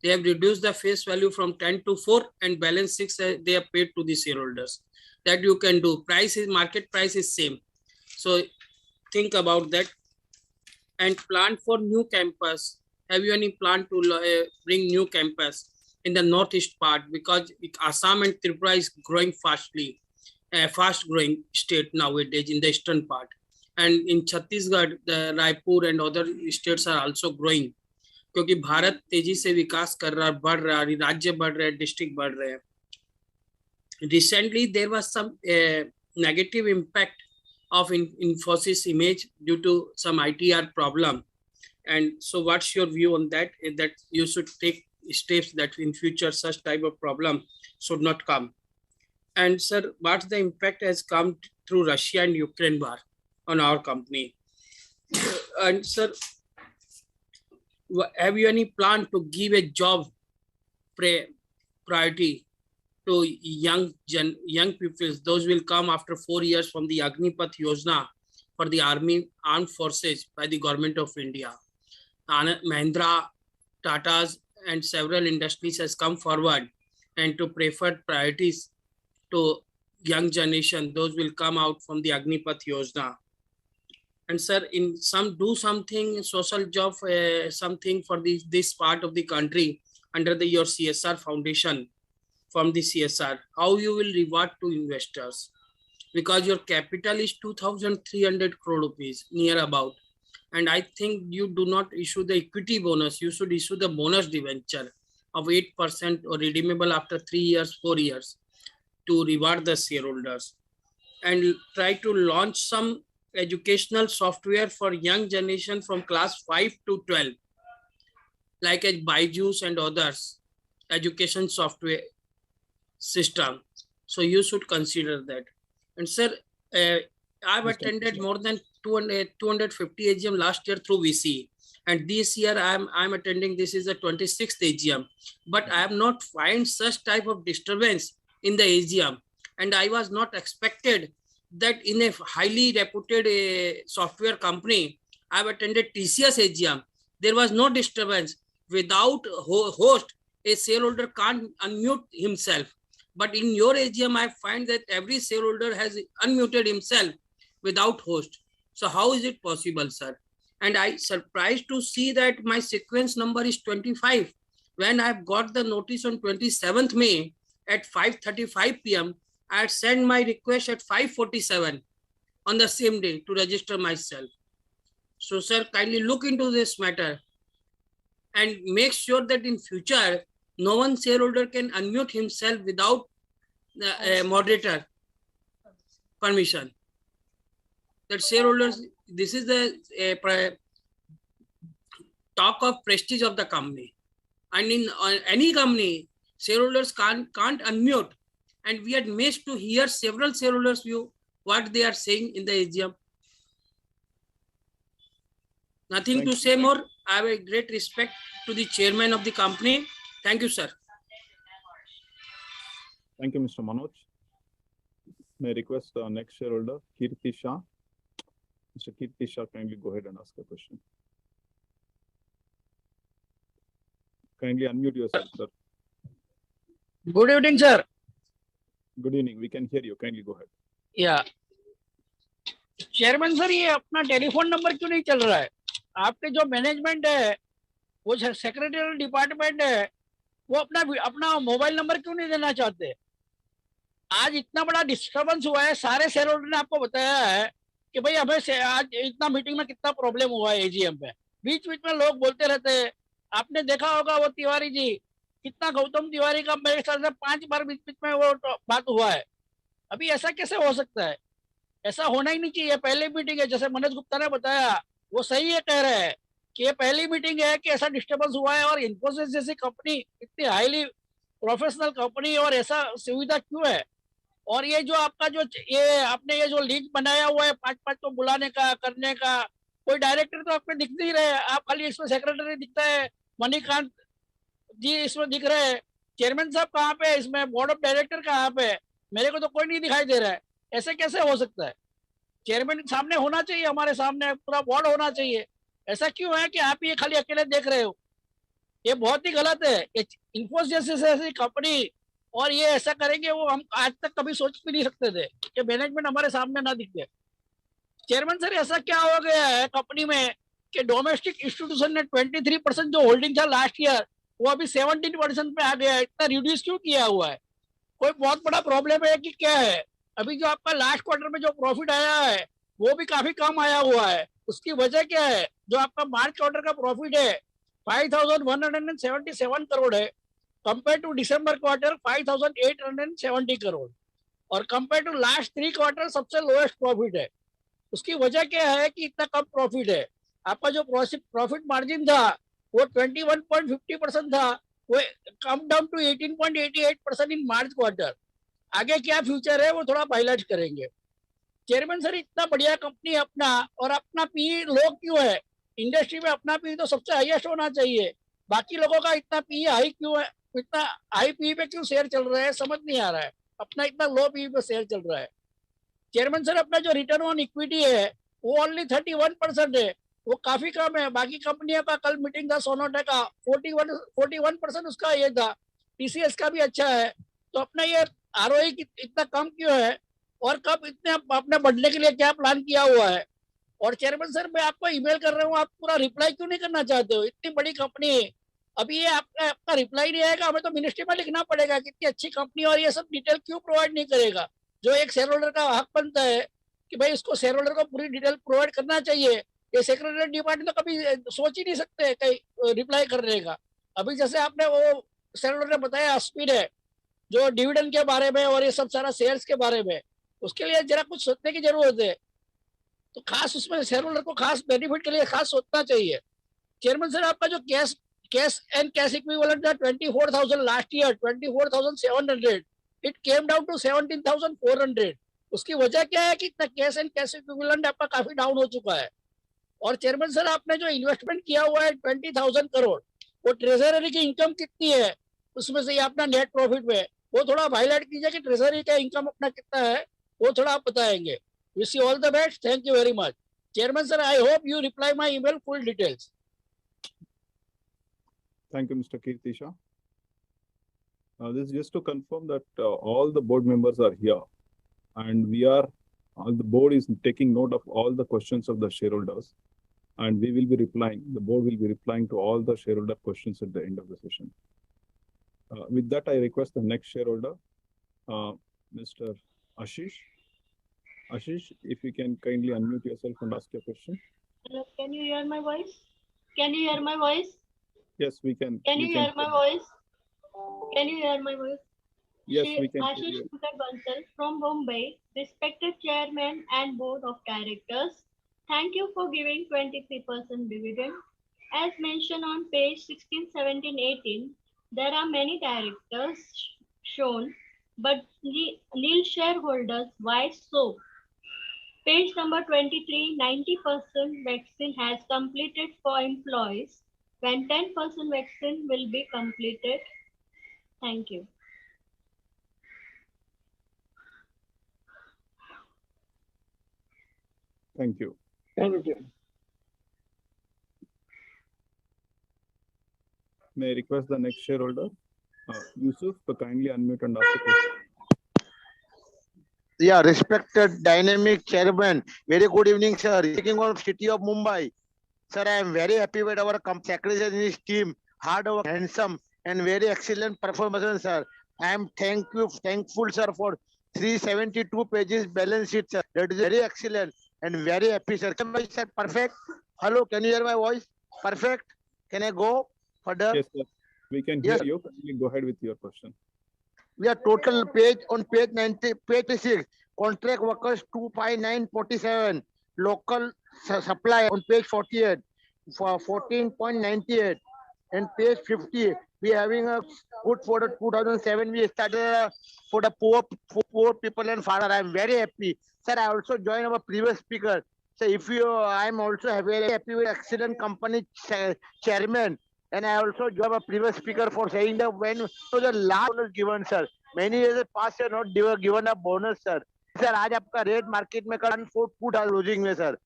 Speaker 16: they have reduced the face value from 10 to 4 and balance 6 they have paid to the shareholders. That you can do. Price is market price is same. So think about that. And plan for new campus. Have you any plan to bring new campus in the northeast part? Because Assam and Tripura is growing fastly, fast growing state nowadays in the eastern part. And in Chhattisgarh, the Raipur and other states are also growing. क्योंकि भारत तेजी से विकास कर रहा है, बढ़ रहा है, राज्य बढ़ रहे हैं, डिस्ट्रिक्ट बढ़ रहे हैं. Recently, there was some negative impact of Infosys image due to some ITR problem. And so what's your view on that? That you should take steps that in future such type of problem should not come. And sir, what's the impact has come through Russia and Ukraine war on our company? And sir, have you any plan to give a job priority to young people? Those will come after 4 years from the Agnipath Yojana for the armed forces by the government of India. Mahindra, Tata's and several industries has come forward and to prefer priorities to young generation. Those will come out from the Agnipath Yojana. And sir, in do something social job, something for this part of the country under your CSR foundation from the CSR. How you will reward to investors? Because your capital is 2,300 crore rupees, near about. And I think you do not issue the equity bonus. You should issue the bonus debenture of 8% or redeemable after 3 years, 4 years to reward the shareholders. And try to launch some educational software for young generation from class 5 to 12, like a Byju's and others, education software system. So you should consider that. And sir, I've attended more than 250 AGM last year through VC. And this year I'm attending, this is the 26th AGM. But I have not find such type of disturbance in the AGM. And I was not expected that in a highly reputed software company, I've attended TCS AGM. There was no disturbance. Without host, a shareholder can't unmute himself. But in your AGM, I find that every shareholder has unmuted himself without host. So how is it possible, sir? And I surprised to see that my sequence number is 25. When I've got the notice on 27th May at 5:35 p.m., I had sent my request at 5:47 on the same day to register myself. So sir, kindly look into this matter and make sure that in future, no one shareholder can unmute himself without the moderator permission. That shareholders, this is the talk of prestige of the company. And in any company, shareholders can't unmute. And we had missed to hear several shareholders' view, what they are saying in the AGM. Nothing to say more. I have a great respect to the chairman of the company. Thank you, sir.
Speaker 10: Thank you, Mr. Manoj. May I request the next shareholder, Kirti Shah. Mr. Kirti Shah, kindly go ahead and ask a question. Kindly unmute yourself, sir.
Speaker 17: Good evening, sir.
Speaker 10: Good evening. We can hear you. Kindly go ahead.
Speaker 17: या chairman sir, ये अपना telephone number क्यों नहीं चल रहा है? आपके जो मैनेजमेंट है, वो सेक्रेटरी डिपार्टमेंट है, वो अपना मोबाइल नंबर क्यों नहीं देना चाहते? आज इतना बड़ा डिस्टर्बेंस हुआ है, सारे शेयर होल्डर ने आपको बताया है कि भाई हमें आज इतना मीटिंग में कितना प्रॉब्लम हुआ है एजीएम पे। बीच बीच में लोग बोलते रहते हैं। आपने देखा होगा वो तिवारी जी, कितना गौतम तिवारी का मेरे ख्याल से 5 बार बीच बीच में वो बात हुआ है। अभी ऐसा कैसे हो सकता है? ऐसा होना ही नहीं चाहिए। पहली मीटिंग है, जैसे मनोज गुप्ता ने बताया, वो सही है, कह रहे हैं कि ये पहली मीटिंग है कि ऐसा डिस्टर्बेंस हुआ है। और इन्फोसिस जैसी कंपनी, इतनी हाईली प्रोफेशनल कंपनी, और ऐसा सुविधा क्यों है? और ये जो आपका जो ये आपने ये जो लिंक बनाया हुआ है 5-5 को बुलाने का, करने का, कोई डायरेक्टर तो आपको दिख नहीं रहे। आप खाली इसमें सेक्रेटरी दिखता है, मणिकांत जी इसमें दिख रहे हैं, चेयरमैन साहब कहाँ पे है इसमें, बोर्ड ऑफ डायरेक्टर कहाँ पे है? मेरे को तो कोई नहीं दिखाई दे रहा है। ऐसे कैसे हो सकता है? चेयरमैन सामने होना चाहिए, हमारे सामने पूरा बोर्ड होना चाहिए। ऐसा क्यों है कि आप ये खाली अकेले देख रहे हो? ये बहुत ही गलत है। इन्फोसिस जैसी कंपनी और ये ऐसा करेंगे, वो हम आज तक कभी सोच भी नहीं सकते थे कि मैनेजमेंट हमारे सामने ना दिखे। चेयरमैन सर, ऐसा क्या हो गया है कंपनी में कि डोमेस्टिक इंस्टीट्यूशन ने 23% जो होल्डिंग था लास्ट ईयर, वो अभी 17% पे आ गया है। इतना रिड्यूस क्यों किया हुआ है? कोई बहुत बड़ा प्रॉब्लम है कि क्या है? अभी जो आपका लास्ट क्वार्टर में जो प्रॉफिट आया है वो भी काफी कम आया हुआ है। उसकी वजह क्या है? जो आपका मार्च क्वार्टर का प्रॉफिट है 5177 करोड़ है, compare to December quarter 5870 crore, और कंपेयर टू लास्ट 3 क्वार्टर सबसे लोएस्ट प्रॉफिट है। उसकी वजह क्या है कि इतना कम प्रॉफिट है? आपका जो प्रॉफिट मार्जिन था वो 21.50% था, वो come down to 18.88% in March quarter. आगे क्या फ्यूचर है वो थोड़ा हाईलाइट करेंगे। चेयरमैन सर, इतना बढ़िया कंपनी अपना, और अपना पी लो क्यों है? इंडस्ट्री में अपना पी तो सबसे हाईएस्ट होना चाहिए, बाकी लोगों का इतना पी हाई क्यों है? इतना हाई पी पे क्यों शेयर चल रहा है, समझ नहीं आ रहा है। अपना इतना लो पी पे शेयर चल रहा है। चेयरमैन सर, अपना जो रिटर्न ऑन इक्विटी है वो ओनली 31% है, वो काफी कम है। बाकी कंपनियों का, कल मीटिंग था सोनाटा का, 41% उसका ये था। टीसीएस का भी अच्छा है, तो अपना ये आरओई इतना कम क्यों है? और कब इतने आपने बढ़ने के लिए क्या प्लान किया हुआ है? और चेयरमैन सर, मैं आपको ईमेल कर रहा हूँ, आप पूरा रिप्लाई क्यों नहीं करना चाहते हो? इतनी बड़ी कंपनी, अभी ये आपका रिप्लाई नहीं आएगा, हमें तो मिनिस्ट्री में लिखना पड़ेगा कितनी अच्छी कंपनी, और ये सब डिटेल क्यों प्रोवाइड नहीं करेगा? जो एक शेयर होल्डर का हक बनता है कि भाई उसको शेयर होल्डर को पूरी डिटेल प्रोवाइड करना चाहिए। ये सेक्रेटरी डिपार्टमेंट तो कभी सोच ही नहीं सकते कहीं रिप्लाई करने का। अभी जैसे आपने वो शेयर होल्डर ने बताया स्पीड है जो डिविडेंड के बारे में और ये सब सारा शेयर्स के बारे में, उसके लिए जरा कुछ सोचने की जरूरत है। तो खास उसमें शेयर होल्डर को खास बेनिफिट के लिए खास सोचना चाहिए। चेयरमैन सर, आपका जो कैश एंड कैश इक्विवेलेंट था 24,000 last year, 24,700, it came down to 17,400। उसकी वजह क्या है कि इतना कैश एंड कैश इक्विवेलेंट आपका काफी डाउन हो चुका है? और चेयरमैन सर, आपने जो इन्वेस्टमेंट किया हुआ है 20,000 करोड़, वो ट्रेजरी की इनकम कितनी है उसमें से अपना नेट प्रॉफिट में, वो थोड़ा हाईलाइट कीजिए कि ट्रेजरी का इनकम अपना कितना है, वो थोड़ा आप बताएंगे। Wish you all the best, thank you very much. Chairman sir, I hope you reply my email full details.
Speaker 10: Thank you, Mr. Kirtisha. This is just to confirm that all the board members are here, and the board is taking note of all the questions of the shareholders, and we will be replying. The board will be replying to all the shareholder questions at the end of the session. With that, I request the next shareholder, Mr. Ashish. Ashish, if you can kindly unmute yourself and ask your question.
Speaker 18: Hello, can you hear my voice? Can you hear my voice?
Speaker 10: Yes, we can.
Speaker 18: Can you hear my voice? Can you hear my voice?
Speaker 10: Yes, we can.
Speaker 18: Ashish Bansal from Bombay, respected chairman and board of directors. Thank you for giving 23% dividend. As mentioned on page 16, 17, 18, there are many directors shown, but nil shareholders. Why so? Page number 23, 90% vaccine has completed for employees, when 10% vaccine will be completed. Thank you.
Speaker 10: Thank you.
Speaker 18: Thank you.
Speaker 10: May I request the next shareholder, Yusuf, to kindly unmute and ask the question.
Speaker 12: Yeah, respected dynamic chairman. Very good evening, sir. Speaking of city of Mumbai. Sir, I am very happy with our secretary and his team. Hard work, handsome, and very excellent performance, sir. I am thankful, sir, for 372 pages balance sheet, sir. That is very excellent.
Speaker 3: and very happy, sir. Can I say perfect? Hello, can you hear my voice? Perfect. Can I go further?
Speaker 10: Yes, sir. We can hear you. Kindly go ahead with your question.
Speaker 3: We are total page on page 90, page 6. Contract workers 25947. Local supply on page 48 for 14.98. And page 50, we are having a good for the 2007. We started for the poor people and farmer. I am very happy, sir. I also joined our previous speaker. So if you, I am also very happy with excellent company chairman. And I also joined a previous speaker for saying that when the last bonus given, sir. Many years past, sir, not given a bonus, sir. Sir आज आपका rate market में कर foot losing में sir,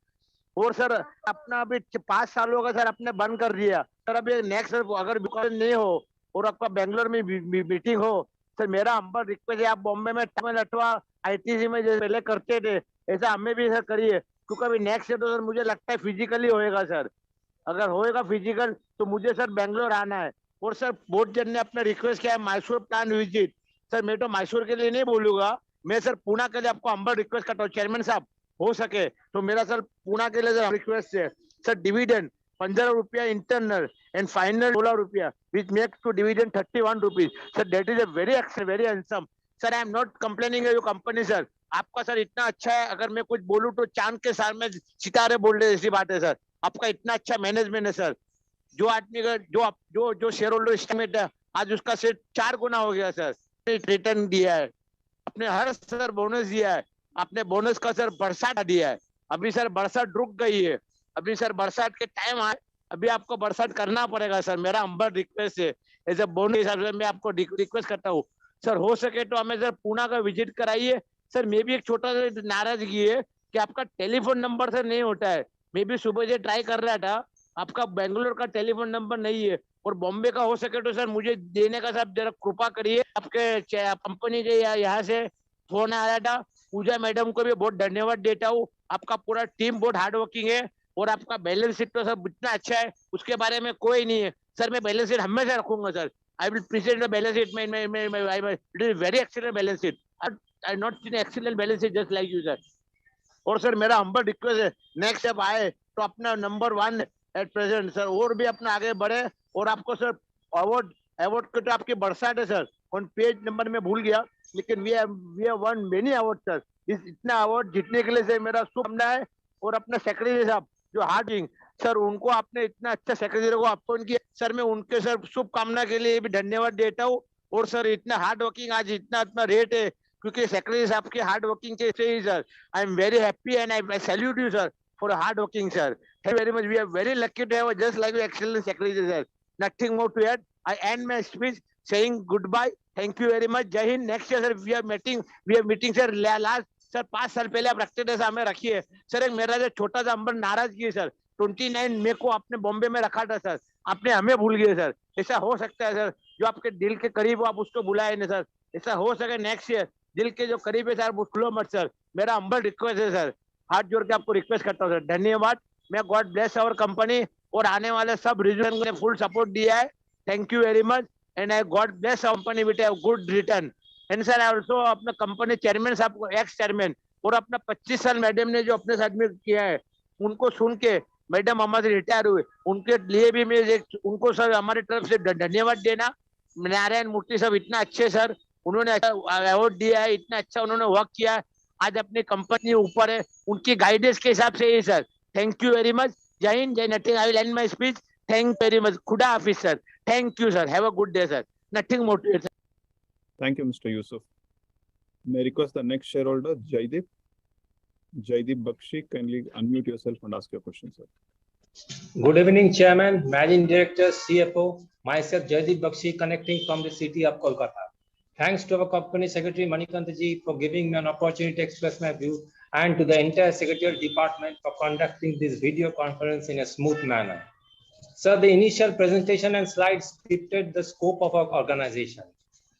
Speaker 3: और sir अपना अभी 5 सालों का सर आपने बंद कर दिया सर. अभी नेक्स्ट अगर बिकॉज नहीं हो और आपका बेंगलोर में मीटिंग हो सर, मेरा हम्बल रिक्वेस्ट है आप बॉम्बे में अथवा आईटीसी में जैसे पहले करते थे ऐसा हमें भी सर करिए, क्योंकि अभी नेक्स्ट ईयर तो सर मुझे लगता है फिजिकली होएगा सर. अगर होएगा फिजिकल तो मुझे सर बेंगलोर आना है. और सर बहुत जन ने अपने रिक्वेस्ट किया है मैसूर प्लान विजिट. सर मैं तो मैसूर के लिए नहीं बोलूंगा, मैं सर पुणे के लिए आपको हम्बल रिक्वेस्ट करता हूँ चेयरमैन साहब, हो सके तो मेरा सर पुणे के लिए सर रिक्वेस्ट है सर. डिविडेंड 15 रुपया इंटरनल एंड फाइनल 16 रुपया which makes to dividend 31 rupees sir. That is a very handsome sir. I am not complaining your company sir. आपका सर इतना अच्छा है, अगर मैं कुछ बोलूँ तो चांद के साथ में सितारे बोल रहे ऐसी बात है सर. आपका इतना अच्छा मैनेजमेंट है सर. जो आदमी का जो शेयर होल्डर एस्टिमेट है आज उसका सेट 4 गुना हो गया सर. रिटर्न दिया है आपने, हर सर बोनस दिया है आपने, बोनस का सर बरसात दिया है. अभी सर बरसात रुक गई है, अभी सर बरसात के टाइम आए, अभी आपको बरसात करना पड़ेगा सर. मेरा हम्बल रिक्वेस्ट है एज ए बोनस हिसाब से मैं आपको रिक्वेस्ट करता हूँ सर. हो सके तो हमें सर पुणे का विजिट कराइए सर. मे भी एक छोटा सा नाराजगी है कि आपका टेलीफोन नंबर सर नहीं होता है. मैं भी सुबह से ट्राई कर रहा था, आपका बेंगलोर का टेलीफोन नंबर नहीं है और बॉम्बे का हो सके तो सर मुझे देने का सर जरा कृपा करिए. आपके कंपनी के यहाँ से फोन आ रहा था. पूजा मैडम को भी बहुत धन्यवाद देता हूँ. आपका पूरा टीम बहुत हार्ड वर्किंग है और आपका बैलेंस शीट तो सर इतना अच्छा है उसके बारे में कोई नहीं है सर. मैं बैलेंस शीट हमेशा रखूंगा sir. I will present the balance sheet. It is very excellent balance sheet. I not seen excellent balance sheet just like you sir. और सर मेरा हम्बल रिक्वेस्ट है नेक्स्ट स्टेप आए तो अपना number 1 at present sir और भी अपना आगे बढ़े. और आपको सर अवार्ड के तो आपकी बरसात है सर. ऑन पेज नंबर में भूल गया, लेकिन we have won many award sir. इतना अवार्ड जीतने के लिए सर मेरा शुभकामना है. और अपने सेक्रेटरी साहब जो हार्डिंग सर, उनको आपने इतना अच्छा सेक्रेटरी को आपको उनकी सर मैं उनके सर शुभकामना के लिए भी धन्यवाद देता हूँ. और सर इतना हार्ड वर्किंग आज इतना रेट है क्योंकि सेक्रेटरी साहब की हार्ड वर्किंग से ही sir. I am very happy and I salute you sir for hard working sir. Thank you very much. We are very lucky to have just like your excellent secretary sir. Nothing more to add. I end my speech saying goodbye. Thank you very much. Jai Hind. Next year sir we are meeting sir last sir 5 साल पहले आप रखते थे, हमें रखिए sir. एक मेरा जो छोटा सा हम्बल नाराजगी है सर, 29 मई को आपने बॉम्बे में रखा था सर, आपने हमें भूल गए सर. ऐसा हो सकता है सर जो आपके दिल के करीब हो आप उसको बुलाए नहीं सर. ऐसा हो सके नेक्स्ट ईयर दिल के जो करीब है सर वो खुलो मत सर. मेरा हम्बल रिक्वेस्ट है सर, हाथ जोड़ के आपको रिक्वेस्ट करता हूँ सर. धन्यवाद. मैं गॉड ब्लेस आवर कंपनी और आने वाले सब रीजन ने फुल सपोर्ट दिया है. Thank you very much and I god bless our company with a good return. And sir also अपने कंपनी चेयरमैन साहब को एक्स चेयरमैन और अपना 25 साल मैडम ने जो अपने साथ में किया है उनको सुन के मैडम हमारे रिटायर हुए, उनके लिए भी मैं उनको सर हमारी तरफ से धन्यवाद देना. नारायण मूर्ति साहब इतना अच्छे सर, उन्होंने अवार्ड दिया है, इतना अच्छा उन्होंने वर्क किया है, आज अपनी कंपनी ऊपर है, उनकी गाइडेंस के हिसाब से ही sir. Thank you very much. जय हिंद. जय nothing. I will end my speech. Thank very much. खुदा हाफिज sir. Thank you sir. Have a good day sir. Nothing more to it.
Speaker 10: Thank you, Mr. Yusuf. May I request the next shareholder, Jaideep. Jaideep Bakshi, kindly unmute yourself and ask your question, sir.
Speaker 19: Good evening, Chairman, Managing Director, CFO. Myself, Jaideep Bakshi, connecting from the city of Kolkata. Thanks to our company secretary Manikanta ji for giving me an opportunity to express my view, and to the entire secretarial department for conducting this video conference in a smooth manner. Sir, the initial presentation and slides depicted the scope of our organization.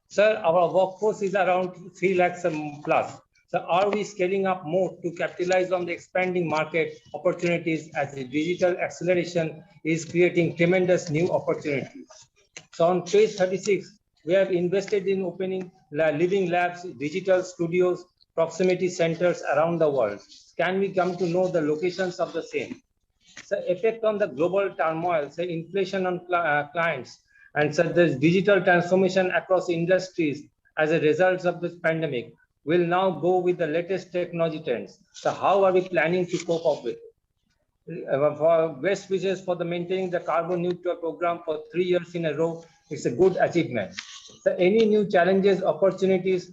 Speaker 19: Sir, our workforce is around 3 lakhs plus. So are we scaling up more to capitalize on the expanding market opportunities as the digital acceleration is creating tremendous new opportunities? So on page 36, we have invested in opening living labs, digital studios, proximity centers around the world. Can we come to know the locations of the same? So effect on the global turmoil, say inflation on clients, and such as digital transformation across industries as a result of this pandemic will now go with the latest technology trends. So how are we planning to cope up with it? For best wishes for the maintaining the carbon neutral program for 3 years in a row, it's a good achievement. So any new challenges, opportunities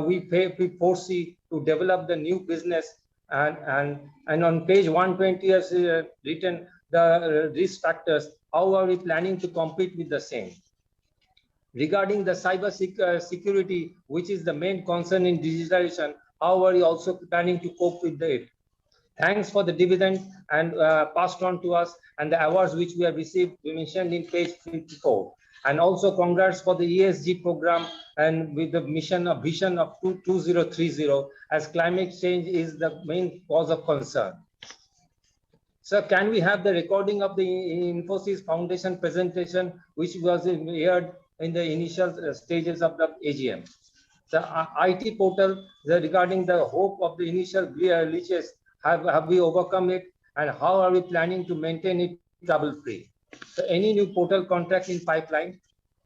Speaker 19: we foresee to develop the new business, and on page 120 has written the risk factors. How are we planning to compete with the same? Regarding the cyber security, which is the main concern in digitalization, how are you also planning to cope with it? Thanks for the dividend and passed on to us, and the awards which we have received, we mentioned in page 54. And also congrats for the ESG program and with the vision of 2030, as climate change is the main cause of concern. Sir, can we have the recording of the Infosys Foundation presentation, which was aired in the initial stages of the AGM? The IT portal regarding the hope of the initial glitches, have we overcome it, and how are we planning to maintain it trouble-free? So any new portal contract in pipeline?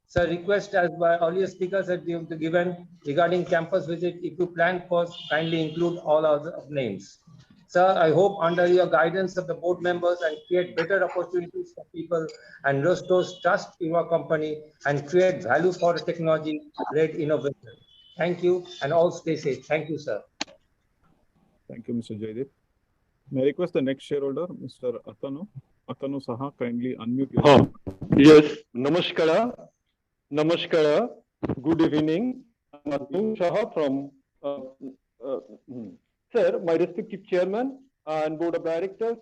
Speaker 19: So request as by earlier speakers had given regarding campus visit, if you plan for, kindly include all other names. Sir, I hope under your guidance of the board members and create better opportunities for people and restore trust in your company and create value for technology-led innovation. Thank you, and all stay safe. Thank you, sir.
Speaker 10: Thank you, Mr. Jaydeep. May I request the next shareholder, Mr. Atanu? Atanu Saha, kindly unmute yourself.
Speaker 4: Yes, Namaskara. Namaskara. Good evening. I'm Atanu Saha from Sir, my respective chairman and board of directors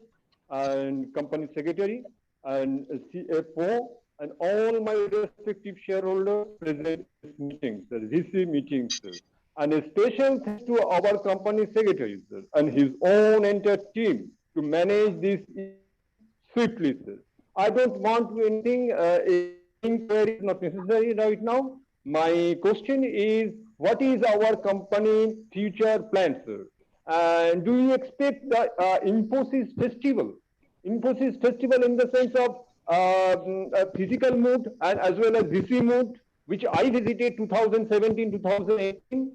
Speaker 4: and company secretary and CFO and all my respective shareholders present in this meeting, sir, VC meeting, sir. And a special thanks to our company secretary, sir, and his own entire team to manage this swiftly, sir. I don't want to anything, inquiry is not necessary right now. My question is, what is our company future plan, sir? And do you expect the Infosys festival? Infosys festival in the sense of physical mode and as well as VC mode, which I visited 2017, 2018.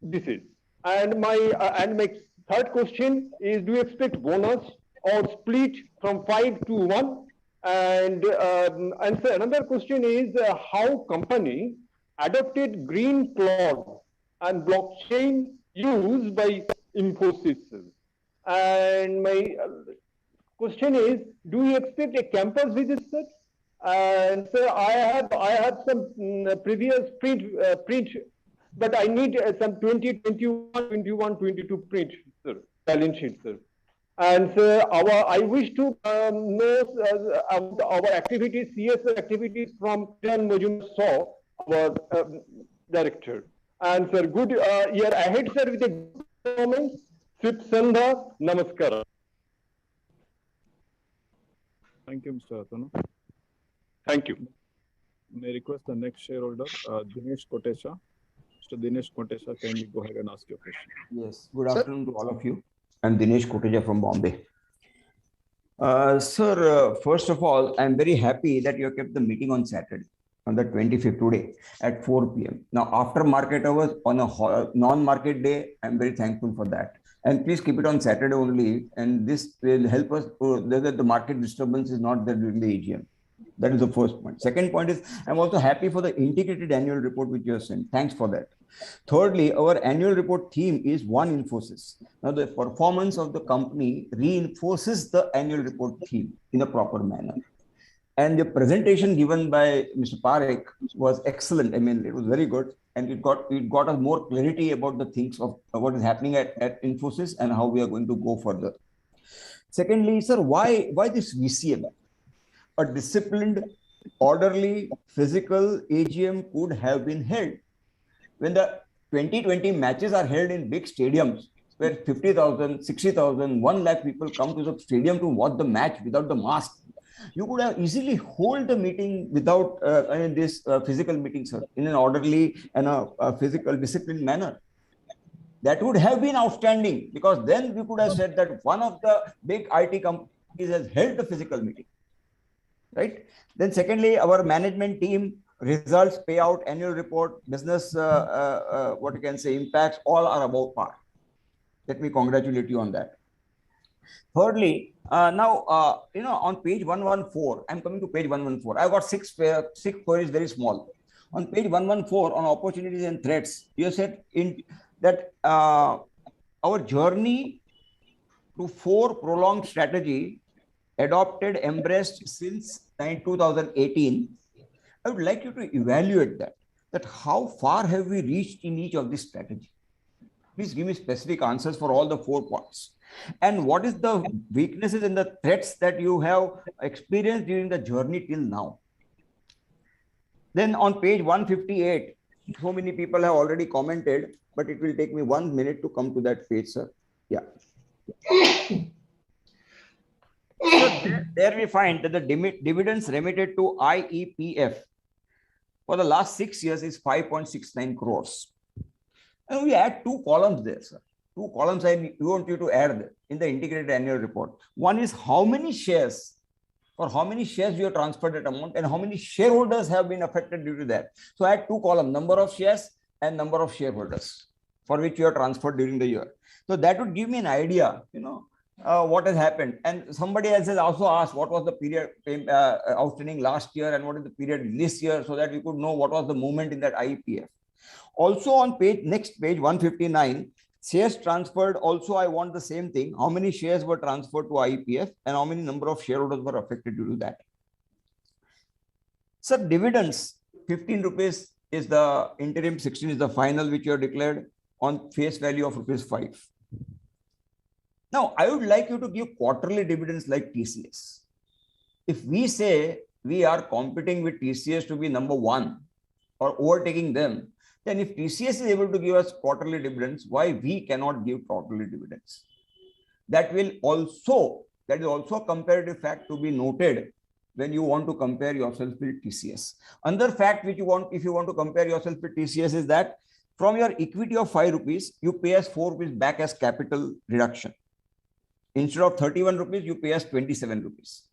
Speaker 4: This is. And my third question is, do you expect bonus or split from 5 to 1? And so another question is how company adopted green cloud and blockchain used by Infosys. And my question is, do you expect a campus visit, sir? And sir, I have some previous print, but I need some 2021, 22 print, sir, balance sheet, sir. And sir, I wish to know about our activities, CSR activities from Kiran Majumdar, our director. And sir, good year ahead, sir, with a good performance. Sip Sandha, Namaskara.
Speaker 10: Thank you, Mr. Atanu.
Speaker 4: Thank you.
Speaker 10: May I request the next shareholder, Dinesh Kotesha. Mr. Dinesh Kotesha, can you go ahead and ask your question?
Speaker 20: Yes, good afternoon to all of you. I'm Dinesh Kotesha from Bombay. Sir, first of all, I'm very happy that you have kept the meeting on Saturday, on the 25th today at 4 p.m. Now, after market hours on a non-market day, I'm very thankful for that. And please keep it on Saturday only. And this will help us that the market disturbance is not there during the AGM. That is the first point. Second point is, I'm also happy for the integrated annual report which you have sent. Thanks for that. Thirdly, our annual report theme is One Infosys. Now, the performance of the company reinforces the annual report theme in a proper manner. And the presentation given by Mr. Parekh was excellent. I mean, it was very good. And it got us more clarity about the things of what is happening at Infosys and how we are going to go further. Secondly, sir, why this VCM? A disciplined, orderly, physical AGM could have been held. When the 2020 matches are held in big stadiums, where 50,000, 60,000, 1 lakh people come to the stadium to watch the match without the mask, You could have easily hold the meeting without this physical meeting, sir, in an orderly and a physical disciplined manner. That would have been outstanding, because then we could have said that one of the big IT companies has held the physical meeting, right? Then secondly, our management team results, payout, annual report, business, what you can say, impacts, all are above par. Let me congratulate you on that. Thirdly, now, on page 114, I'm coming to page 114. I've got six queries, very small. On page 114, on opportunities and threats, you said that our journey to 4 prolonged strategy adopted, embraced since 2018. I would like you to evaluate that how far have we reached in each of these strategy? Please give me specific answers for all the 4 points. And what is the weaknesses and the threats that you have experienced during the journey till now? Then on page 158, so many people have already commented, but it will take me 1 minute to come to that page, sir. Yeah. So there we find that the dividends remitted to IEPF for the last 6 years is 5.69 crores. And we add 2 columns there, sir. 2 columns I want you to add in the integrated annual report. One is how many shares, for how many shares you have transferred that amount, and how many shareholders have been affected due to that. So add 2 columns, number of shares and number of shareholders for which you have transferred during the year. So that would give me an idea, what has happened. And somebody else has also asked what was the period outstanding last year and what is the period this year, so that we could know what was the movement in that IEPF. Also on next page 159, shares transferred, also I want the same thing. How many shares were transferred to IEPF and how many number of shareholders were affected due to that? Sir, dividends, 15 rupees is the interim, 16 is the final, which you have declared on face value of rupees 5. Now, I would like you to give quarterly dividends like TCS. If we say we are competing with TCS to be number 1 or overtaking them, then if TCS is able to give us quarterly dividends, why we cannot give quarterly dividends? That is also a comparative fact to be noted when you want to compare yourself with TCS. Another fact which if you want to compare yourself with TCS is that from your equity of 5 rupees, you pay us 4 rupees back as capital reduction. Instead of 31 rupees, you pay us 27 rupees.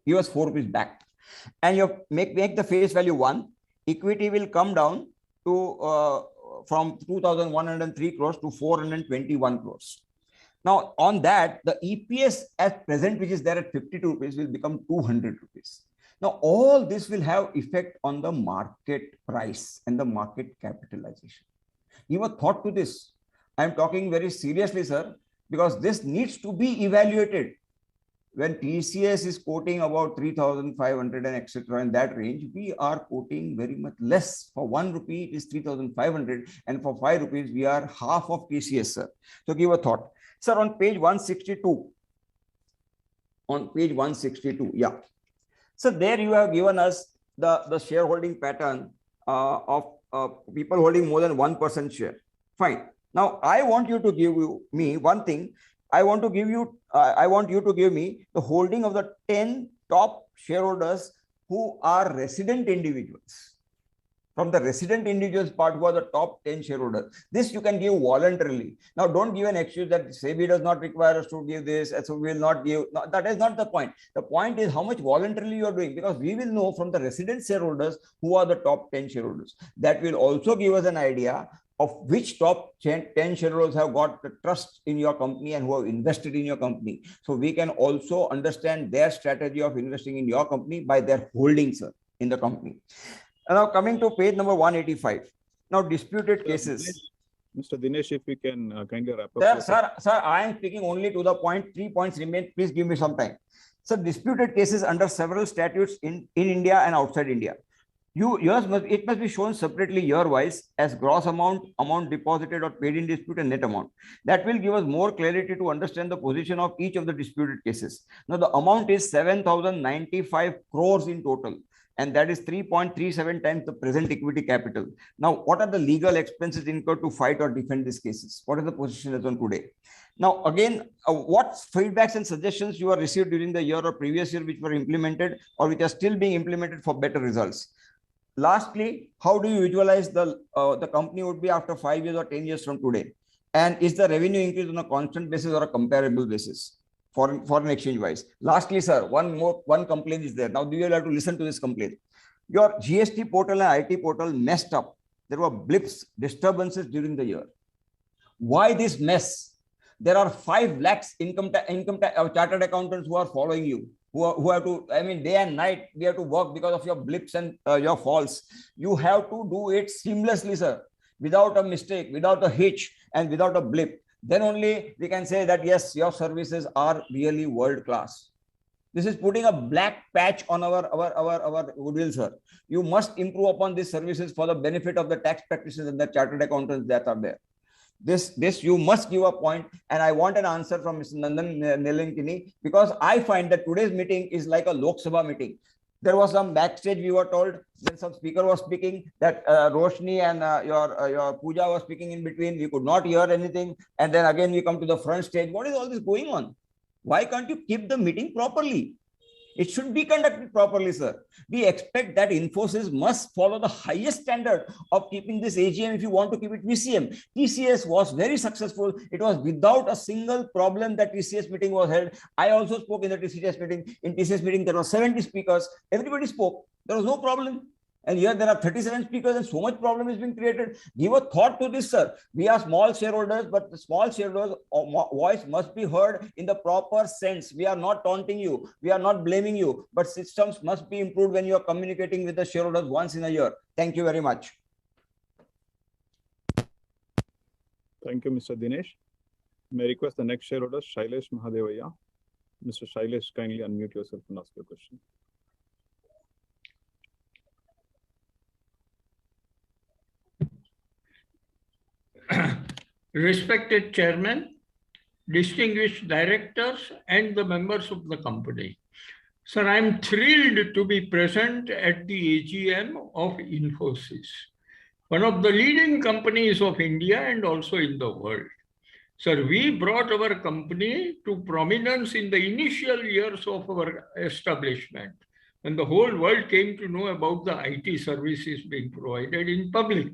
Speaker 20: Give us 4 rupees back. And you make the face value 1. Equity will come down to from 2,103 crores to 421 crores. Now, on that, the EPS at present, which is there at 52 rupees, will become 200 rupees. Now, all this will have effect on the market price and the market capitalization. Give a thought to this. I am talking very seriously, sir, because this needs to be evaluated. When TCS is quoting about 3,500 and etc. in that range, we are quoting very much less. For 1 rupee, it is 3,500, and for 5 rupees, we are half of TCS, sir. So give a thought. Sir, on page 162, yeah. So there you have given us the shareholding pattern of people holding more than 1% share. Fine. Now, I want you to give me one thing. I want you to give me the holding of the 10 top shareholders who are resident individuals. From the resident individuals part, who are the top 10 shareholders. This you can give voluntarily. Now, don't give an excuse that SEBI does not require us to give this, so we will not give. No, that is not the point. The point is how much voluntarily you are doing, because we will know from the resident shareholders who are the top 10 shareholders. That will also give us an idea of which top 10 shareholders have got the trust in your company and who have invested in your company. So we can also understand their strategy of investing in your company by their holdings in the company. And now coming to page number 185. Now disputed cases.
Speaker 10: Mr. Dinesh, if we can kindly wrap up.
Speaker 20: Sir, I am speaking only to the point. 3 points remain. Please give me some time. So disputed cases under several statutes in India and outside India. It must be shown separately year-wise as gross amount, amount deposited or paid in dispute, and net amount. That will give us more clarity to understand the position of each of the disputed cases. Now, the amount is 7,095 crores in total. and that is 3.37 times the present equity capital. Now, what are the legal expenses incurred to fight or defend these cases? What is the position as on today? Now, again, what feedbacks and suggestions you have received during the year or previous year which were implemented or which are still being implemented for better results? Lastly, how do you visualize the company would be after 5 years or 10 years from today? And is the revenue increase on a constant basis or a comparable basis, foreign exchange wise? Lastly, sir, one complaint is there. Now, do you have to listen to this complaint? Your GST portal and IT portal messed up. There were blips, disturbances during the year. Why this mess? There are 5 lakhs chartered accountants who are following you, who have to, I mean, day and night, we have to work because of your blips and your faults. You have to do it seamlessly, sir, without a mistake, without a hitch, and without a blip. Then only we can say that, yes, your services are really world class. This is putting a black patch on our goodwill, sir. You must improve upon these services for the benefit of the tax practitioners and the chartered accountants that are there. This you must give a point, and I want an answer from Mr. Nandan Nilekani, because I find that today's meeting is like a Lok Sabha meeting. There was some backstage, we were told, then some speaker was speaking, that Roshni and your Pooja was speaking in between. We could not hear anything, and then again we come to the front stage. What is all this going on? Why can't you keep the meeting properly? It should be conducted properly, sir. We expect that Infosys must follow the highest standard of keeping this AGM if you want to keep it VCM. TCS was very successful. It was without a single problem that TCS meeting was held. I also spoke in the TCS meeting. In TCS meeting, there were 70 speakers. Everybody spoke. There was no problem. And here there are 37 speakers and so much problem is being created. Give a thought to this, sir. We are small shareholders, but the small shareholders' voice must be heard in the proper sense. We are not taunting you. We are not blaming you, but systems must be improved when you are communicating with the shareholders once in a year. Thank you very much.
Speaker 10: Thank you, Mr. Dinesh. May I request the next shareholder, Shailesh Mahadevaya. Mr. Shailesh, kindly unmute yourself and ask your question.
Speaker 5: Respected Chairman, distinguished directors, and the members of the company. Sir, I am thrilled to be present at the AGM of Infosys, one of the leading companies of India and also in the world. Sir, we brought our company to prominence in the initial years of our establishment, when the whole world came to know about the IT services being provided in public.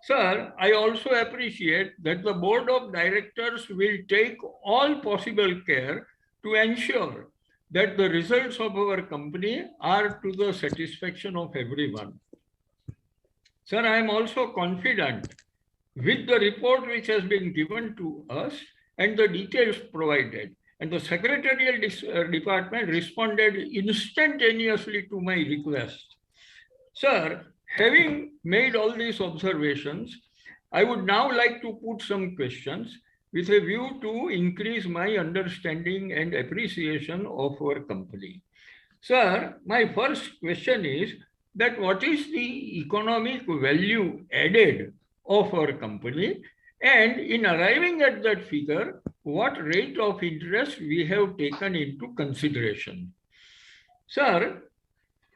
Speaker 5: Sir, I also appreciate that the board of directors will take all possible care to ensure that the results of our company are to the satisfaction of everyone. Sir, I am also confident with the report which has been given to us and the details provided, and the secretarial department responded instantaneously to my request. Sir, having made all these observations, I would now like to put some questions with a view to increase my understanding and appreciation of our company. Sir, my first question is that what is the economic value added of our company, and in arriving at that figure, what rate of interest we have taken into consideration? Sir,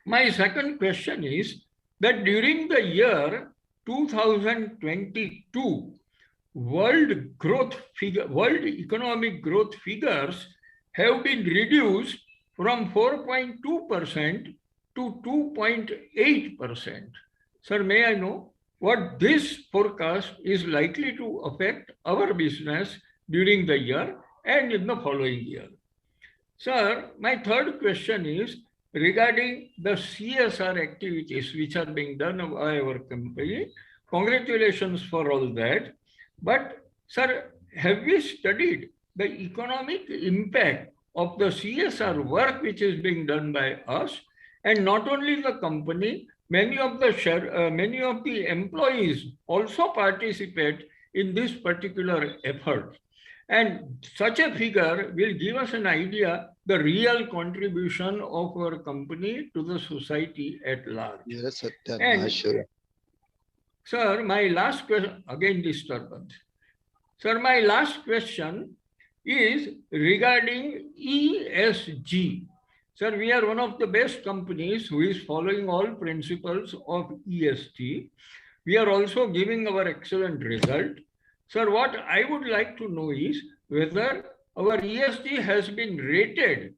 Speaker 5: my second question is that during the year 2022, world economic growth figures have been reduced from 4.2% to 2.8%. Sir, may I know what this forecast is likely to affect our business during the year and in the following year? Sir, my third question is regarding the CSR activities which are being done by our company. Congratulations for all that. But, sir, have we studied the economic impact of the CSR work which is being done by us? And not only the company, many of the employees also participate in this particular effort. And such a figure will give us an idea the real contribution of our company to the society at large.
Speaker 13: Yes,
Speaker 5: and, sir, my last question, again disturbance. Sir, my last question is regarding ESG. Sir, we are one of the best companies who is following all principles of ESG. We are also giving our excellent result. Sir, what I would like to know is whether our ESG has been rated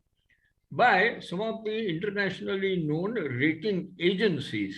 Speaker 5: by some of the internationally known rating agencies.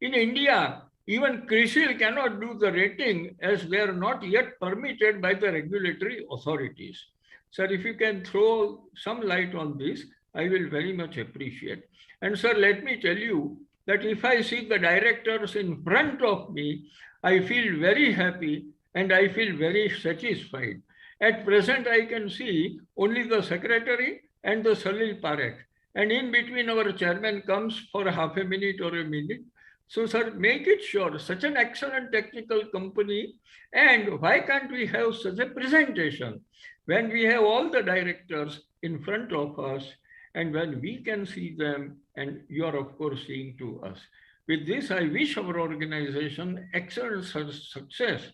Speaker 5: In India, even CRISIL cannot do the rating as they are not yet permitted by the regulatory authorities. Sir, if you can throw some light on this, I will very much appreciate. And sir, let me tell you that if I see the directors in front of me, I feel very happy and I feel very satisfied. At present, I can see only the secretary and the Salil Parekh. And in between, our chairman comes for half a minute or a minute. So, sir, make it sure, such an excellent technical company. And why can't we have such a presentation when we have all the directors in front of us and when we can see them and you are, of course, seeing to us. With this, I wish our organization excellent success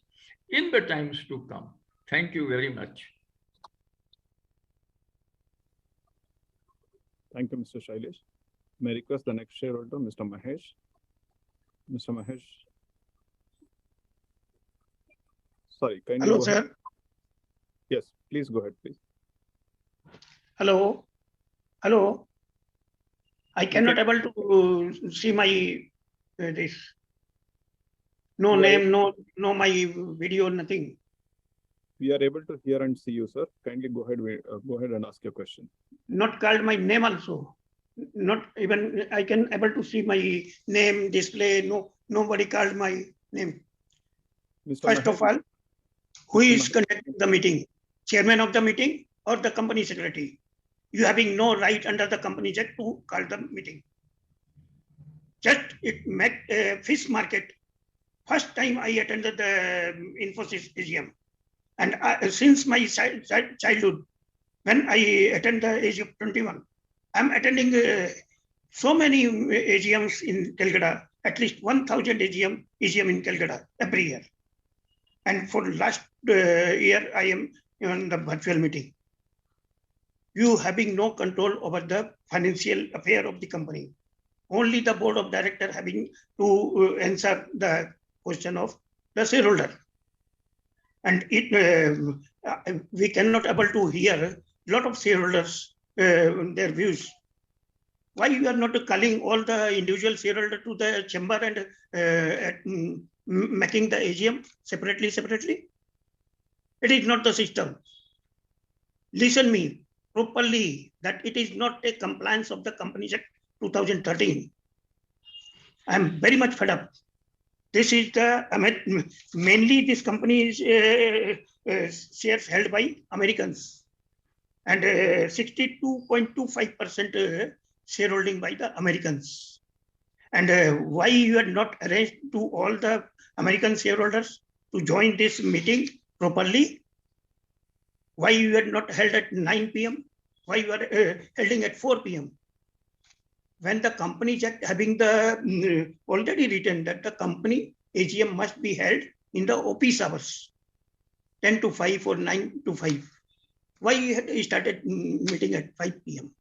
Speaker 5: in the times to come. Thank you very much.
Speaker 10: Thank you, Mr. Shailesh. May I request the next shareholder, Mr. Mahesh. Mr. Mahesh. Sorry, can you
Speaker 6: Hello,
Speaker 10: go ahead?
Speaker 6: sir.
Speaker 10: Yes, please go ahead, please.
Speaker 6: Hello. Hello. I cannot able to see my this. No
Speaker 10: You are
Speaker 6: name, no my video, nothing.
Speaker 10: We are able to hear and see you, sir. Kindly go ahead and ask your question.
Speaker 6: Not called my name also. Not even I can able to see my name display. No, nobody called my name.
Speaker 10: Mr.
Speaker 6: First
Speaker 10: Mahesh,
Speaker 6: of all, who is conducting the meeting? Chairman of the meeting or the company secretary? You having no right under the Company Act to call the meeting. Just it make a fish market. First time I attended the Infosys AGM. And since my childhood, when I attend the age of 21, I'm attending so many AGMs in Calcutta, at least 1,000 AGM in Calcutta every year. And for last year, I am in the virtual meeting. You having no control over the financial affair of the company. Only the board of directors having to answer the question of the shareholder. And we cannot able to hear a lot of shareholders their views. Why you are not calling all the individual shareholders to the chamber and making the AGM separately? It is not the system. Listen me properly that it is not a compliance of the Companies Act 2013. I am very much fed up. This is the mainly this company is shares held by Americans and 62.25% shareholding by the Americans. And why you are not arranged to all the American shareholders to join this meeting properly? Why you are not held at 9 p.m.? Why you are holding at 4 p.m.? When the Companies Act having the already written that the company AGM must be held in the office hours, 10 to 5 or 9 to 5. Why you started meeting at 5 p.m.,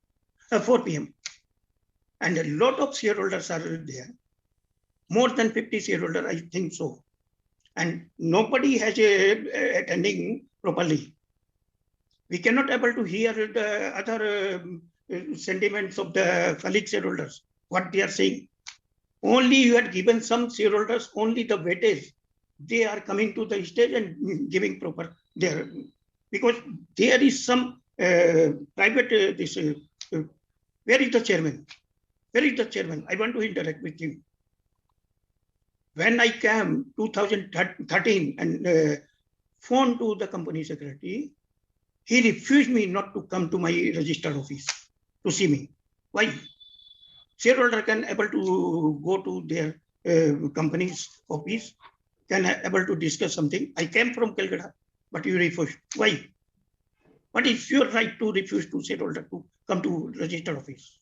Speaker 6: 4 p.m.? And a lot of shareholders are there. More than 50 shareholders, I think so. And nobody has attending properly. We cannot able to hear the other sentiments of the colleague shareholders, what they are saying. Only you had given some shareholders only the weightage. They are coming to the stage and giving proper there. Because there is some private, where is the chairman? Where is the chairman? I want to interact with him. When I came 2013 and phoned to the company secretary, he refused me not to come to my registered office to see me. Why? Shareholder can able to go to their company's office, can able to discuss something. I came from Calcutta, but you refused. Why? What is your right to refuse to shareholder to come to registered office?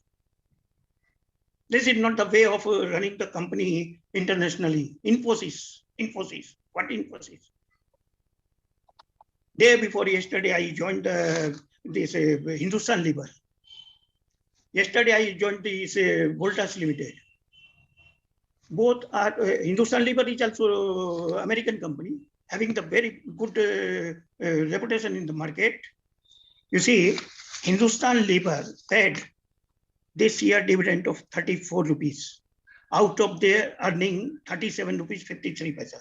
Speaker 6: This is not the way of running the company internationally. Infosys, what Infosys? Day before yesterday, I joined this Hindustan Lever. Yesterday, I joined this Voltas Limited. Both are Hindustan Lever is also American company, having the very good reputation in the market. You see, Hindustan Lever paid this year dividend of 34 rupees. Out of their earning 37 rupees 53 paisa.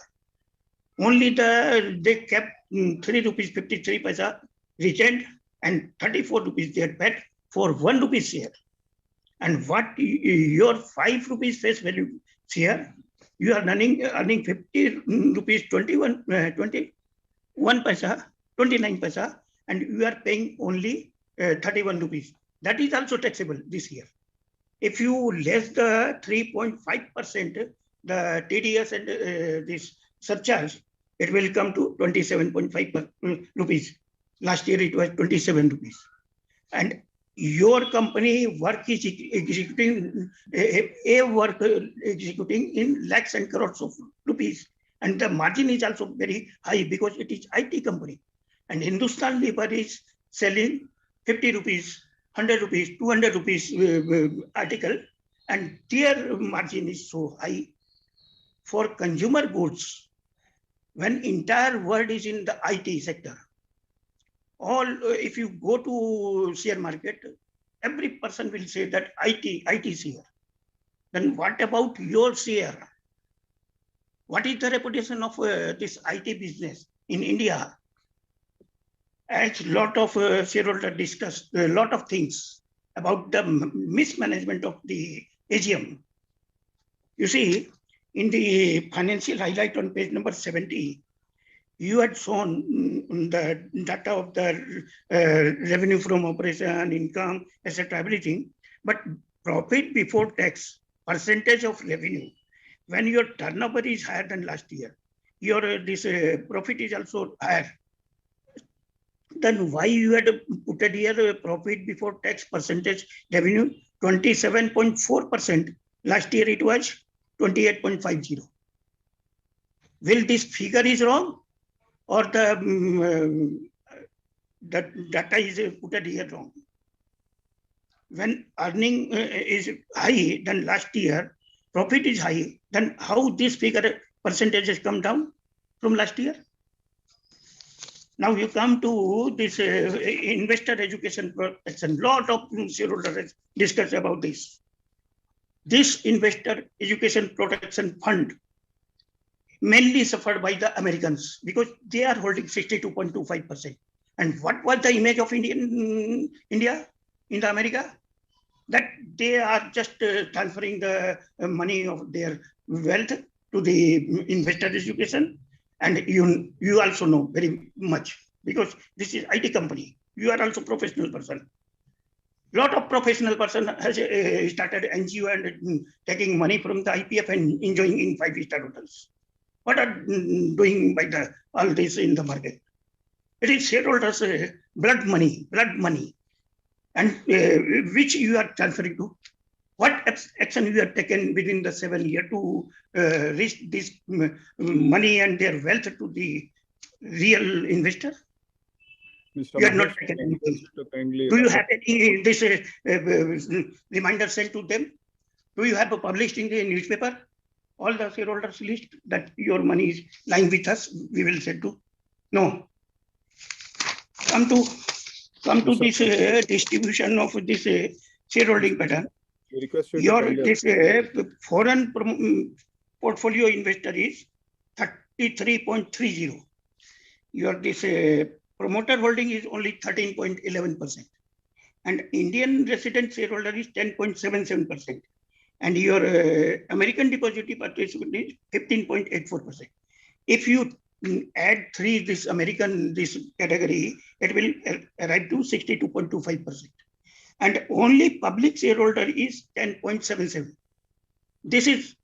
Speaker 6: Only they kept 3 rupees 53 paisa retained and 34 rupees they had paid for 1 rupee share. And what your 5 rupees face value share, you are earning 50 rupees 21 paisa, 29 paisa, and you are paying only 31 rupees. That is also taxable this year. If you less the 3.5%, the TDS and this surcharge, it will come to 27.5 rupees. Last year it was 27 rupees. And your company work is executing executing in lakhs and crores of rupees. And the margin is also very high because it is IT company. And Hindustan Lever is selling 50 rupees, 100 rupees, 200 rupees article, and their margin is so high. For consumer goods, when entire world is in the IT sector, if you go to share market, every person will say that IT share. Then what about your share? What is the reputation of this IT business in India? As a lot of shareholders discussed a lot of things about the mismanagement of the AGM. You see, in the financial highlight on page number 70, you had shown the data of the revenue from operation, income, etc., everything. But profit before tax, percentage of revenue, when your turnover is higher than last year, your this profit is also higher. Then why you had put it here profit before tax percentage revenue 27.4%. Last year it was 28.50. Will this figure is wrong, or the data is put here wrong? When earning is high than last year, profit is high, then how this figure percentage has come down from last year? Now you come to this investor education protection. Lot of shareholders discussed about this. This investor education protection fund mainly suffered by the Americans because they are holding 62.25%. And what was the image of India in the America? That they are just transferring the money of their wealth to the investor education. And you also know very much because this is IT company. You are also professional person. Lot of professional person has started NGO and taking money from the IPF and enjoying in 5-star hotels. What are doing by all this in the market? It is shareholders' blood money, and which you are transferring to. What action you have taken within the 7 years to reach this money and their wealth to the real investor?
Speaker 10: Mr.
Speaker 6: You are not taken anything. Do you have any this reminder sent to them? Do you have published in the newspaper all the shareholders list that your money is lying with us? We will say to no. Come to this distribution of this shareholding pattern. Your this foreign portfolio investor is 33.30. Your this promoter holding is only 13.11%, and Indian resident shareholder is 10.77%, and your American depository participant is 15.84%. If you add this American category, it will arrive to 62.25%. And only public shareholder is 10.77. This is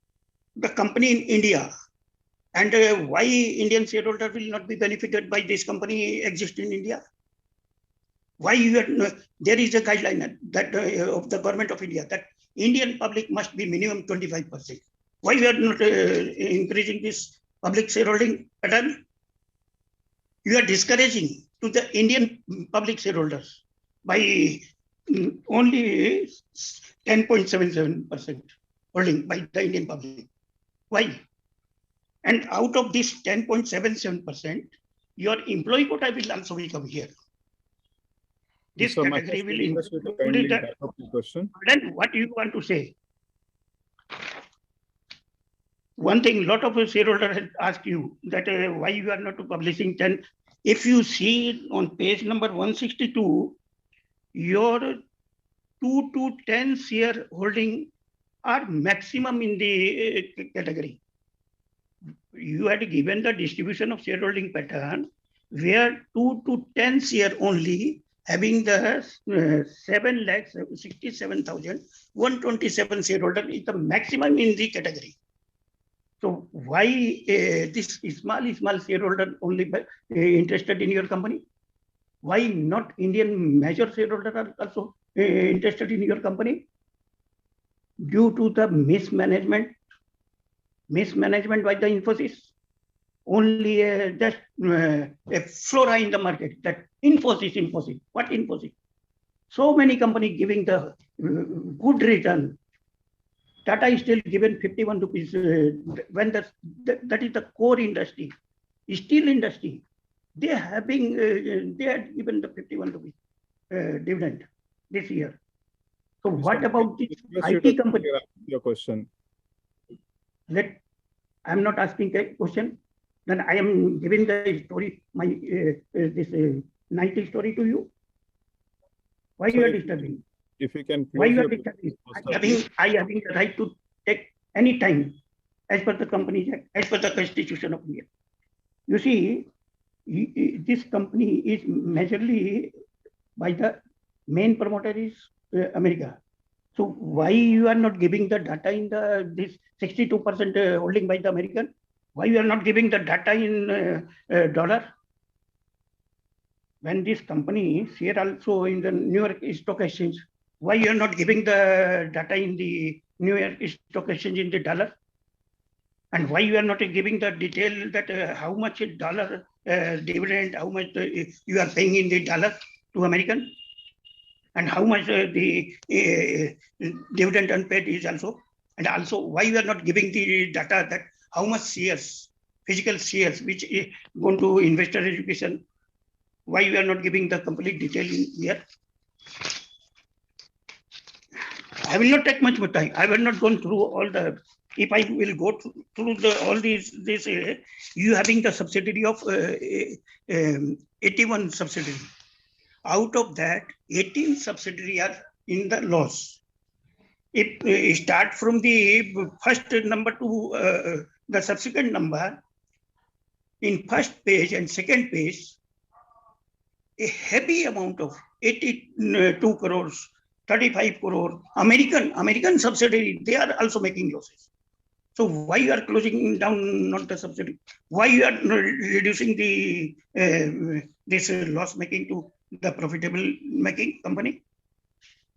Speaker 6: the company in India. And why Indian shareholder will not be benefited by this company exist in India? Why there is a guideline that of the government of India that Indian public must be minimum 25%. Why we are not increasing this public shareholding pattern? You are discouraging to the Indian public shareholders by only 10.77% holding by the Indian public. Why? And out of this 10.77%, your employee quota will also come here. This
Speaker 10: Mr.
Speaker 6: category will
Speaker 10: request you to
Speaker 6: include
Speaker 10: kindly
Speaker 6: the.
Speaker 10: wrap up the question.
Speaker 6: Then what you want to say? One thing, lot of shareholders have asked you that why you are not publishing 10. If you see on page number 162, your 2 to 10 share holding are maximum in the category. You had given the distribution of shareholding pattern where 2 to 10 share only having the 7,67,127 shareholder is the maximum in the category. So why this small shareholder only interested in your company? Why not Indian major shareholder are also interested in your company? Due to the mismanagement by the Infosys. Only just a flora in the market that Infosys. What Infosys? So many companies giving the good return. Tata is still given 51 rupees when that is the core industry, steel industry. They had given the 51 rupees dividend this year. So what about this IT company?
Speaker 10: Your question.
Speaker 6: I'm not asking a question. Then I am giving the story, my this 90 story to you. Why you are disturbing?
Speaker 10: If you can.
Speaker 6: Why you are disturbing? I having the right to take any time as per the Companies Act, as per the Constitution of India. You see, this company is majorly by the main promoter is America. So why you are not giving the data in this 62% holding by the American? Why you are not giving the data in dollar? When this company share also in the New York Stock Exchange, why you are not giving the data in the New York Stock Exchange in the dollar? And why you are not giving the detail that how much dollar dividend, how much you are paying in the dollar to American? And how much the dividend unpaid is also, and also why you are not giving the data that how much shares, physical shares, which is going to investor education, why you are not giving the complete detail in here? I will not take much more time. I will not go through all the. If I will go through all these, you having the subsidiary of 81 subsidiary. Out of that, 18 subsidiary are in the loss. If start from the first number to the subsequent number, in first page and second page, a heavy amount of 82 crores, 35 crore, American subsidiary, they are also making losses. So why you are closing down not the subsidiary? Why you are reducing the this loss making to the profitable making company?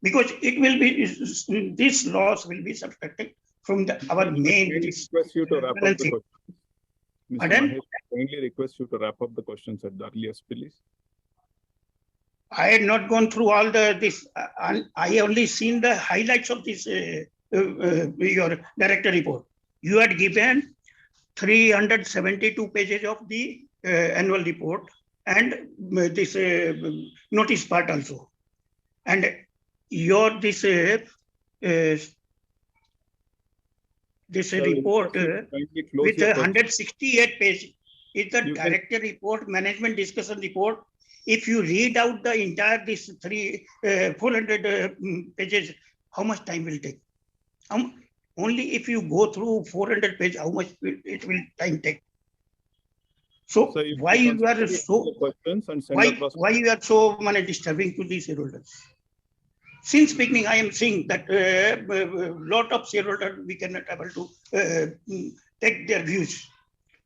Speaker 6: Because it will be, this loss will be subtracted from our main.
Speaker 10: I request you to wrap up the question. Mr. Kindly request you to wrap up the questions at the earliest, please.
Speaker 6: I had not gone through all this. I only seen the highlights of this your director report. You had given 372 pages of the annual report and this notice part also. And your this report with 168 pages is the director report, management discussion report. If you read out the entire this 400 pages, how much time will take? Only if you go through 400 pages, how much it will time take? So why you are so why you are so disturbing to these shareholders? Since beginning, I am saying that lot of shareholders we cannot able to take their views,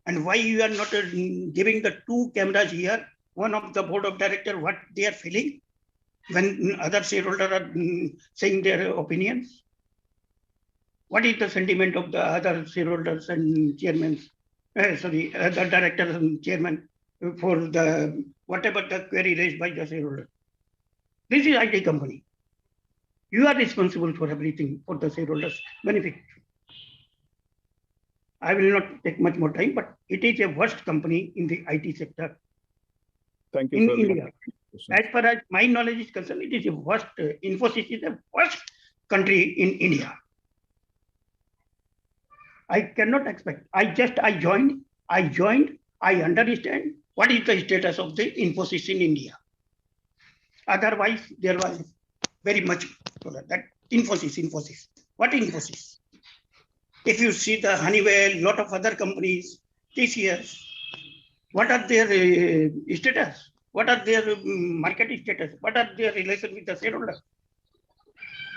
Speaker 6: and why you are not giving the two cameras here? One of the board of director, what they are feeling when other shareholders are saying their opinions. What is the sentiment of the other shareholders and chairmen? The directors and chairman for the whatever the query raised by the shareholder. This is IT company. You are responsible for everything for the shareholders' benefit. I will not take much more time, but it is a worst company in the IT sector.
Speaker 10: Thank you,
Speaker 6: in
Speaker 10: sir.
Speaker 6: India. As far as my knowledge is concerned, it is a worst, Infosys is the worst country in India. I cannot expect. I joined, I understand what is the status of the Infosys in India. Otherwise, there was very much that Infosys. What Infosys? If you see the Honeywell, lot of other companies, TCS, what are their status? What are their market status? What are their relation with the shareholder?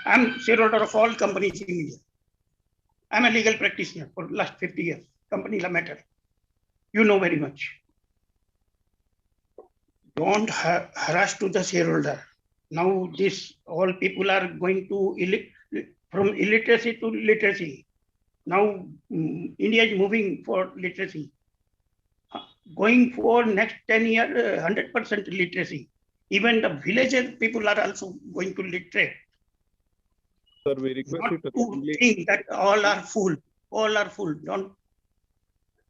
Speaker 6: I'm shareholder of all companies in India. I'm a legal practitioner for the last 50 years. Company law matter. You know very much. Don't harass to the shareholder. Now this all people are going to from illiteracy to literacy. Now India is moving for literacy. Going for next 10 years, 100% literacy. Even the villages people are also going to literate.
Speaker 10: Sir, we request you to kindly...
Speaker 6: think that all are full. All are full. Don't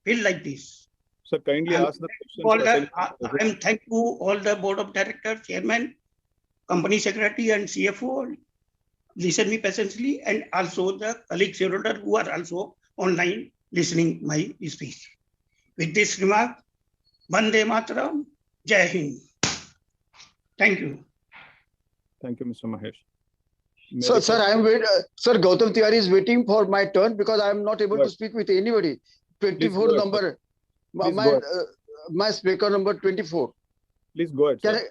Speaker 6: feel like this.
Speaker 10: Sir, kindly ask the question.
Speaker 6: I'm thankful all the board of directors, chairman, company secretary and CFO. Listen me patiently, and also the colleague shareholder who are also online listening my speech. With this remark, Vande Mataram, Jai Hind. Thank you.
Speaker 10: Thank you, Mr. Mahesh.
Speaker 13: Sir, I am waiting. Sir, Gautam Tiwari is waiting for my turn because I am not able to speak with anybody. 24 number. My speaker number 24.
Speaker 10: Please go ahead, sir.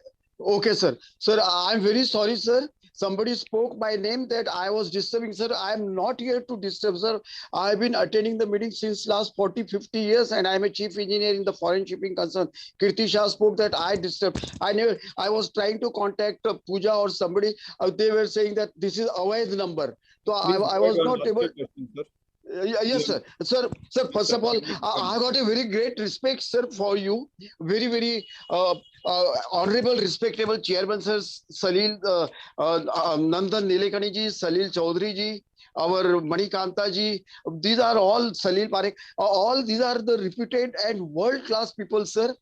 Speaker 13: Okay, sir. Sir, I am very sorry, sir. Somebody spoke my name that I was disturbing, sir. I am not here to disturb, sir. I have been attending the meeting since last 40-50 years, and I am a chief engineer in the foreign shipping concern. Kirti Shah spoke that I disturbed. I was trying to contact Pooja or somebody. They were saying that this is Avaid number. So I was not able. Yes, sir. Sir, first of all, I got a very great respect, sir, for you. Very honorable, respectable chairman, sir, Salil Nandan Nilekani ji, Salil Chaudhary ji, our Manikanta ji. These are all Salil Parekh. All these are the reputed and world-class people, sir.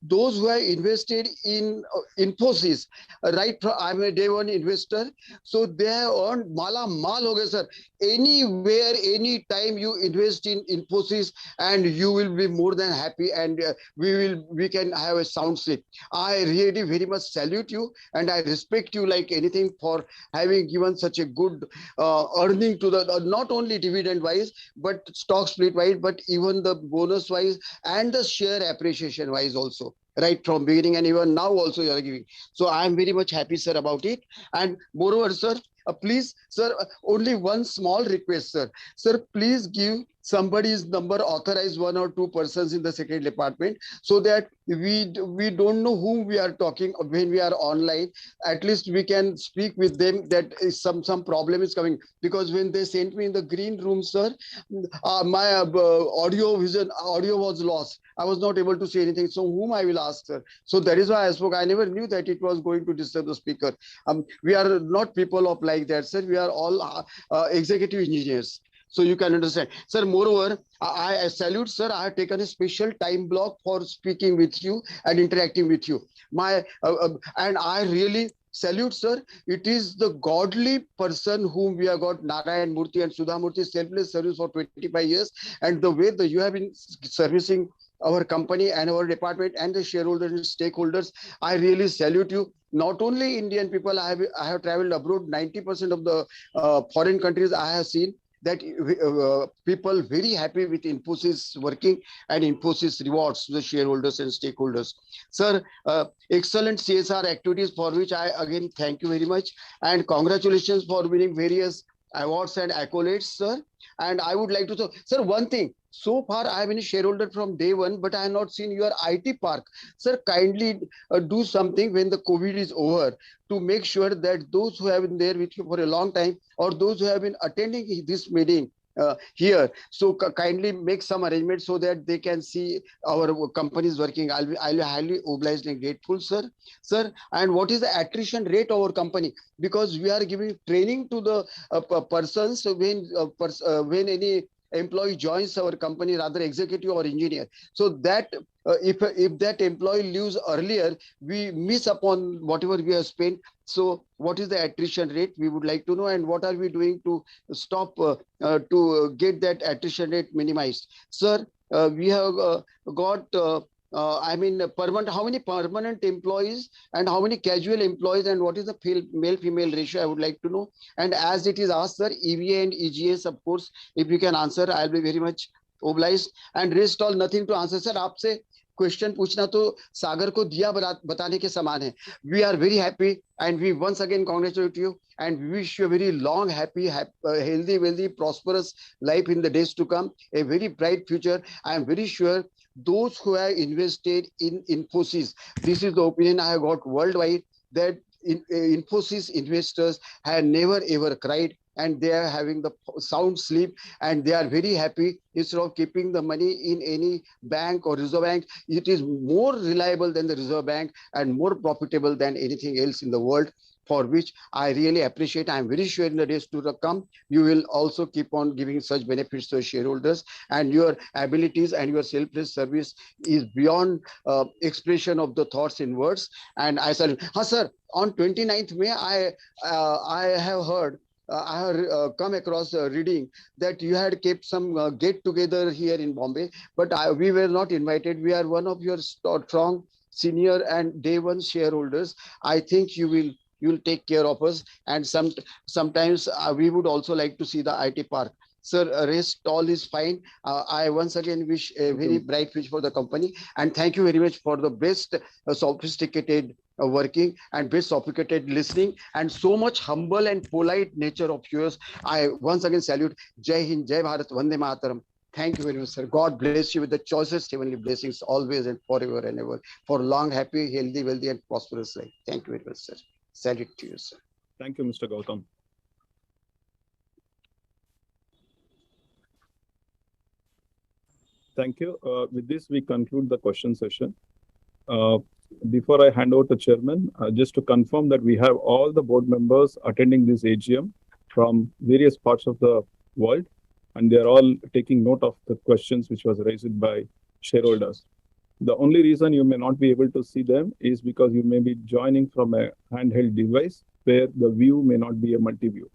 Speaker 13: Those who have invested in Infosys, right? I'm a day one investor, so they have earned mala mal ho gaye, sir. Anywhere, anytime you invest in Infosys, and you will be more than happy, and we can have a sound sleep. I really very much salute you, and I respect you like anything for having given such a good earning to the not only dividend wise, but stock split wise, but even the bonus wise and the share appreciation wise also. Right from beginning, and even now also you are giving. So I am very much happy, sir, about it. And moreover, sir, please, sir, only one small request, sir. Sir, please give somebody's number, authorize 1 or 2 persons in the secretary department, so that we don't know whom we are talking when we are online. At least we can speak with them that some problem is coming. Because when they sent me in the green room, sir, my audio was lost. I was not able to say anything. So whom I will ask, sir? So that is why I spoke. I never knew that it was going to disturb the speaker. We are not people of like that, sir. We are all executive engineers. So you can understand. Sir, moreover, I salute, sir. I have taken a special time block for speaking with you and interacting with you. And I really salute, sir. It is the godly person whom we have got, Narayan Murthy and Sudha Murthy, selfless service for 25 years. And the way that you have been servicing our company and our department and the shareholders and stakeholders, I really salute you. Not only Indian people, I have traveled abroad. 90% of the foreign countries I have seen that people very happy with Infosys working, and Infosys rewards to the shareholders and stakeholders. Sir, excellent CSR activities for which I again thank you very much, and congratulations for winning various awards and accolades, sir. And I would like to say, sir, one thing. So far, I have been a shareholder from day one, but I have not seen your IT park. Sir, kindly do something when the COVID is over to make sure that those who have been there with you for a long time, or those who have been attending this meeting here. So kindly make some arrangements so that they can see our companies working. I'll be highly obliged and grateful, sir. Sir, and what is the attrition rate of our company? Because we are giving training to the persons when any employee joins our company, rather executive or engineer. So that if that employee leaves earlier, we miss upon whatever we have spent. So what is the attrition rate? We would like to know, and what are we doing to stop to get that attrition rate minimized? Sir, we have got I mean, permanent. How many permanent employees and how many casual employees, and what is the male-female ratio? I would like to know. And as it is asked, sir, EVA and EGS, of course, if you can answer, I'll be very much obliged. And rest all nothing to answer, sir. आपसे question पूछना तो सागर को दिया बताने के समान है. We are very happy and we once again congratulate you and we wish you a very long, happy, healthy, wealthy, prosperous life in the days to come. A very bright future. I am very sure those who have invested in Infosys, this is the opinion I have got worldwide, that Infosys investors have never ever cried and they are having the sound sleep and they are very happy. Instead of keeping the money in any bank or reserve bank, it is more reliable than the reserve bank and more profitable than anything else in the world, for which I really appreciate. I am very sure in the days to come, you will also keep on giving such benefits to shareholders, and your abilities and your selfless service is beyond expression of the thoughts in words. And I said, sir, on 29th May, I have heard, I have come across reading that you had kept some get together here in Bombay, but we were not invited. We are one of your strong senior and day one shareholders. I think you will take care of us, and sometimes we would also like to see the IT park. Sir, rest all is fine. I once again wish a very bright future for the company, and thank you very much for the best sophisticated working and best sophisticated listening and so much humble and polite nature of yours. I once again salute. Jai Hind, Jai Bharat, Vande Mataram. Thank you very much, sir. God bless you with the choicest heavenly blessings always and forever and ever for long, happy, healthy, wealthy, and prosperous life. Thank you very much, sir. Salute to you, sir.
Speaker 10: Thank you, Mr. Gautam. Thank you. With this, we conclude the question session. Before I hand over to Chairman, just to confirm that we have all the board members attending this AGM from various parts of the world, and they are all taking note of the questions which was raised by shareholders. The only reason you may not be able to see them is because you may be joining from a handheld device where the view may not be a multi-view.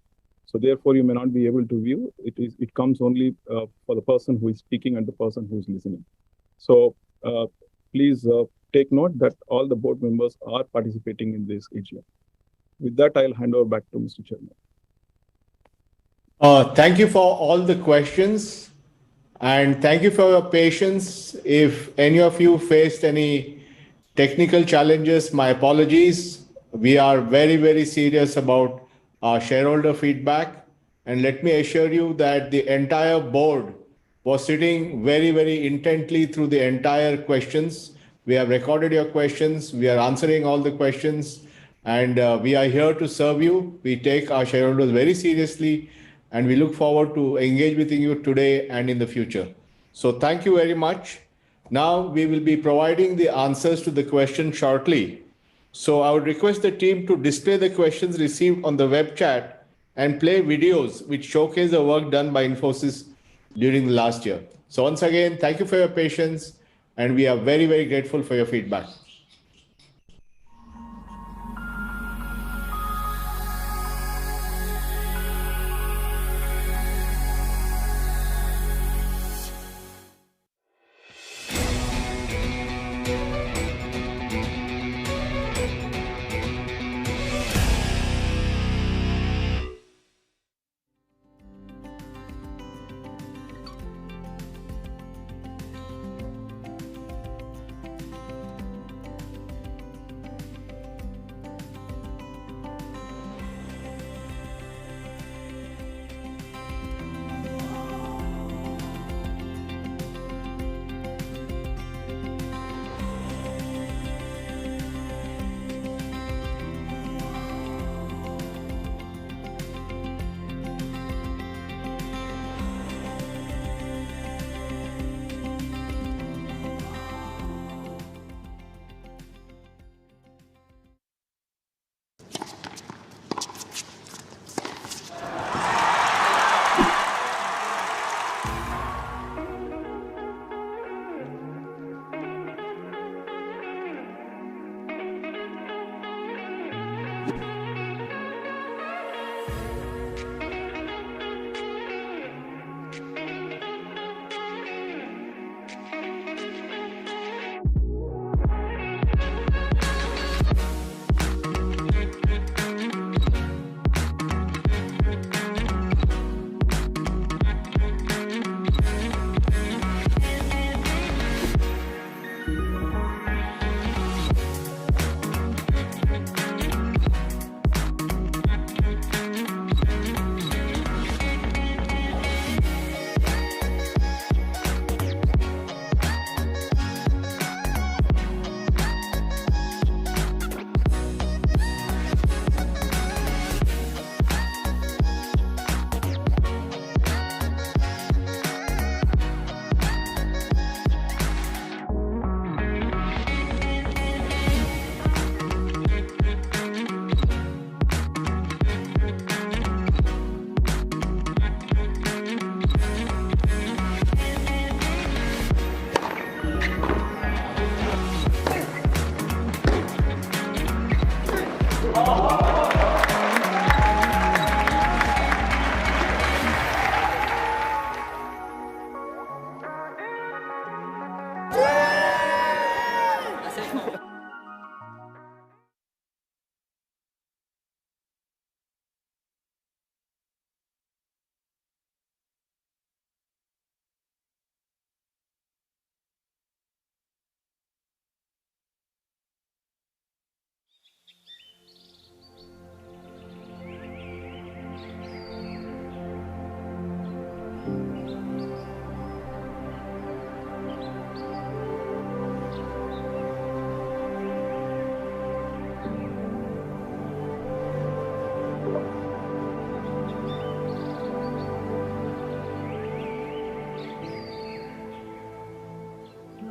Speaker 10: So therefore, you may not be able to view. It comes only for the person who is speaking and the person who is listening. So please take note that all the board members are participating in this AGM. With that, I'll hand over back to Mr. Chairman.
Speaker 5: Thank you for all the questions and thank you for your patience. If any of you faced any technical challenges, my apologies. We are very, very serious about our shareholder feedback. And let me assure you that the entire board was sitting very, very intently through the entire questions. We have recorded your questions. We are answering all the questions and we are here to serve you. We take our shareholders very seriously and we look forward to engage with you today and in the future. So thank you very much. Now we will be providing the answers to the questions shortly. So I would request the team to display the questions received on the web chat and play videos which showcase the work done by Infosys during the last year. So once again, thank you for your patience and we are very, very grateful for your feedback.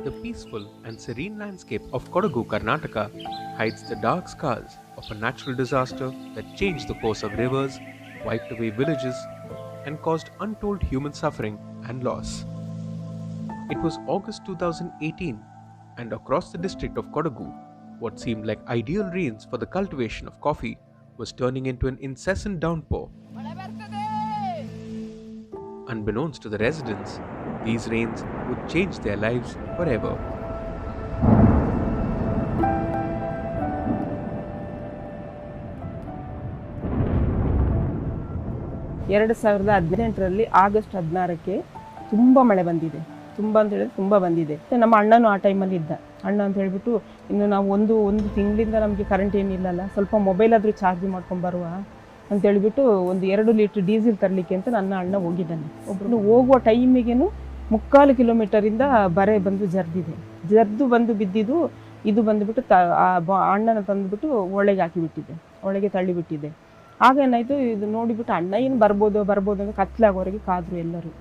Speaker 7: The peaceful and serene landscape of Kodagu, Karnataka hides the dark scars of a natural disaster that changed the course of rivers, wiped away villages, and caused untold human suffering and loss. It was August 2018, and across the district of Kodagu, what seemed like ideal rains for the cultivation of coffee was turning into an incessant downpour. Unbeknownst to the residents, these rains would change their lives forever.
Speaker 21: August 16ಕ್ಕೆ ತುಂಬ ಮಳೆ ಬಂದಿದೆ. ತುಂಬ ಅಂತ ಹೇಳಿದ್ರೆ ತುಂಬ ಬಂದಿದೆ. ನಮ್ಮ ಅಣ್ಣನೂ ಆ ಟೈಮಲ್ಲಿ ಇದ್ದ. ಅಣ್ಣ ಅಂತ ಹೇಳ್ಬಿಟ್ಟು ಇನ್ನು ನಾವು ಒಂದು ತಿಂಗಳಿಂದ ನಮಗೆ ಕರೆಂಟ್ ಏನಿಲ್ಲಲ್ಲ, ಸ್ವಲ್ಪ ಮೊಬೈಲ್ ಆದರೂ ಚಾರ್ಜ್ ಮಾಡ್ಕೊಂಡು ಬರುವ ಅಂತ ಹೇಳಿಬಿಟ್ಟು ಒಂದು 2 ಲೀಟರ್ ಡೀಸೆಲ್ ತರಲಿಕ್ಕೆ ಅಂತ ನನ್ನ ಅಣ್ಣ ಹೋಗಿದ್ದಾನೆ. ಒಬ್ಬರು ಹೋಗುವ ಟೈಮಿಗೇನು 3/4 ಕಿಲೋಮೀಟರಿಂದ ಬರೆ ಬಂದು ಜರ್ದು ಬಂದು ಬಿದ್ದಿದ್ದು. ಇದು ಬಂದುಬಿಟ್ಟು ಅಣ್ಣನ ತಂದುಬಿಟ್ಟು ಒಳಗೆ ಹಾಕಿಬಿಟ್ಟಿದೆ, ಒಳಗೆ ತಳ್ಳಿಬಿಟ್ಟಿದೆ. ಆಗ ಏನಾಯಿತು, ಇದು ನೋಡಿಬಿಟ್ಟು ಅಣ್ಣ ಏನು ಬರ್ಬೋದು ಅಂತ ಕತ್ಲಾಗೋವರೆಗೆ ಕಾದ್ರು ಎಲ್ಲರೂ.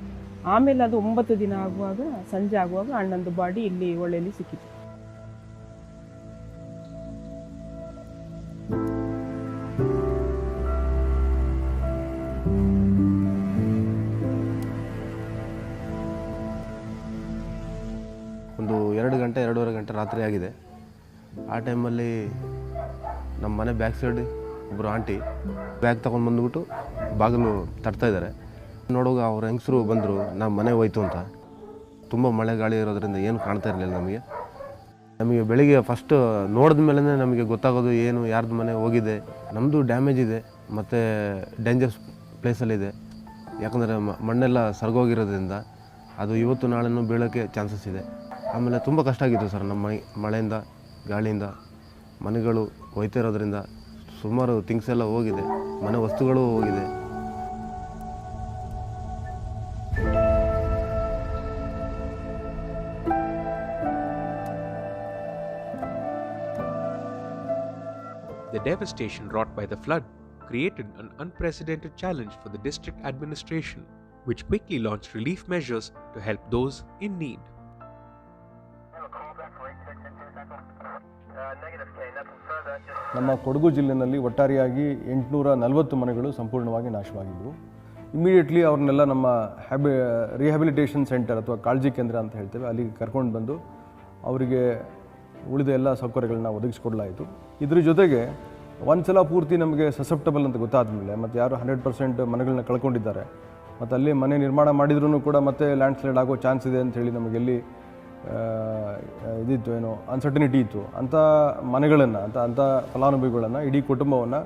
Speaker 21: ಆಮೇಲೆ ಅದು 9 ದಿನ ಆಗುವಾಗ, ಸಂಜೆ ಆಗುವಾಗ ಅಣ್ಣಂದು ಬಾಡಿ ಇಲ್ಲಿ ಒಳ್ಳೆಯಲ್ಲಿ ಸಿಕ್ಕಿತು.
Speaker 22: ಒಂದು 2-2.5 ಗಂಟೆ ರಾತ್ರಿ ಆಗಿದೆ. ಆ ಟೈಮಲ್ಲಿ ನಮ್ಮ ಮನೆ ಬ್ಯಾಕ್ ಸೈಡ್ ಒಬ್ಬರು ಆಂಟಿ ಬ್ಯಾಗ್ ತೊಗೊಂಡು ಬಂದುಬಿಟ್ಟು ಬಾಗಿಲು ತಟ್ತಾ ಇದ್ದಾರೆ. ನೋಡುವಾಗ ಅವ್ರ ಹೆಂಗಸರು ಬಂದರು, ನಮ್ಮ ಮನೆ ಹೋಯ್ತು ಅಂತ. ತುಂಬ ಮಳೆ ಗಾಳಿ ಇರೋದ್ರಿಂದ ಏನು ಕಾಣ್ತಾ ಇರಲಿಲ್ಲ ನಮಗೆ ಬೆಳಿಗ್ಗೆ ಫಸ್ಟ್ ನೋಡಿದ ಮೇಲೆ ನಮಗೆ ಗೊತ್ತಾಗೋದು ಏನು ಯಾರ್ದು ಮನೆ ಹೋಗಿದೆ. ನಮ್ಮದು ಡ್ಯಾಮೇಜ್ ಇದೆ ಮತ್ತು ಡೇಂಜರ್ಸ್ ಪ್ಲೇಸಲ್ಲಿದೆ. ಯಾಕಂದರೆ ಮಣ್ಣೆಲ್ಲ ಸರ್ಗೋಗಿರೋದ್ರಿಂದ ಅದು ಇವತ್ತು ನಾಳೆನೂ ಬೀಳೋಕ್ಕೆ ಚಾನ್ಸಸ್ ಇದೆ. ಆಮೇಲೆ ತುಂಬ ಕಷ್ಟ ಆಗಿತ್ತು ಸರ್. ನಮ್ಮ ಮಳೆಯಿಂದ ಗಾಳಿಯಿಂದ ಮನೆಗಳು ಹೋಯ್ತಾ ಇರೋದ್ರಿಂದ ಸುಮಾರು ಥಿಂಗ್ಸ್ ಎಲ್ಲ ಹೋಗಿದೆ, ಮನೆ ವಸ್ತುಗಳು ಹೋಗಿದೆ.
Speaker 7: The devastation wrought by the flood created an unprecedented challenge for the district administration, which quickly launched relief measures to help those in need.
Speaker 24: ನಮ್ಮ ಕೊಡಗು ಜಿಲ್ಲೆಯಲ್ಲಿ ಒಟ್ಟಾರೆಯಾಗಿ 840 ಮನೆಗಳು ಸಂಪೂರ್ಣವಾಗಿ ನಾಶವಾಗಿದ್ದವು. ಇಮಿಡಿಯೇಟ್ಲಿ ಅವ್ರನ್ನೆಲ್ಲ ನಮ್ಮ ರಿಹ್ಯಾಬಿಲಿಟೇಷನ್ ಸೆಂಟರ್ ಅಥವಾ ಕಾಳಜಿ ಕೇಂದ್ರ ಅಂತ ಹೇಳ್ತೇವೆ, ಅಲ್ಲಿಗೆ ಕರ್ಕೊಂಡು ಬಂದು ಅವರಿಗೆ ಉಳಿದ ಎಲ್ಲ ಸೌಕರ್ಯಗಳನ್ನ ಒದಗಿಸ್ಕೊಡ್ಲಾಯಿತು. ಇದ್ರ ಜೊತೆಗೆ ಒಂದ್ಸಲ ಪೂರ್ತಿ ನಮಗೆ ಸಸೆಪ್ಟಬಲ್ ಅಂತ ಗೊತ್ತಾದ ಮೇಲೆ, ಮತ್ತು ಯಾರು 100% ಮನೆಗಳನ್ನ ಕಳ್ಕೊಂಡಿದ್ದಾರೆ ಮತ್ತು ಅಲ್ಲಿ ಮನೆ ನಿರ್ಮಾಣ ಮಾಡಿದ್ರೂ ಕೂಡ ಮತ್ತೆ ಲ್ಯಾಂಡ್ ಸ್ಲೈಡ್ ಆಗೋ ಚಾನ್ಸ್ ಇದೆ ಅಂಥೇಳಿ ನಮಗೆಲ್ಲಿ ಇದಿತ್ತು, ಏನೋ ಅನ್ಸರ್ಟನಿಟಿ ಇತ್ತು. ಅಂಥ ಮನೆಗಳನ್ನು ಅಂಥ ಫಲಾನುಭವಿಗಳನ್ನು, ಇಡೀ ಕುಟುಂಬವನ್ನು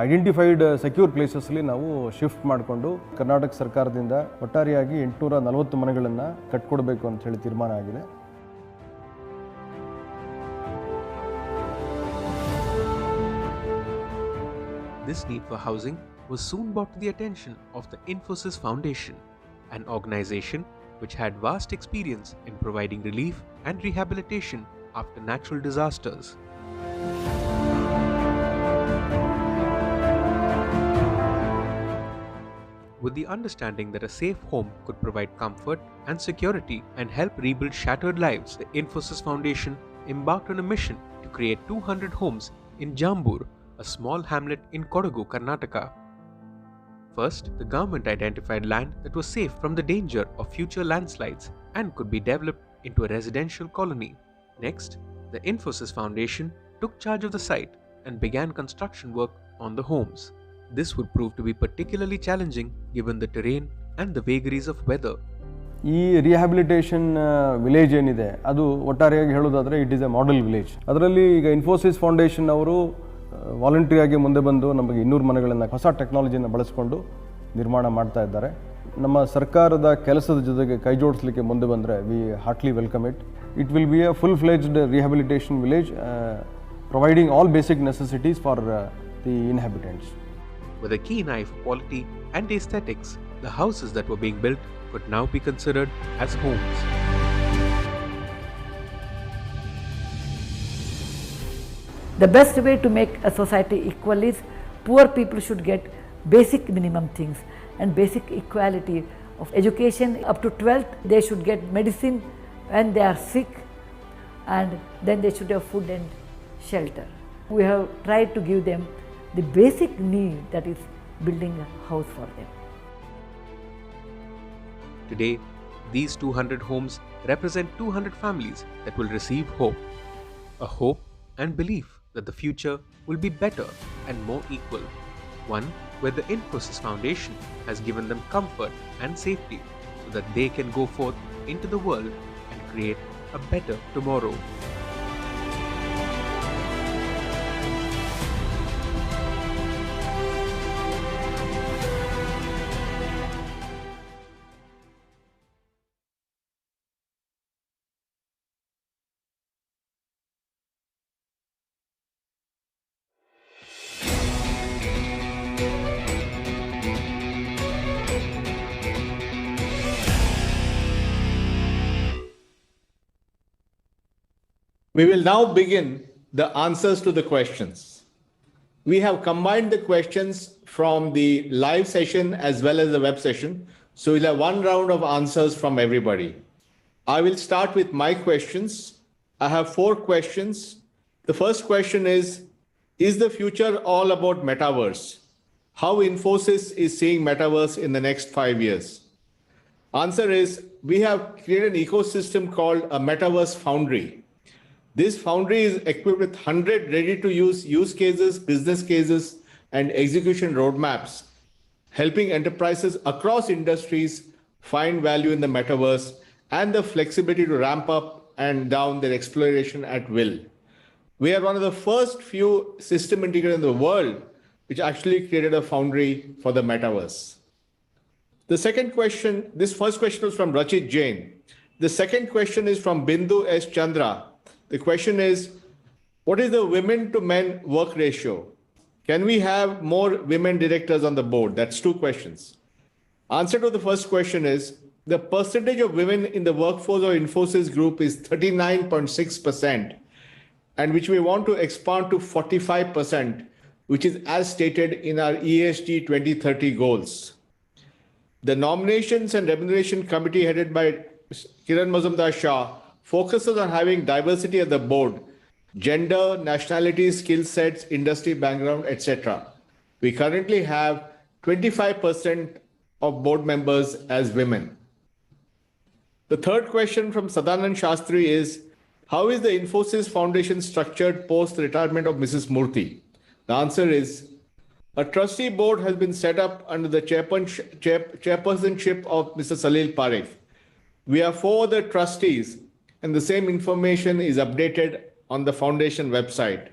Speaker 24: ಐಡೆಂಟಿಫೈಡ್ ಸೆಕ್ಯೂರ್ ಪ್ಲೇಸಸ್ಲಿ ನಾವು ಶಿಫ್ಟ್ ಮಾಡಿಕೊಂಡು ಕರ್ನಾಟಕ ಸರ್ಕಾರದಿಂದ ಒಟ್ಟಾರೆಯಾಗಿ 840 ಮನೆಗಳನ್ನು ಕಟ್ಕೊಡ್ಬೇಕು ಅಂತ ಹೇಳಿ ತೀರ್ಮಾನ ಆಗಿದೆ.
Speaker 7: This need for housing was soon brought to the attention of the Infosys Foundation, an organization which had vast experience in providing relief and rehabilitation after natural disasters. With the understanding that a safe home could provide comfort and security and help rebuild shattered lives, the Infosys Foundation embarked on a mission to create 200 homes in Jambur, a small hamlet in Kodagu, Karnataka. First, the government identified land that was safe from the danger of future landslides and could be developed into a residential colony. Next, the Infosys Foundation took charge of the site and began construction work on the homes. This would prove to be particularly challenging given the terrain and the vagaries of weather.
Speaker 24: ಈ rehabilitation village ಏನಿದೆ ಅದು ಒಟ್ಟಾರೆಯಾಗಿ ಹೇಳೋದಾದರೆ it is A model village. ಅದರಲ್ಲಿ ಈಗ Infosys foundation ಅವರು ವಾಲಂಟ್ರಿಯಾಗಿ ಮುಂದೆ ಬಂದು ನಮಗೆ 200 ಮನೆಗಳನ್ನು ಹೊಸ ಟೆಕ್ನಾಲಜಿಯನ್ನು ಬಳಸಿಕೊಂಡು ನಿರ್ಮಾಣ ಮಾಡ್ತಾ ಇದ್ದಾರೆ. ನಮ್ಮ ಸರ್ಕಾರದ ಕೆಲಸದ ಜೊತೆಗೆ ಕೈ ಜೋಡಿಸಲಿಕ್ಕೆ ಮುಂದೆ ಬಂದರೆ we heartly welcome it. It will be a full fledged rehabilitation village providing all basic necessities for the inhabitants.
Speaker 7: With a keen eye for quality and aesthetics, the houses that were being built could now be considered as homes.
Speaker 1: The best way to make a society equal is poor people should get basic minimum things and basic equality of education. Up to 12th, they should get medicine when they are sick, and then they should have food and shelter. We have tried to give them the basic need, that is building a house for them.
Speaker 7: Today, these 200 homes represent 200 families that will receive hope. A hope and belief that the future will be better and more equal. One where the Infosys Foundation has given them comfort and safety so that they can go forth into the world and create a better tomorrow.
Speaker 2: We will now begin the answers to the questions. We have combined the questions from the live session as well as the web session. So we'll have one round of answers from everybody. I will start with my questions. I have 4 questions. The first question is the future all about metaverse? How Infosys is seeing metaverse in the next 5 years? Answer is, we have created an ecosystem called a Metaverse Foundry. This foundry is equipped with 100 ready-to-use use cases, business cases, and execution roadmaps, helping enterprises across industries find value in the metaverse and the flexibility to ramp up and down their exploration at will. We are one of the first few system integrators in the world which actually created a foundry for the metaverse. The second question, this first question was from Rachit Jain. The second question is from Bindu S. Chandra. The question is, what is the women to men work ratio? Can we have more women directors on the board? That's 2 questions. Answer to the first question is, the percentage of women in the workforce of Infosys Group is 39.6%, and which we want to expand to 45%, which is as stated in our ESG 2030 goals. The Nominations and Remuneration Committee headed by Kiran Mazumdar-Shaw focuses on having diversity at the board, gender, nationality, skill sets, industry background, etc. We currently have 25% of board members as women. The third question from Sadanand Shastri is, how is the Infosys Foundation structured post the retirement of Mrs. Murthy? The answer is, a trustee board has been set up under the chairpersonship of Mr. Salil Parekh. We have 4 other trustees, and the same information is updated on the foundation website.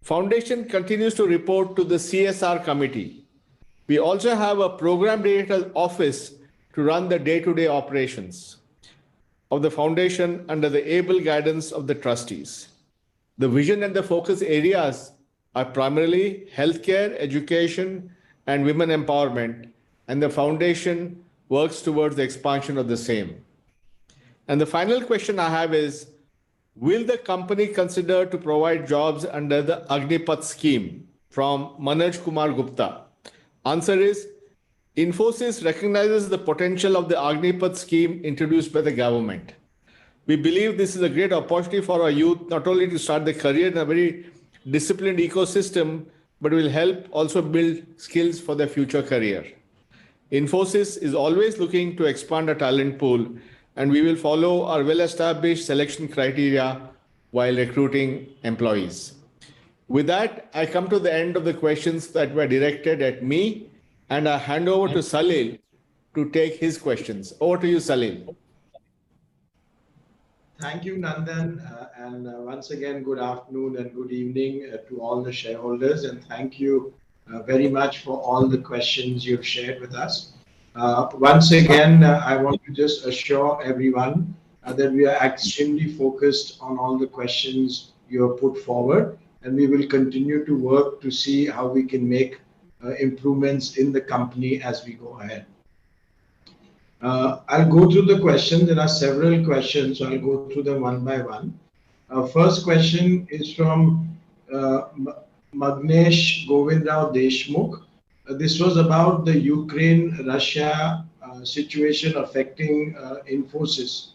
Speaker 2: Foundation continues to report to the CSR committee. We also have a program director's office to run the day-to-day operations of the foundation under the able guidance of the trustees. The vision and the focus areas are primarily healthcare, education, and women empowerment, and the foundation works towards the expansion of the same. And the final question I have is, will the company consider to provide jobs under the Agnipath scheme? From Manoj Kumar Gupta. Answer is, Infosys recognizes the potential of the Agnipath scheme introduced by the government. We believe this is a great opportunity for our youth, not only to start their career in a very disciplined ecosystem, but will help also build skills for their future career. Infosys is always looking to expand our talent pool, and we will follow our well-established selection criteria while recruiting employees. With that, I come to the end of the questions that were directed at me, and I hand over to Salil to take his questions. Over to you, Salil.
Speaker 8: Thank you, Nandan. And once again, good afternoon and good evening to all the shareholders. And thank you very much for all the questions you've shared with us. Once again, I want to just assure everyone that we are extremely focused on all the questions you have put forward. And we will continue to work to see how we can make improvements in the company as we go ahead. I'll go through the questions. There are several questions, so I'll go through them one by one. First question is from Magnesh Govindrao Deshmukh. This was about the Ukraine-Russia situation affecting Infosys.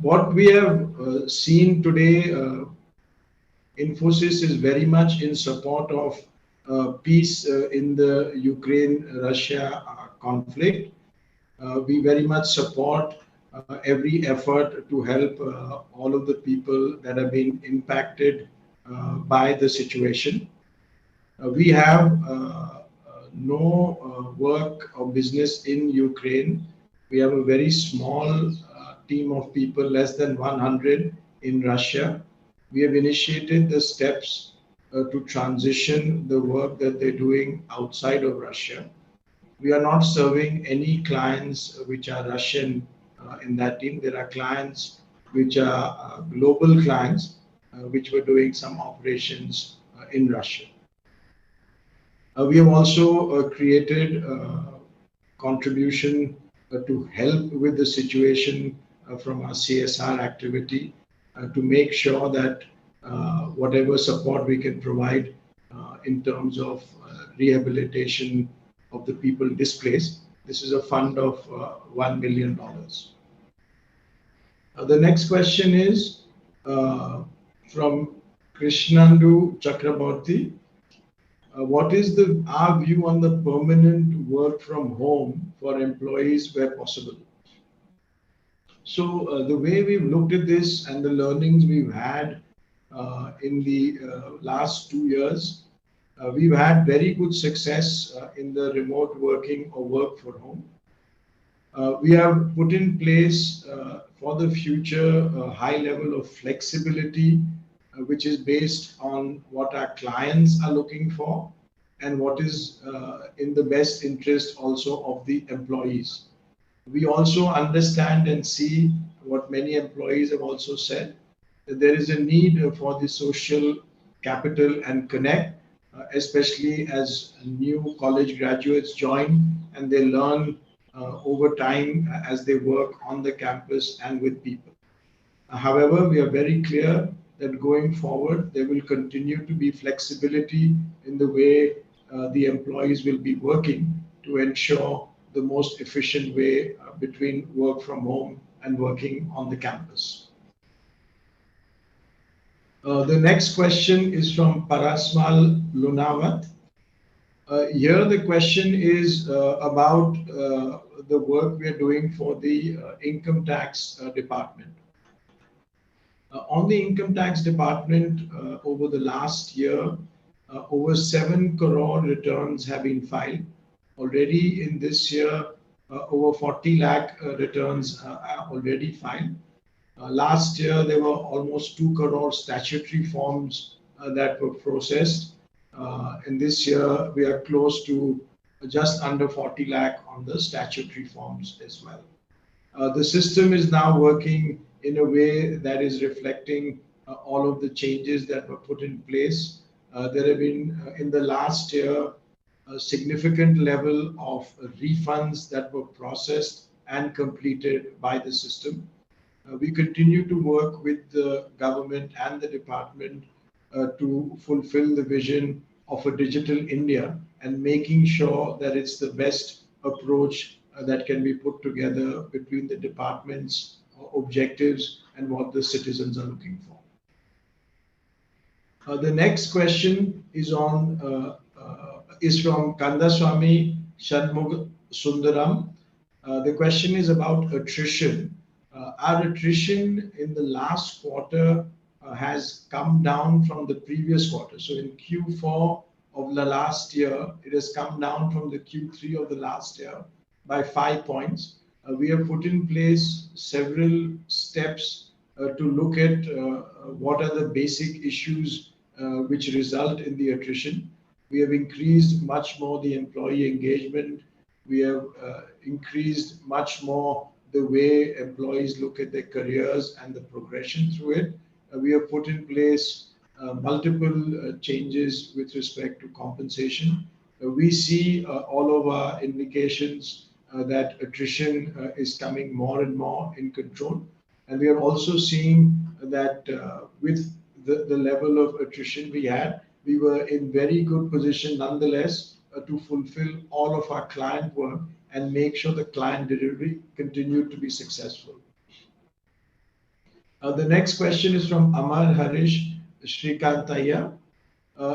Speaker 8: What we have seen today, Infosys is very much in support of peace in the Ukraine-Russia conflict. We very much support every effort to help all of the people that have been impacted by the situation. We have no work or business in Ukraine. We have a very small team of people, less than 100 in Russia. We have initiated the steps to transition the work that they're doing outside of Russia. We are not serving any clients which are Russian in that team. There are clients which are global clients which were doing some operations in Russia. We have also created contribution to help with the situation from our CSR activity to make sure that whatever support we can provide in terms of rehabilitation of the people displaced. This is a fund of $1 million. The next question is from Krishnandu Chakraborty. What is our view on the permanent work from home for employees where possible? So the way we've looked at this and the learnings we've had in the last 2 years, we've had very good success in the remote working or work from home. We have put in place for the future a high level of flexibility, which is based on what our clients are looking for and what is in the best interest also of the employees. We also understand and see what many employees have also said, that there is a need for the social capital and connect, especially as new college graduates join and they learn over time as they work on the campus and with people. However, we are very clear that going forward, there will continue to be flexibility in the way the employees will be working to ensure the most efficient way between work from home and working on the campus. The next question is from Parasmal Lunawat. Here the question is about the work we are doing for the income tax department. On the income tax department, over the last year, over 7 crore returns have been filed. Already in this year, over 40 lakh returns are already filed. Last year, there were almost 2 crore statutory forms that were processed. In this year, we are close to just under 40 lakh on the statutory forms as well. The system is now working in a way that is reflecting all of the changes that were put in place. There have been, in the last year, a significant level of refunds that were processed and completed by the system. We continue to work with the government and the department to fulfill the vision of a digital India and making sure that it's the best approach that can be put together between the department's objectives and what the citizens are looking for. The next question is from Kandaswamy Shanmugh Sundaram. The question is about attrition. Our attrition in the last quarter has come down from the previous quarter. So in Q4 of the last year, it has come down from the Q3 of the last year by 5 points. We have put in place several steps to look at what are the basic issues which result in the attrition. We have increased much more the employee engagement. We have increased much more the way employees look at their careers and the progression through it. We have put in place multiple changes with respect to compensation. We see all of our indications that attrition is coming more and more in control. And we are also seeing that with the level of attrition we had, we were in very good position nonetheless to fulfill all of our client work and make sure the client delivery continued to be successful. The next question is from Amar Harish Shrikantaya.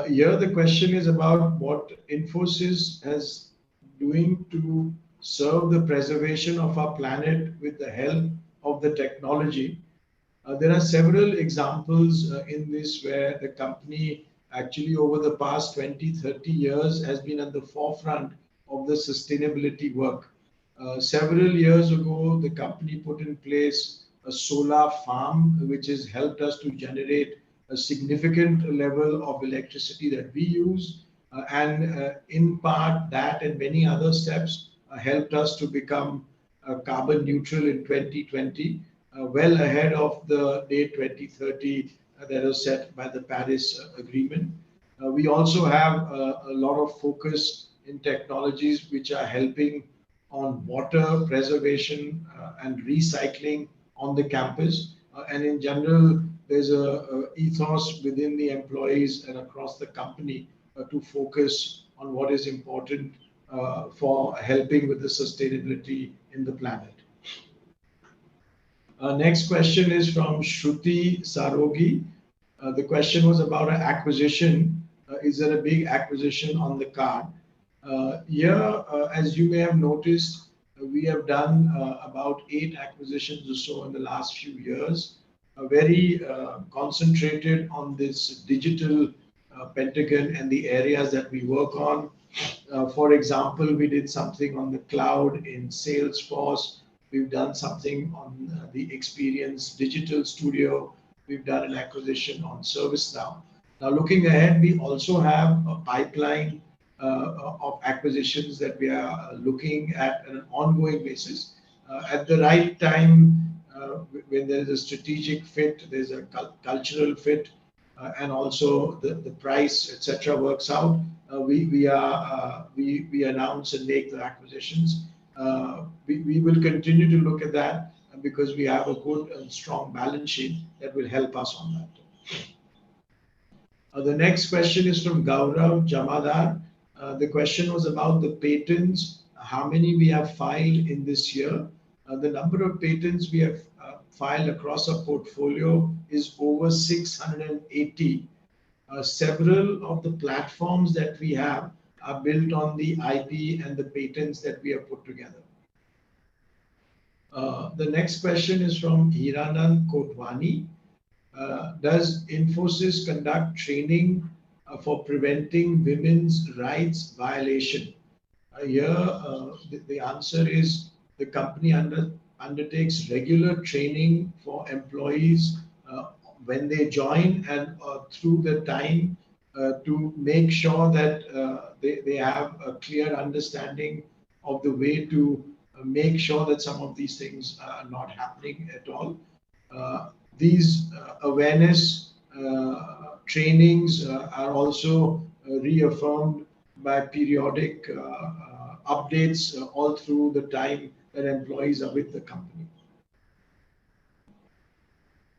Speaker 8: Here the question is about what Infosys is doing to serve the preservation of our planet with the help of the technology. There are several examples in this where the company actually over the past 20-30 years has been at the forefront of the sustainability work. Several years ago, the company put in place a solar farm, which has helped us to generate a significant level of electricity that we use. And in part, that and many other steps helped us to become carbon neutral in 2020, well ahead of the date 2030 that was set by the Paris Agreement. We also have a lot of focus in technologies which are helping on water preservation and recycling on the campus. And in general, there's a ethos within the employees and across the company to focus on what is important for helping with the sustainability in the planet. Next question is from Shruti Sarogi. The question was about an acquisition. Is there a big acquisition on the card? Here, as you may have noticed, we have done about 8 acquisitions or so in the last few years, very concentrated on this digital pentagon and the areas that we work on. For example, we did something on the cloud in Salesforce. We've done something on the Experience Digital Studio. We've done an acquisition on ServiceNow. Now, looking ahead, we also have a pipeline of acquisitions that we are looking at on an ongoing basis. At the right time, when there is a strategic fit, there's a cultural fit, and also the price, etc., works out. We announce and make the acquisitions. We will continue to look at that because we have a good and strong balance sheet that will help us on that. The next question is from Gaurav Jamadar. The question was about the patents, how many we have filed in this year. The number of patents we have filed across our portfolio is over 680. Several of the platforms that we have are built on the IP and the patents that we have put together. The next question is from Hiranand Kotwani. Does Infosys conduct training for preventing women's rights violation? Here, the answer is the company undertakes regular training for employees when they join and through the time to make sure that they have a clear understanding of the way to make sure that some of these things are not happening at all. These awareness trainings are also reaffirmed by periodic updates all through the time that employees are with the company.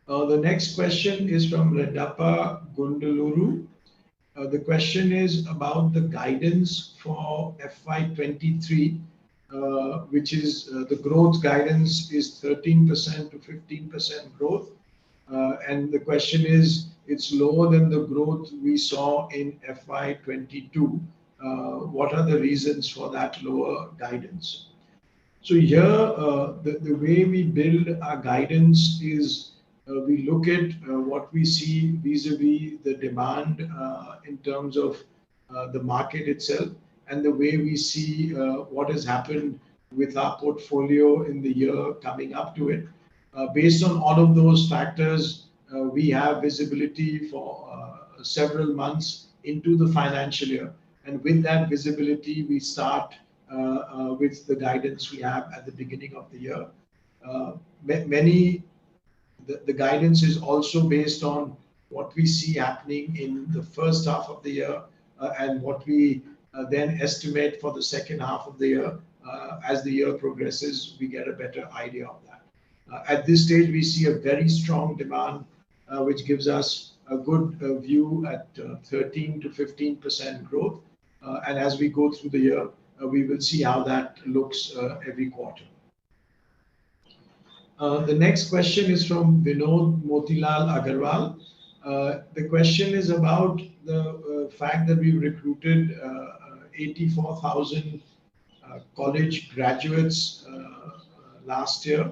Speaker 8: The next question is from Redappa Gundaluru. The question is about the guidance for FY23, which is the growth guidance is 13% to 15% growth. And the question is, it's lower than the growth we saw in FY22. What are the reasons for that lower guidance? So here, the way we build our guidance is we look at what we see vis-a-vis the demand in terms of the market itself, and the way we see what has happened with our portfolio in the year coming up to it. Based on all of those factors, we have visibility for several months into the financial year. And with that visibility, we start with the guidance we have at the beginning of the year. The guidance is also based on what we see happening in the first half of the year and what we then estimate for the second half of the year. As the year progresses, we get a better idea of that. At this stage, we see a very strong demand, which gives us a good view at 13 to 15% growth. And as we go through the year, we will see how that looks every quarter. The next question is from Vinod Motilal Agarwal. The question is about the fact that we recruited 84,000 college graduates last year.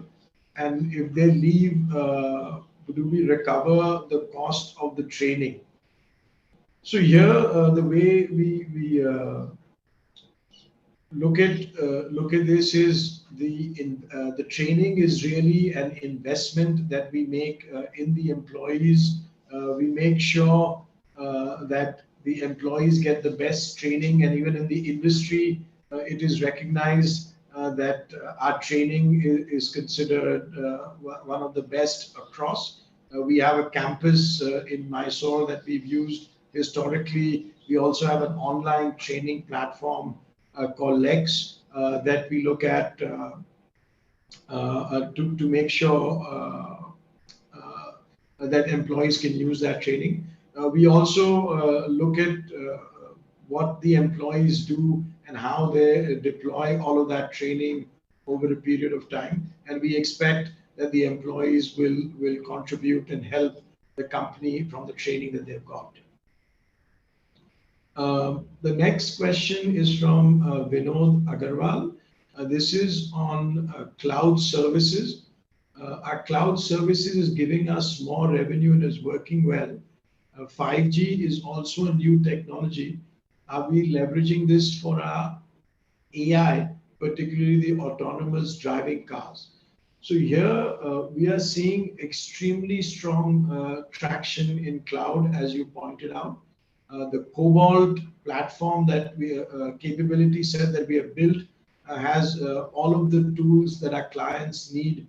Speaker 8: And if they leave, do we recover the cost of the training? So here, the way we look at this is the training is really an investment that we make in the employees. We make sure that the employees get the best training, and even in the industry, it is recognized that our training is considered one of the best across. We have a campus in Mysore that we've used historically. We also have an online training platform called Lex that we look at to make sure that employees can use that training. We also look at what the employees do and how they deploy all of that training over a period of time. And we expect that the employees will contribute and help the company from the training that they've got. The next question is from Vinod Agarwal. This is on cloud services. Our cloud services is giving us more revenue and is working well. 5G is also a new technology. Are we leveraging this for our AI, particularly the autonomous driving cars? So here we are seeing extremely strong traction in cloud, as you pointed out. The Cobalt platform that capability set that we have built has all of the tools that our clients need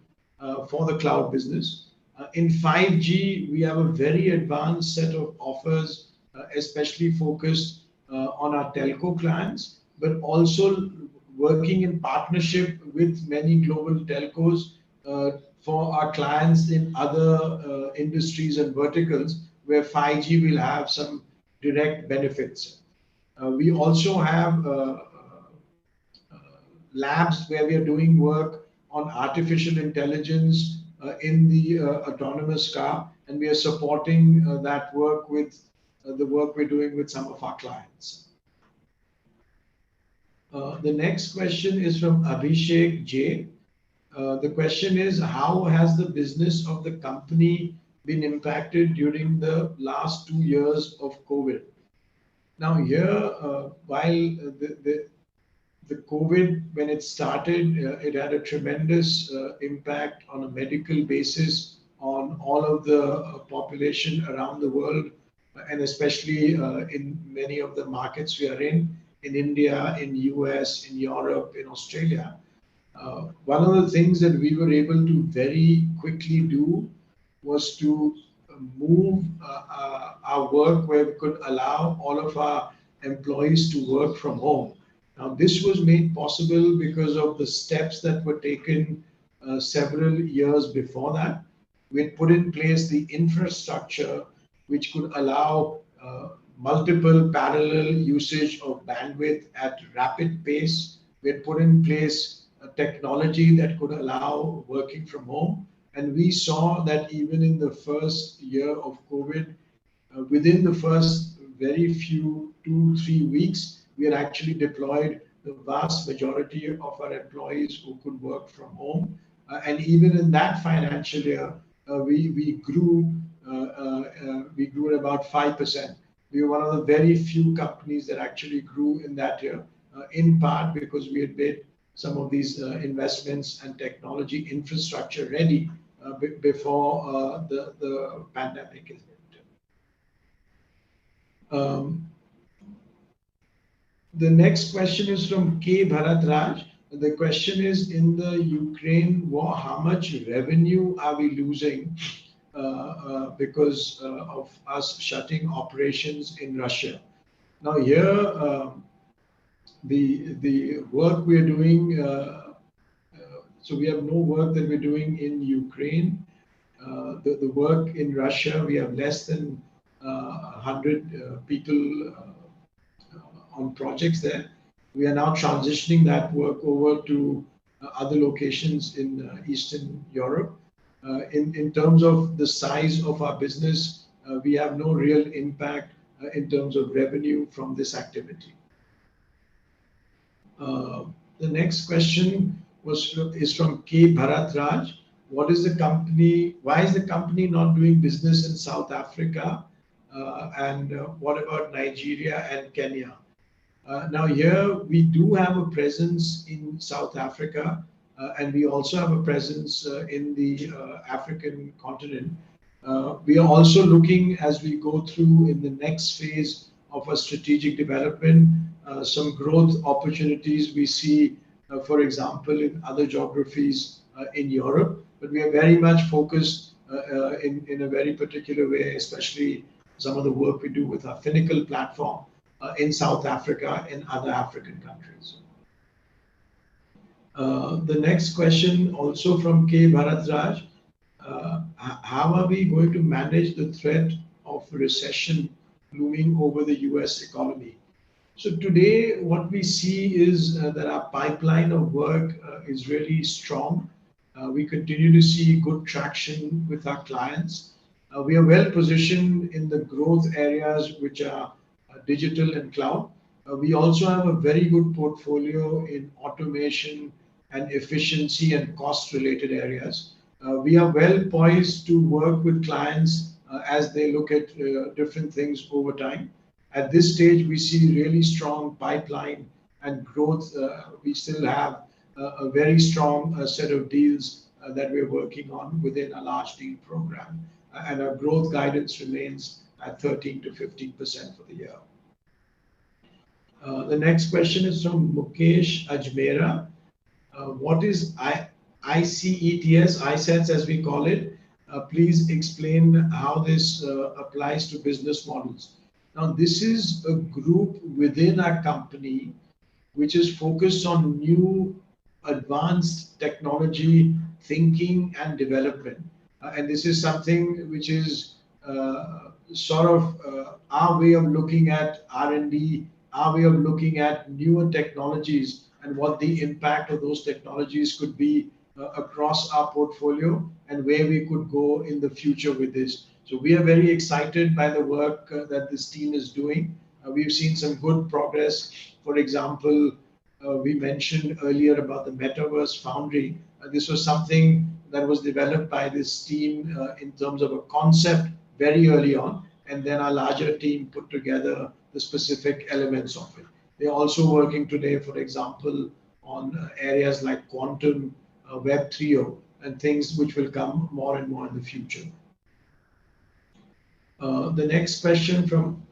Speaker 8: for the cloud business. In 5G, we have a very advanced set of offers, especially focused on our telco clients, but also working in partnership with many global telcos for our clients in other industries and verticals where 5G will have some direct benefits. We also have labs where we are doing work on artificial intelligence in the autonomous car, and we are supporting that work with the work we're doing with some of our clients. The next question is from Abhishek J. The question is, how has the business of the company been impacted during the last 2 years of COVID? Now here, while the COVID, when it started, it had a tremendous impact on a medical basis on all of the population around the world, and especially in many of the markets we are in India, in US, in Europe, in Australia. One of the things that we were able to very quickly do was to move our work where we could allow all of our employees to work from home. Now, this was made possible because of the steps that were taken several years before that. We had put in place the infrastructure which could allow multiple parallel usage of bandwidth at rapid pace. We had put in place a technology that could allow working from home. And we saw that even in the first year of COVID, within the first very few 2-3 weeks, we had actually deployed the vast majority of our employees who could work from home. And even in that financial year, we grew at about 5%. We were one of the very few companies that actually grew in that year, in part because we had made some of these investments and technology infrastructure ready before the pandemic hit. The next question is from K. Bharatraj. The question is, in the Ukraine war, how much revenue are we losing because of us shutting operations in Russia? Now here, the work we're doing, so we have no work that we're doing in Ukraine. The work in Russia, we have less than 100 people on projects there. We are now transitioning that work over to other locations in Eastern Europe. In terms of the size of our business, we have no real impact in terms of revenue from this activity. The next question is from K. Bharatraj. Why is the company not doing business in South Africa? And what about Nigeria and Kenya? Now here we do have a presence in South Africa, and we also have a presence in the African continent. We are also looking, as we go through in the next phase of a strategic development, some growth opportunities we see, for example, in other geographies in Europe. But we are very much focused in a very particular way, especially some of the work we do with our Finacle platform in South Africa and other African countries. The next question, also from K. Bharatraj. How are we going to manage the threat of recession looming over the US economy? So today, what we see is that our pipeline of work is really strong. We continue to see good traction with our clients. We are well positioned in the growth areas, which are digital and cloud. We also have a very good portfolio in automation and efficiency and cost related areas. We are well poised to work with clients as they look at different things over time. At this stage, we see really strong pipeline and growth. We still have a very strong set of deals that we're working on within a large deal program. And our growth guidance remains at 13 to 15% for the year. The next question is from Mukesh Ajmera. What is ICETS, iSense as we call it? Please explain how this applies to business models. Now, this is a group within our company which is focused on new advanced technology thinking and development. And this is something which is sort of our way of looking at R&D, our way of looking at newer technologies and what the impact of those technologies could be across our portfolio and where we could go in the future with this. So we are very excited by the work that this team is doing. We've seen some good progress. For example, we mentioned earlier about the Metaverse Foundry. This was something that was developed by this team in terms of a concept very early on, and then our larger team put together the specific elements of it. They're also working today, for example, on areas like quantum, Web 3.0, and things which will come more and more in the future. The next question from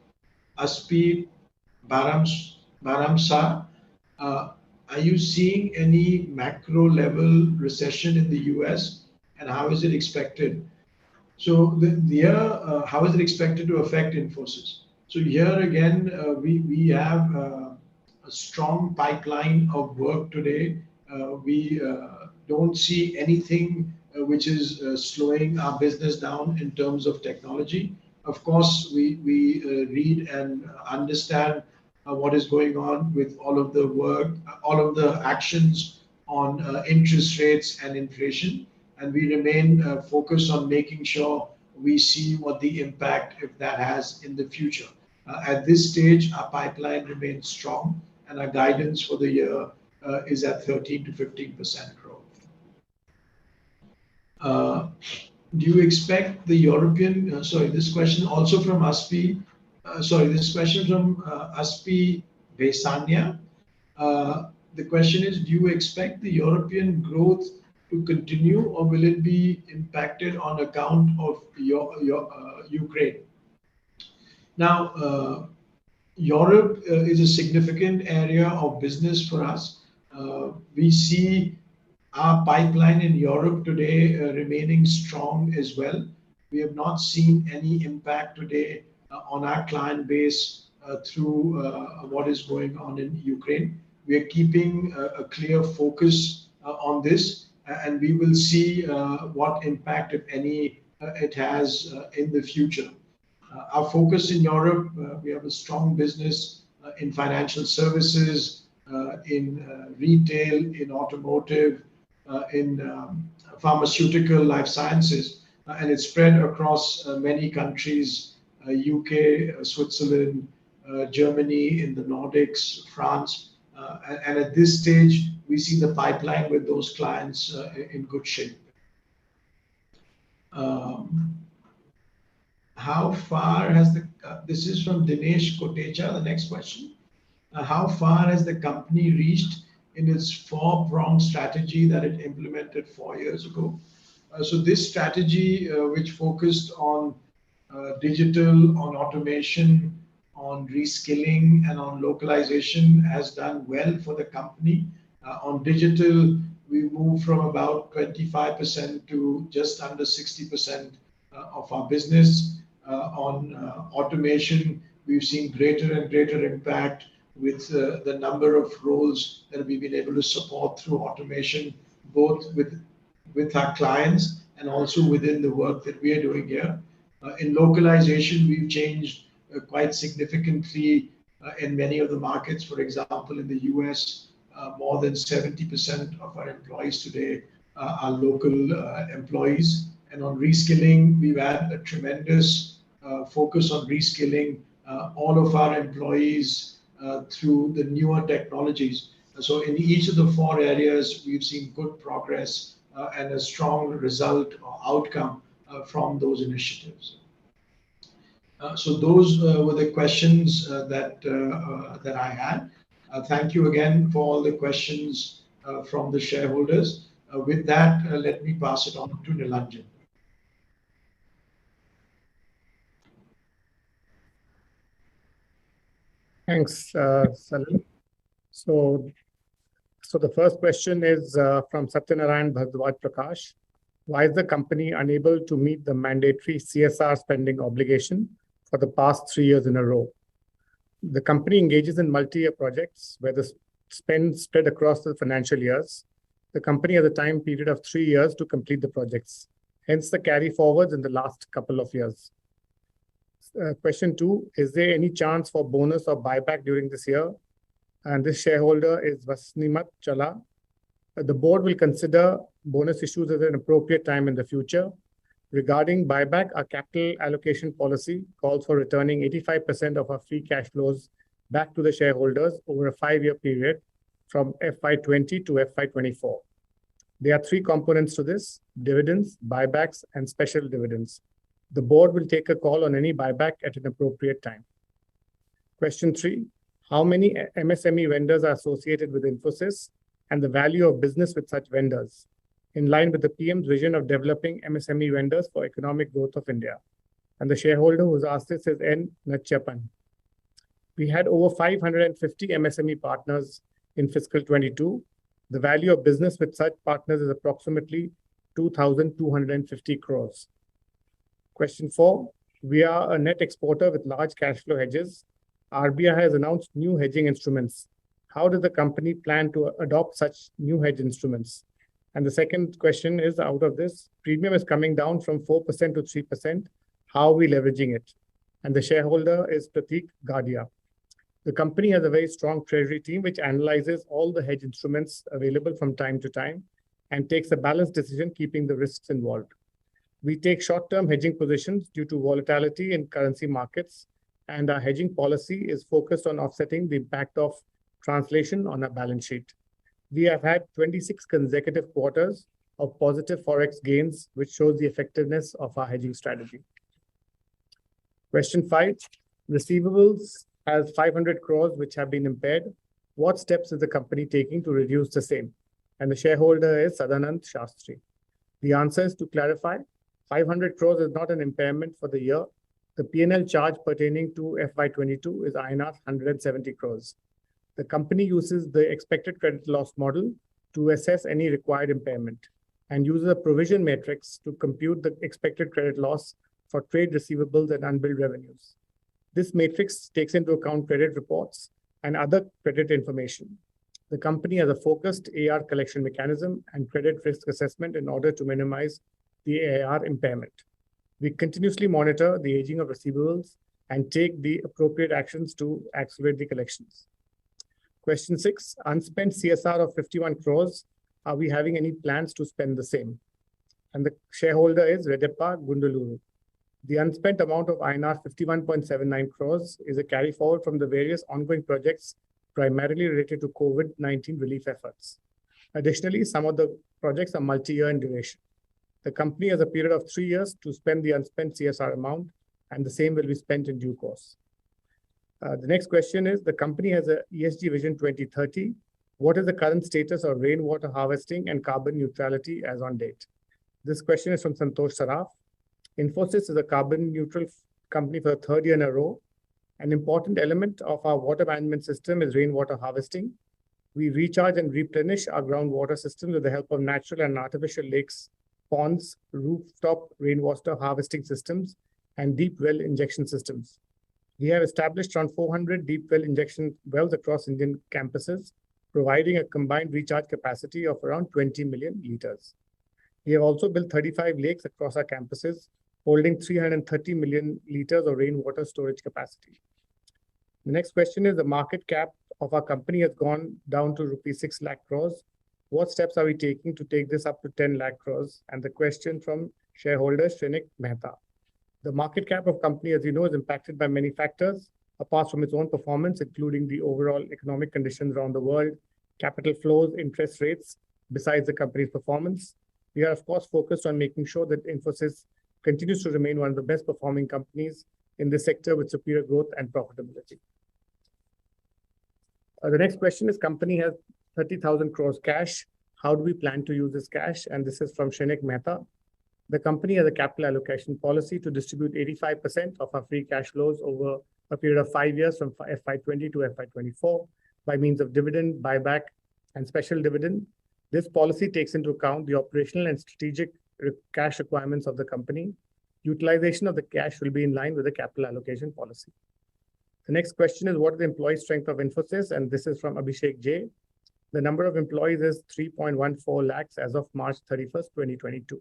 Speaker 8: Aspi Baramsa. Are you seeing any macro level recession in the US, and how is it expected? So how is it expected to affect Infosys? So here again, we have a strong pipeline of work today. We don't see anything which is slowing our business down in terms of technology. Of course, we read and understand what is going on with all of the work, all of the actions on interest rates and inflation. And we remain focused on making sure we see what the impact, if that has, in the future. At this stage, our pipeline remains strong. and our guidance for the year is at 13 to 15% growth. Do you expect the European, this question also from Aspi, this question from Aspi Besania. The question is, do you expect the European growth to continue, or will it be impacted on account of Ukraine? Now, Europe is a significant area of business for us. We see our pipeline in Europe today remaining strong as well. We have not seen any impact today on our client base through what is going on in Ukraine. We are keeping a clear focus on this, and we will see what impact, if any, it has in the future. Our focus in Europe, we have a strong business in financial services, in retail, in automotive, in pharmaceutical, life sciences, and it's spread across many countries, UK, Switzerland, Germany, in the Nordics, France. And at this stage, we see the pipeline with those clients in good shape. How far has this is from Dinesh Kotecha, the next question. How far has the company reached in its four-pronged strategy that it implemented 4 years ago? So this strategy, which focused on digital, on automation, on reskilling, and on localization, has done well for the company. On digital, we moved from about 25% to just under 60% of our business. On automation, we've seen greater and greater impact with the number of roles that we've been able to support through automation, both with our clients and also within the work that we are doing here. In localization, we've changed quite significantly in many of the markets. For example, in the US, more than 70% of our employees today are local employees. And on reskilling, we've had a tremendous focus on reskilling all of our employees through the newer technologies. So in each of the 4 areas, we've seen good progress and a strong result or outcome from those initiatives. So those were the questions that I had. Thank you again for all the questions from the shareholders. With that, let me pass it on to Nilanjan.
Speaker 9: Thanks, Salil. So the first question is from Satyanarayan Bhardwaj Prakash. Why is the company unable to meet the mandatory CSR spending obligation for the past 3 years in a row? The company engages in multi-year projects where the spend spread across the financial years. The company has a time period of 3 years to complete the projects, hence the carry forwards in the last couple of years. Question 2, is there any chance for bonus or buyback during this year? And this shareholder is Vasnimat Chala. The board will consider bonus issues at an appropriate time in the future. Regarding buyback, our capital allocation policy calls for returning 85% of our free cash flows back to the shareholders over a 5-year period from FY20 to FY24. There are 3 components to this: dividends, buybacks, and special dividends. The board will take a call on any buyback at an appropriate time. Question 3, how many MSME vendors are associated with Infosys and the value of business with such vendors, in line with the PM's vision of developing MSME vendors for economic growth of India? And the shareholder who's asked this is N. Nachappan. We had over 550 MSME partners in fiscal 22. The value of business with such partners is approximately 2,250 crores. Question 4, we are a net exporter with large cash flow hedges. RBI has announced new hedging instruments. How does the company plan to adopt such new hedge instruments? And the second question is, out of this, premium is coming down from 4% to 3%. How are we leveraging it? And the shareholder is Prateek Gadia. The company has a very strong treasury team which analyzes all the hedge instruments available from time to time and takes a balanced decision, keeping the risks involved. We take short-term hedging positions due to volatility in currency markets, and our hedging policy is focused on offsetting the impact of Translation on our balance sheet. We have had 26 consecutive quarters of positive forex gains, which shows the effectiveness of our hedging strategy. Question 5. Receivables has 500 crores which have been impaired. What steps is the company taking to reduce the same? And the shareholder is Sadanand Shastri. The answer is, to clarify, 500 crores is not an impairment for the year. The P&L charge pertaining to FY22 is INR 170 crores. The company uses the expected credit loss model to assess any required impairment and uses a provision matrix to compute the expected credit loss for trade receivables and unbilled revenues. This matrix takes into account credit reports and other credit information. The company has a focused AR collection mechanism and credit risk assessment in order to minimize the AR impairment. We continuously monitor the aging of receivables and take the appropriate actions to accelerate the collections. Question 6, unspent CSR of 51 crores. Are we having any plans to spend the same? And the shareholder is Redappa Gundaluru. The unspent amount of INR 51.79 crores is a carry forward from the various ongoing projects primarily related to COVID-19 relief efforts. Additionally, some of the projects are multi-year in duration. The company has a period of 3 years to spend the unspent CSR amount, and the same will be spent in due course. The next question is, the company has a ESG Vision 2030. What is the current status of rainwater harvesting and carbon neutrality as on date? This question is from Santosh Saraf. Infosys is a carbon neutral company for the 3rd year in a row. An important element of our water management system is rainwater harvesting. We recharge and replenish our groundwater system with the help of natural and artificial lakes, ponds, rooftop rainwater harvesting systems, and deep well injection systems. We have established around 400 deep well injection wells across Indian campuses, providing a combined recharge capacity of around 20 million liters. We have also built 35 lakes across our campuses, holding 330 million liters of rainwater storage capacity. The next question is, the market cap of our company has gone down to rupees 6 lakh crores. What steps are we taking to take this up to 10 lakh crores? And the question from shareholder Shrenik Mehta. The market cap of company, as you know, is impacted by many factors, apart from its own performance, including the overall economic conditions around the world, capital flows, interest rates, besides the company's performance. We are, of course, focused on making sure that Infosys continues to remain one of the best performing companies in this sector with superior growth and profitability. The next question is, company has 30,000 crores cash. How do we plan to use this cash? And this is from Shrenik Mehta. The company has a capital allocation policy to distribute 85% of our free cash flows over a period of 5 years from FY20 to FY24 by means of dividend, buyback, and special dividend. This policy takes into account the operational and strategic cash requirements of the company. Utilization of the cash will be in line with the capital allocation policy. The next question is, what is the employee strength of Infosys? And this is from Abhishek J. The number of employees is 3.14 lakhs as of March 31st, 2022.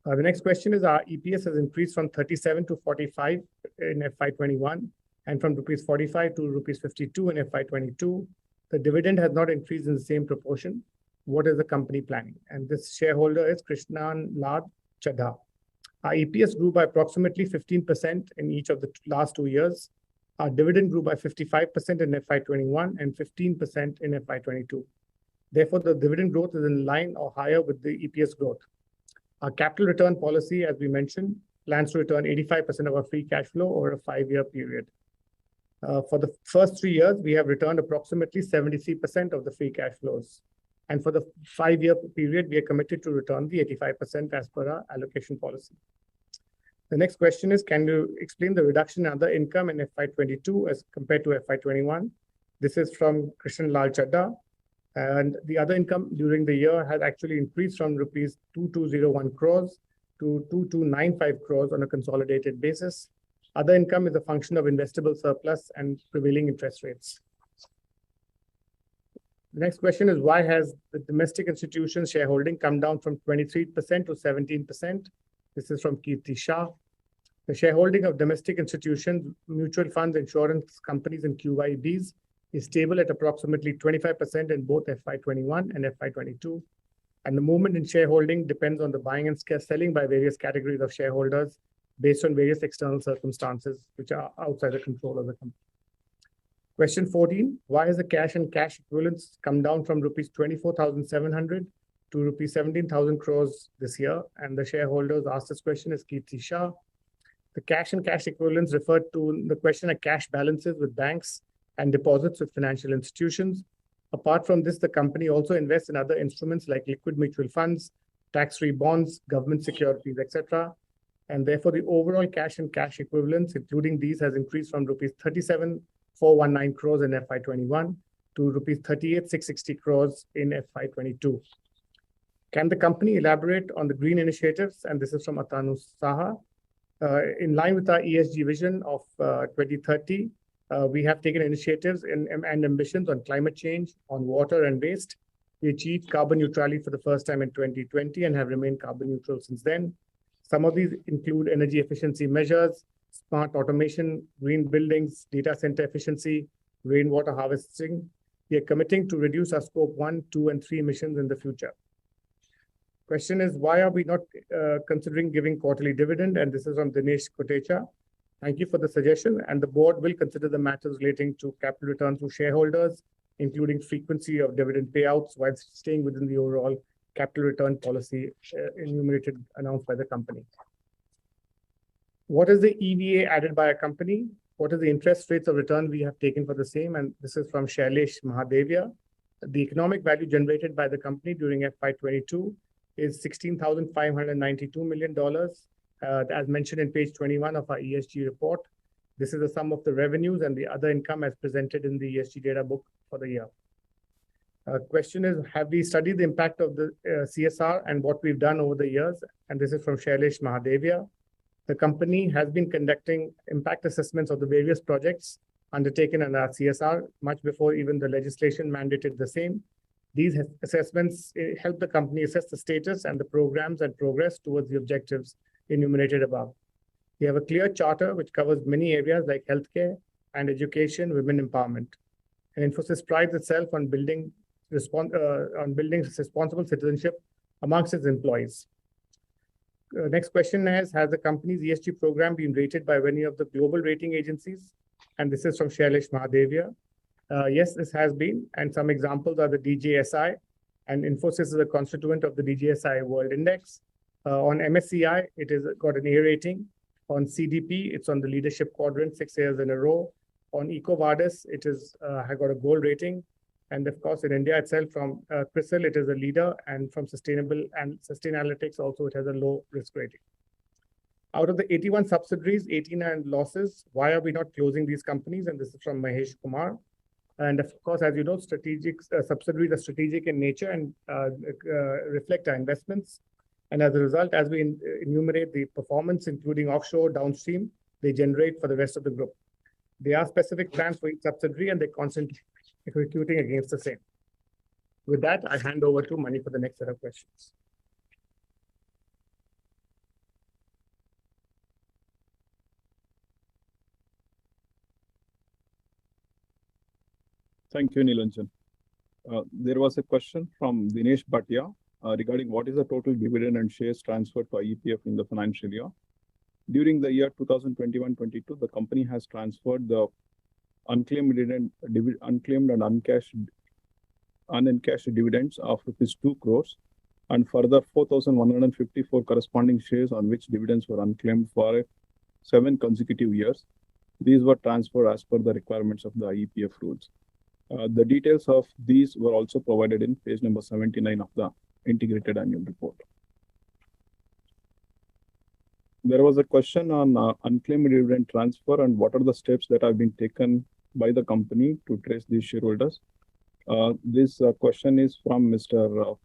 Speaker 9: The next question is, our EPS has increased from 37 to 45 in FY21 and from rupees 45 to rupees 52 in FY22. The dividend has not increased in the same proportion. What is the company planning? And this shareholder is Krishnan Lad Chadha. Our EPS grew by approximately 15% in each of the last 2 years. Our dividend grew by 55% in FY21 and 15% in FY22. Therefore, the dividend growth is in line or higher with the EPS growth. Our capital return policy, as we mentioned, plans to return 85% of our free cash flow over a 5-year period. For the first 3 years, we have returned approximately 73% of the free cash flows. And for the 5-year period, we are committed to return the 85% as per our allocation policy. The next question is, can you explain the reduction in other income in FY22 as compared to FY21? This is from Krishnan Lal Chadda. And the other income during the year has actually increased from rupees 2201 crores to 2295 crores on a consolidated basis. Other income is a function of investable surplus and prevailing interest rates. The next question is, why has the domestic institutions shareholding come down from 23% to 17%? This is from Kirti Shah. The shareholding of domestic institutions, mutual funds, insurance companies, and QIBs is stable at approximately 25% in both FY21 and FY22. And the movement in shareholding depends on the buying and selling by various categories of shareholders based on various external circumstances which are outside the control of the company. Question 14, why has the cash and cash equivalents come down from rupees 24,700 to rupees 17,000 crores this year? And the shareholders asked this question is Kirti Shah. The cash and cash equivalents referred to the question are cash balances with banks and deposits with financial institutions. Apart from this, the company also invests in other instruments like liquid mutual funds, tax-free bonds, government securities, etc. And therefore, the overall cash and cash equivalents, including these, has increased from rupees 37,419 crores in FY21 to rupees 38,660 crores in FY22. Can the company elaborate on the green initiatives? And this is from Atanu Saha. In line with our ESG vision of 2030, we have taken initiatives and ambitions on climate change, on water and waste. We achieved carbon neutrality for the first time in 2020 and have remained carbon neutral since then. Some of these include energy efficiency measures, smart automation, green buildings, data center efficiency, rainwater harvesting. We are committing to reduce our scope 1, 2, and 3 emissions in the future. Question is, why are we not considering giving quarterly dividend? And this is from Dinesh Kotecha. Thank you for the suggestion. And the board will consider the matters relating to capital returns to shareholders, including frequency of dividend payouts, while staying within the overall capital return policy enumerated, announced by the company. What is the EVA added by a company? What are the interest rates of return we have taken for the same? And this is from Shailesh Mahadevia. The economic value generated by the company during FY22 is $16,592 million, as mentioned in page 21 of our ESG report. This is the sum of the revenues and the other income as presented in the ESG data book for the year. Question is, have we studied the impact of the CSR and what we've done over the years? And this is from Shailesh Mahadevia. The company has been conducting impact assessments of the various projects undertaken under our CSR much before even the legislation mandated the same. These assessments help the company assess the status and the programs and progress towards the objectives enumerated above. We have a clear charter which covers many areas like healthcare and education, women empowerment. And Infosys prides itself on building responsible citizenship amongst its employees. Next question is, has the company's ESG program been rated by any of the global rating agencies? And this is from Shailesh Mahadevia. Yes, this has been, and some examples are the DJSI, and Infosys is a constituent of the DJSI World Index. On MSCI, it has got an A rating. On CDP, it's on the leadership quadrant 6 years in a row. On EcoVadis, it has got a gold rating. And of course, in India itself, from CRISIL, it is a leader, and from Sustainable and Sustainalytics also, it has a low risk rating. Out of the 81 subsidiaries, 18 are in losses. Why are we not closing these companies? And this is from Mahesh Kumar. And of course, as you know, strategic subsidiaries are strategic in nature and reflect our investments. And as a result, as we enumerate the performance, including offshore, downstream, they generate for the rest of the group. There are specific plans for each subsidiary, and they're constantly executing against the same. With that, I hand over to Mani for the next set of questions.
Speaker 10: Thank you, Nilanjan. There was a question from Dinesh Bhatia regarding what is the total dividend and shares transferred to IEPF in the financial year. During the year 2021-22, the company has transferred the unclaimed and unencashed dividends of ₹2 crores and further 4,154 corresponding shares on which dividends were unclaimed for 7 consecutive years. These were transferred as per the requirements of the IEPF rules. The details of these were also provided in page number 79 of the integrated annual report. There was a question on unclaimed dividend transfer and what are the steps that have been taken by the company to trace these shareholders. This question is from Mr.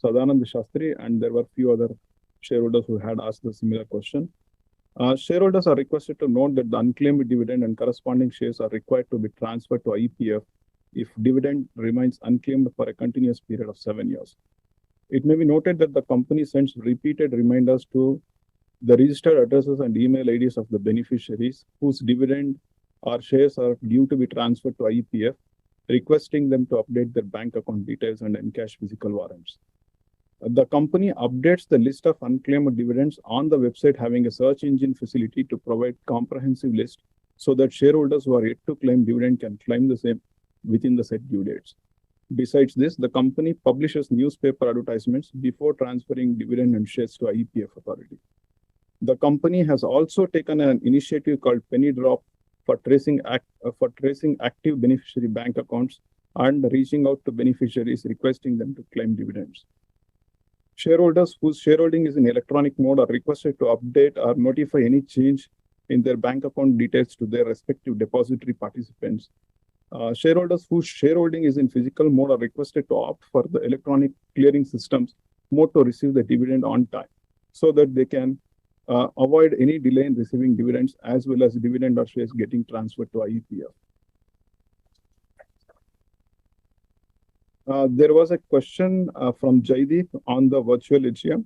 Speaker 10: Sadanand Shastri, and there were few other shareholders who had asked the similar question. Shareholders are requested to note that the unclaimed dividend and corresponding shares are required to be transferred to IEPF if dividend remains unclaimed for a continuous period of 7 years. It may be noted that the company sends repeated reminders to the registered addresses and email IDs of the beneficiaries whose dividend or shares are due to be transferred to IEPF, requesting them to update their bank account details and encash physical warrants. The company updates the list of unclaimed dividends on the website, having a search engine facility to provide comprehensive list so that shareholders who are yet to claim dividend can claim the same within the set due dates. Besides this, the company publishes newspaper advertisements before transferring dividend and shares to IEPF authority. The company has also taken an initiative called Penny Drop for tracing active beneficiary bank accounts and reaching out to beneficiaries requesting them to claim dividends. Shareholders whose shareholding is in electronic mode are requested to update or notify any change in their bank account details to their respective depository participants. Shareholders whose shareholding is in physical mode are requested to opt for the electronic clearing systems mode to receive the dividend on time, so that they can avoid any delay in receiving dividends as well as dividend or shares getting transferred to IEPF. There was a question from Jaideep on the virtual AGM.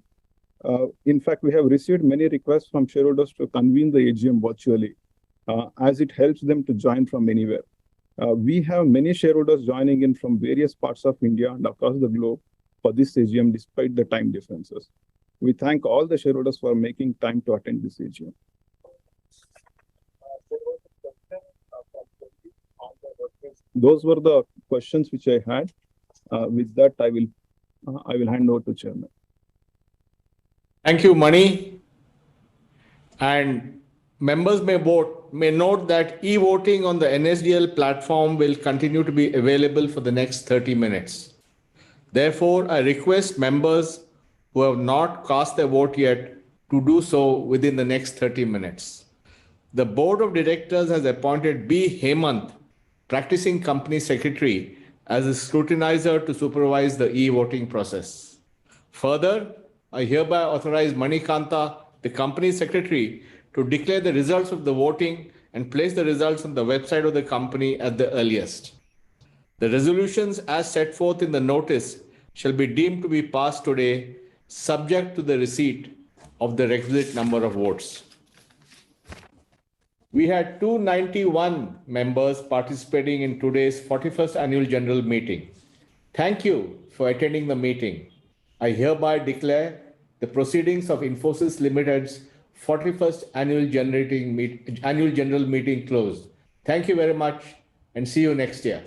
Speaker 10: In fact, we have received many requests from shareholders to convene the AGM virtually, as it helps them to join from anywhere. We have many shareholders joining in from various parts of India and across the globe for this AGM despite the time differences. We thank all the shareholders for making time to attend this AGM. Those were the questions which I had. With that, I will hand over to Chairman.
Speaker 2: Thank you, Mani. And members may note that e-voting on the NSDL platform will continue to be available for the next 30 minutes. Therefore, I request members who have not cast their vote yet to do so within the next 30 minutes. The Board of Directors has appointed B. Hemant, Practicing Company Secretary, as a scrutinizer to supervise the e-voting process. Further, I hereby authorize Manikanta, the Company Secretary, to declare the results of the voting and place the results on the website of the company at the earliest. The resolutions as set forth in the notice shall be deemed to be passed today, subject to the receipt of the requisite number of votes. We had 291 members participating in today's 41st Annual General Meeting. Thank you for attending the meeting. I hereby declare the proceedings of Infosys Limited's 41st Annual General Meeting closed. Thank you very much and see you next year.